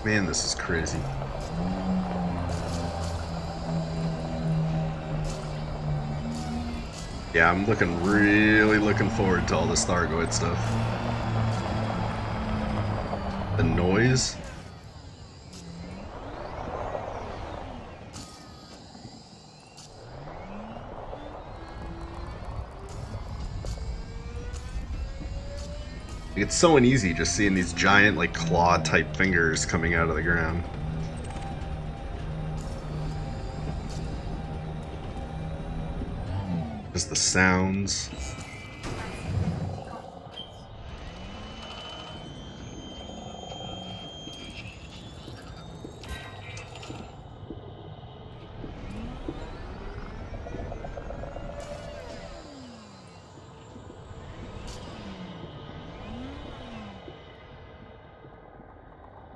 Man, this is crazy. Yeah, I'm really looking forward to all this Thargoid stuff. The noise. It's so uneasy just seeing these giant, like, claw-type fingers coming out of the ground. Just the sounds.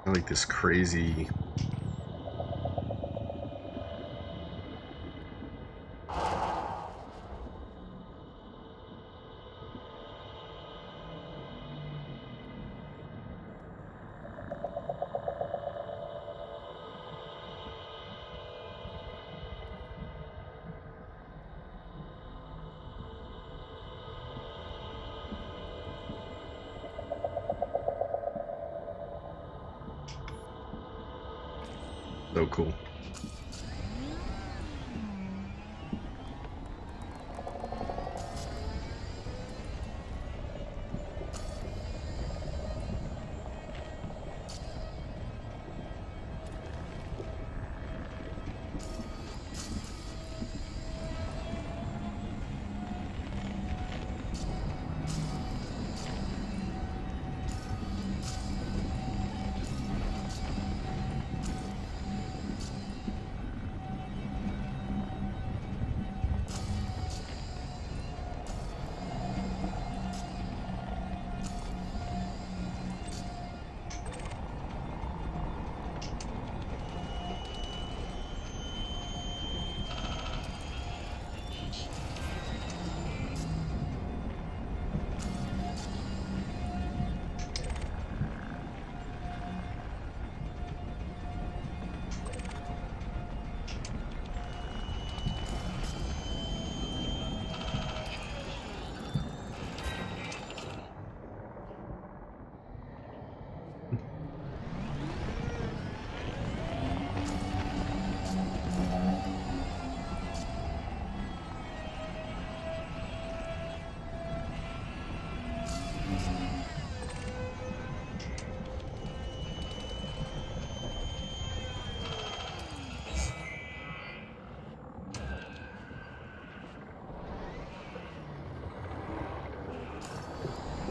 Like this crazy so cool.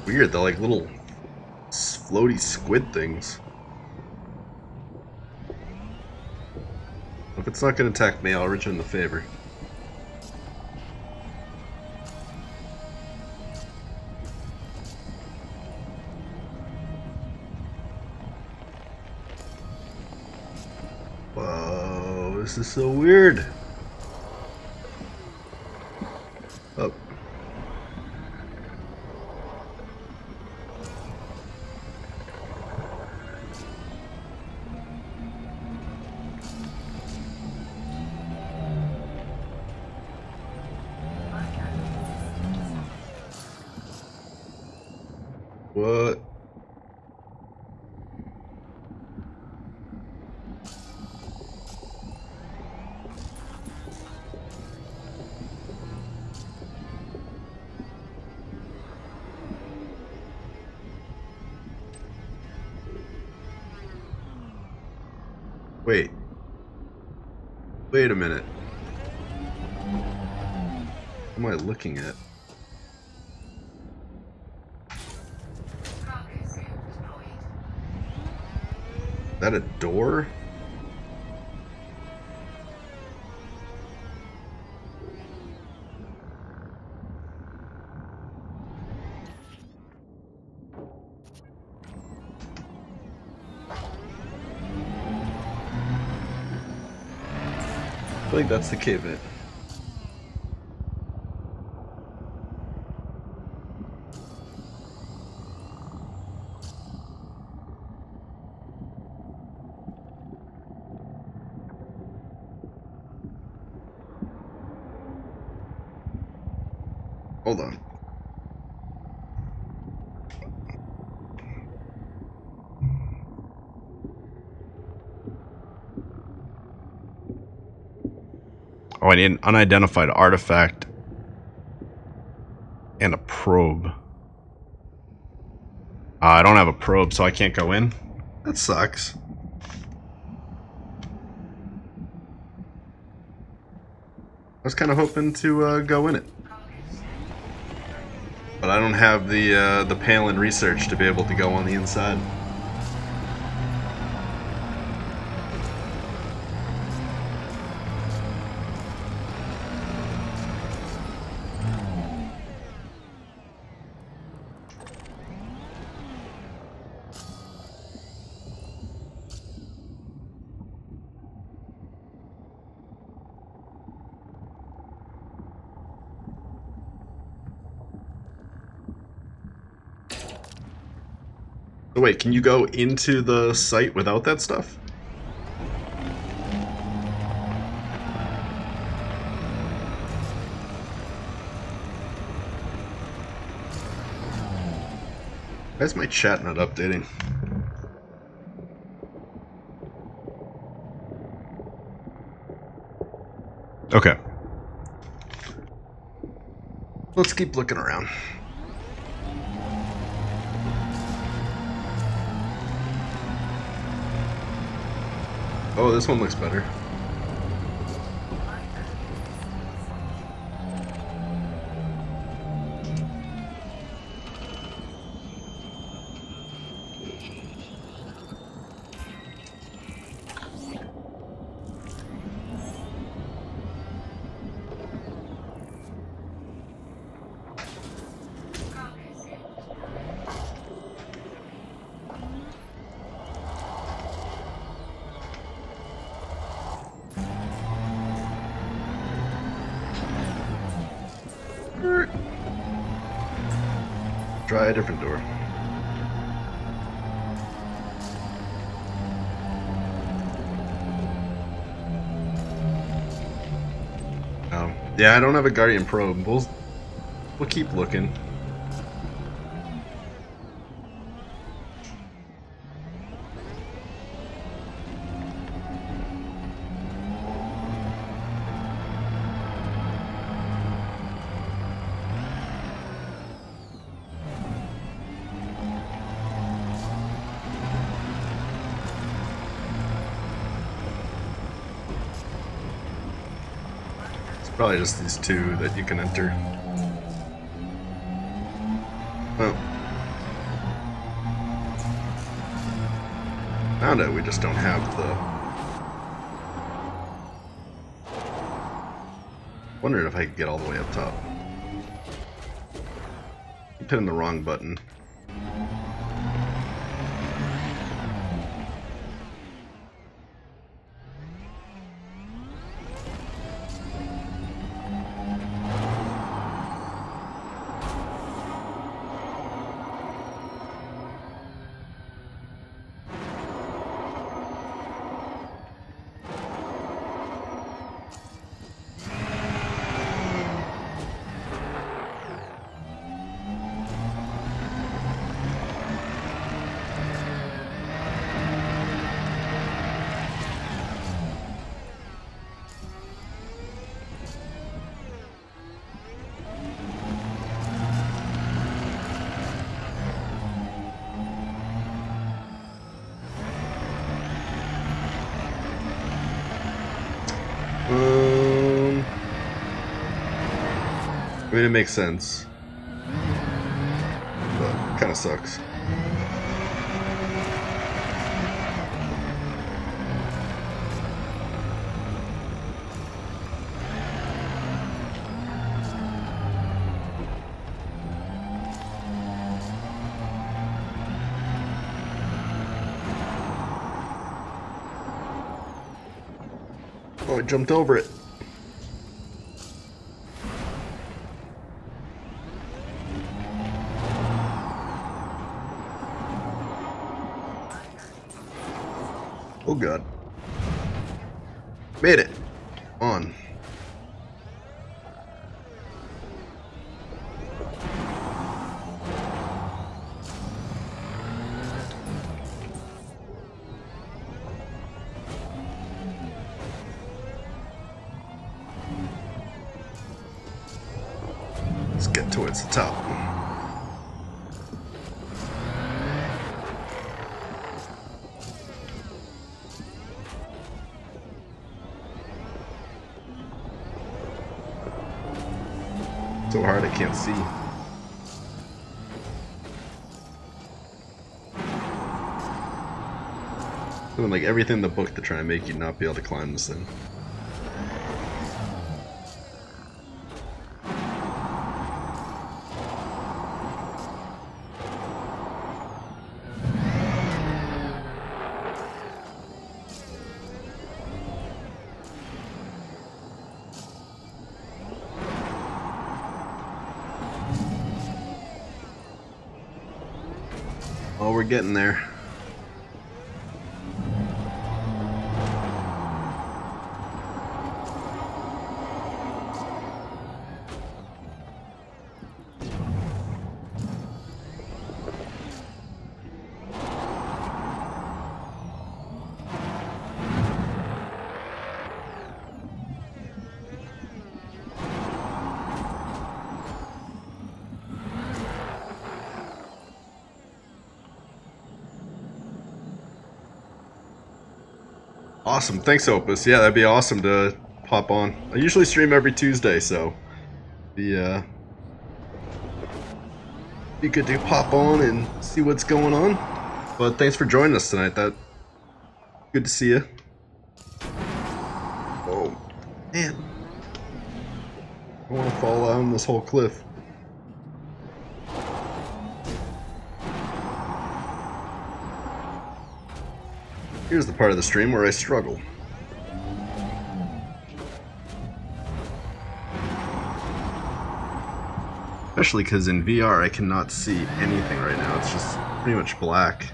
Weird, they're like little floaty squid things. If it's not going to attack me, I'll return the favor. this is so weird. Oh. What? Wait. Wait a minute. What am I looking at? Is that a door? I think that's the cave vent. Hold on. Oh, I need an unidentified artifact and a probe. I don't have a probe, so I can't go in. That sucks. I was kind of hoping to go in it, but I don't have the Palin research to be able to go on the inside. So wait, can you go into the site without that stuff? Why is my chat not updating? Okay. Let's keep looking around. Oh, this one looks better. Try a different door. Yeah, I don't have a Guardian probe. We'll keep looking. Probably just these two that you can enter. Oh. Found it, we just don't have the... Wondered if I could get all the way up top. I'm hitting the wrong button. mean, it makes sense. But it kind of sucks. Oh, I jumped over it. Oh god. Made it. On. Let's get towards the top. So hard I can't see. Doing like everything in the book to try and make you not be able to climb this thing. Oh, we're getting there. Awesome, thanks Opus. Yeah, that'd be awesome to pop on. I usually stream every Tuesday, so be good to pop on and see what's going on. But thanks for joining us tonight. That good to see you. Oh man, I want to fall down this whole cliff. Here's the part of the stream where I struggle. Especially because in VR I cannot see anything right now. It's just pretty much black.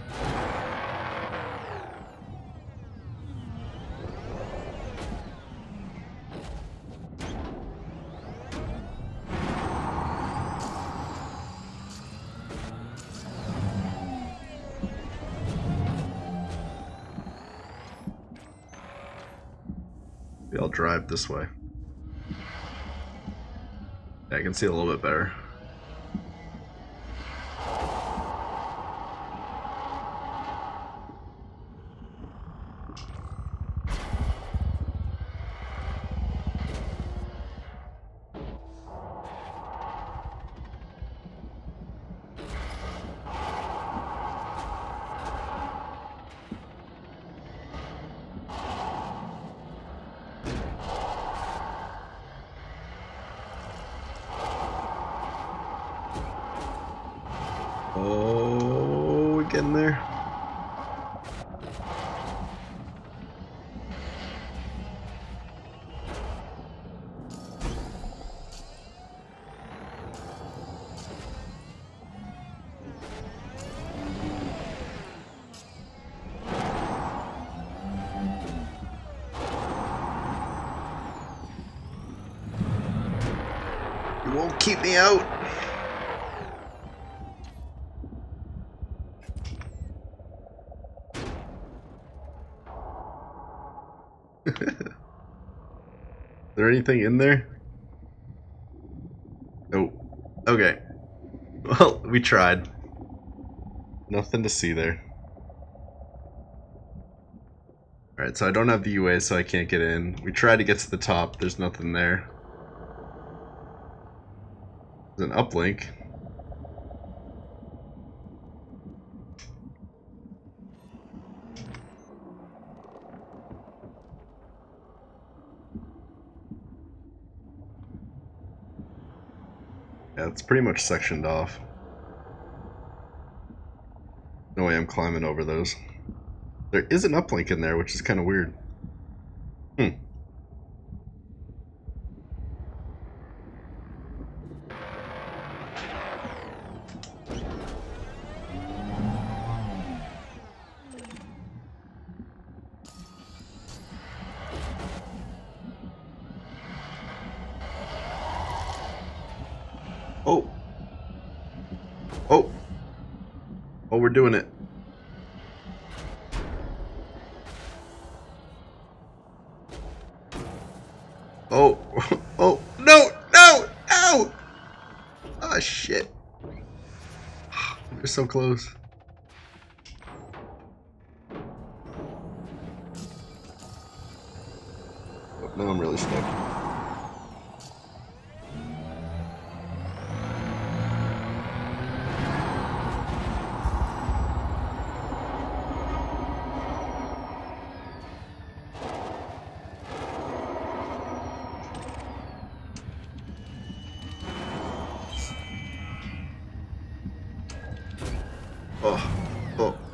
Maybe I'll drive this way. Yeah, I can see a little bit better. Oh, we're getting there. You won't keep me out. Is there anything in there? Oh, okay. Well, we tried. Nothing to see there. Alright, so I don't have the UA, so I can't get in. We tried to get to the top, there's nothing there. There's an uplink. Yeah, it's pretty much sectioned off. No way I'm climbing over those. There is an uplink in there, which is kind of weird. Oh. Oh. Oh, we're doing it. Oh. Oh. No. No. No. Oh, shit. We're so close. Oh, now I'm really stuck.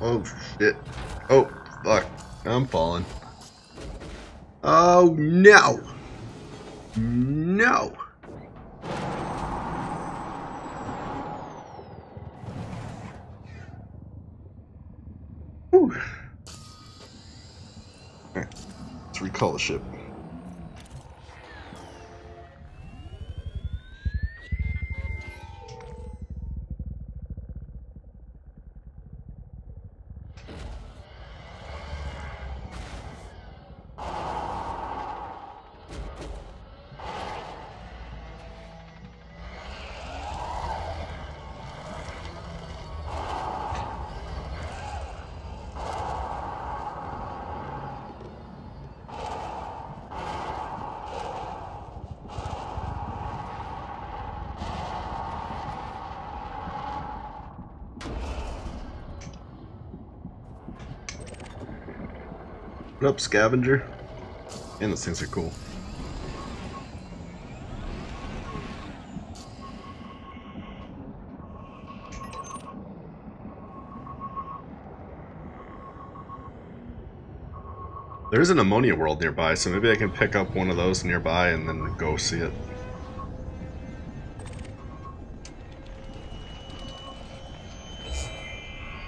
Oh, shit. Oh, fuck. I'm falling. Oh, no. No. Whew. Alright, let's recall the ship. What up, scavenger? And those things are cool. There is an ammonia world nearby, so maybe I can pick up one of those nearby and then go see it.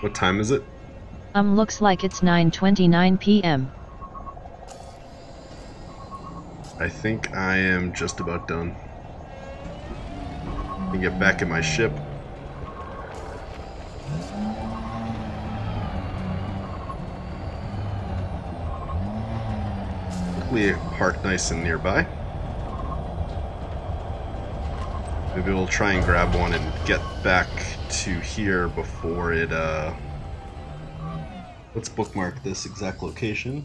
What time is it? Looks like it's 9:29 p.m. I think I am just about done. I can get back in my ship. Hopefully park nice and nearby. Maybe we'll try and grab one and get back to here before it, let's bookmark this exact location.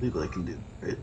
Maybe I can do, right?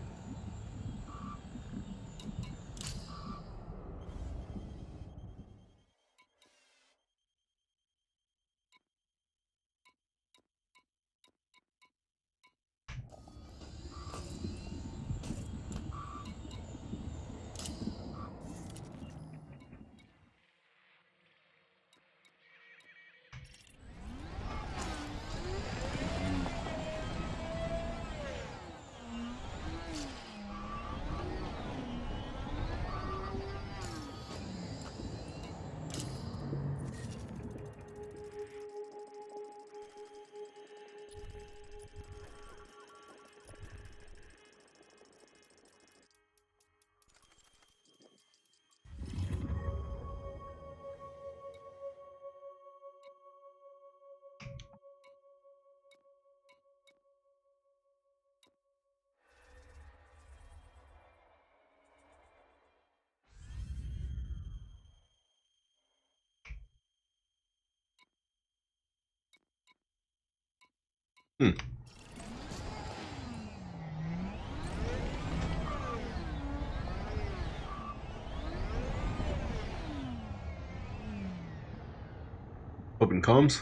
Open comms.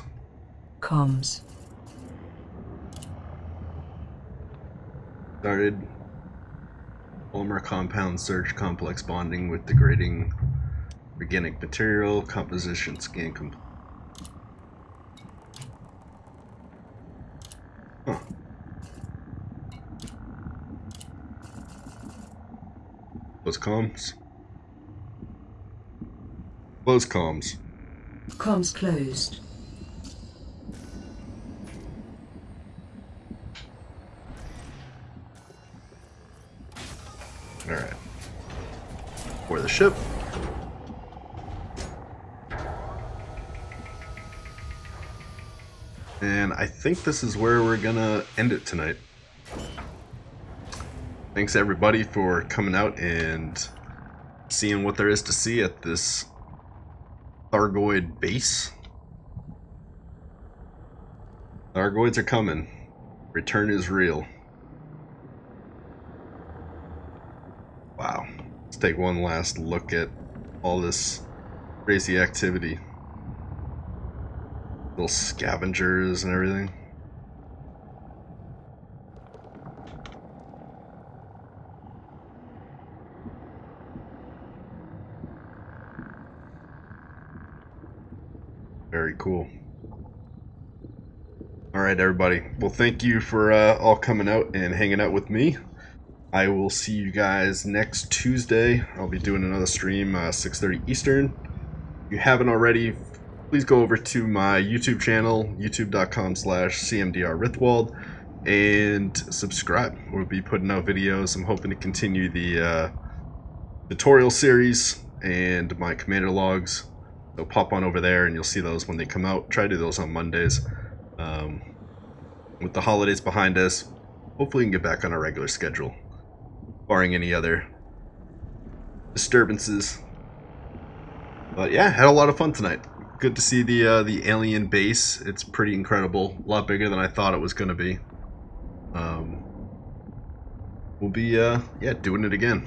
Comms. Started. Polymer compound surge complex bonding with degrading organic material. Composition scan complete. Huh. Close comms. Close comms. Comms closed. Alright. For the ship. And I think this is where we're gonna end it tonight. Thanks everybody for coming out and seeing what there is to see at this Thargoid base. Thargoids are coming. Return is real. Wow. Let's take one last look at all this crazy activity. Little scavengers and everything. Very cool. Alright everybody, well thank you for all coming out and hanging out with me. I will see you guys next Tuesday. I'll be doing another stream 6:30 Eastern. If you haven't already, please go over to my YouTube channel, youtube.com/cmdrrithwald, and subscribe. We'll be putting out videos. I'm hoping to continue the tutorial series and my commander logs. So pop on over there and you'll see those when they come out. Try to do those on Mondays. With the holidays behind us, hopefully we can get back on our regular schedule, barring any other disturbances. But yeah, had a lot of fun tonight. Good to see the alien base. It's pretty incredible. A lot bigger than I thought it was going to be. We'll be yeah, doing it again.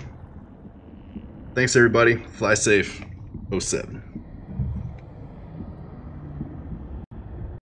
Thanks everybody. Fly safe. 07.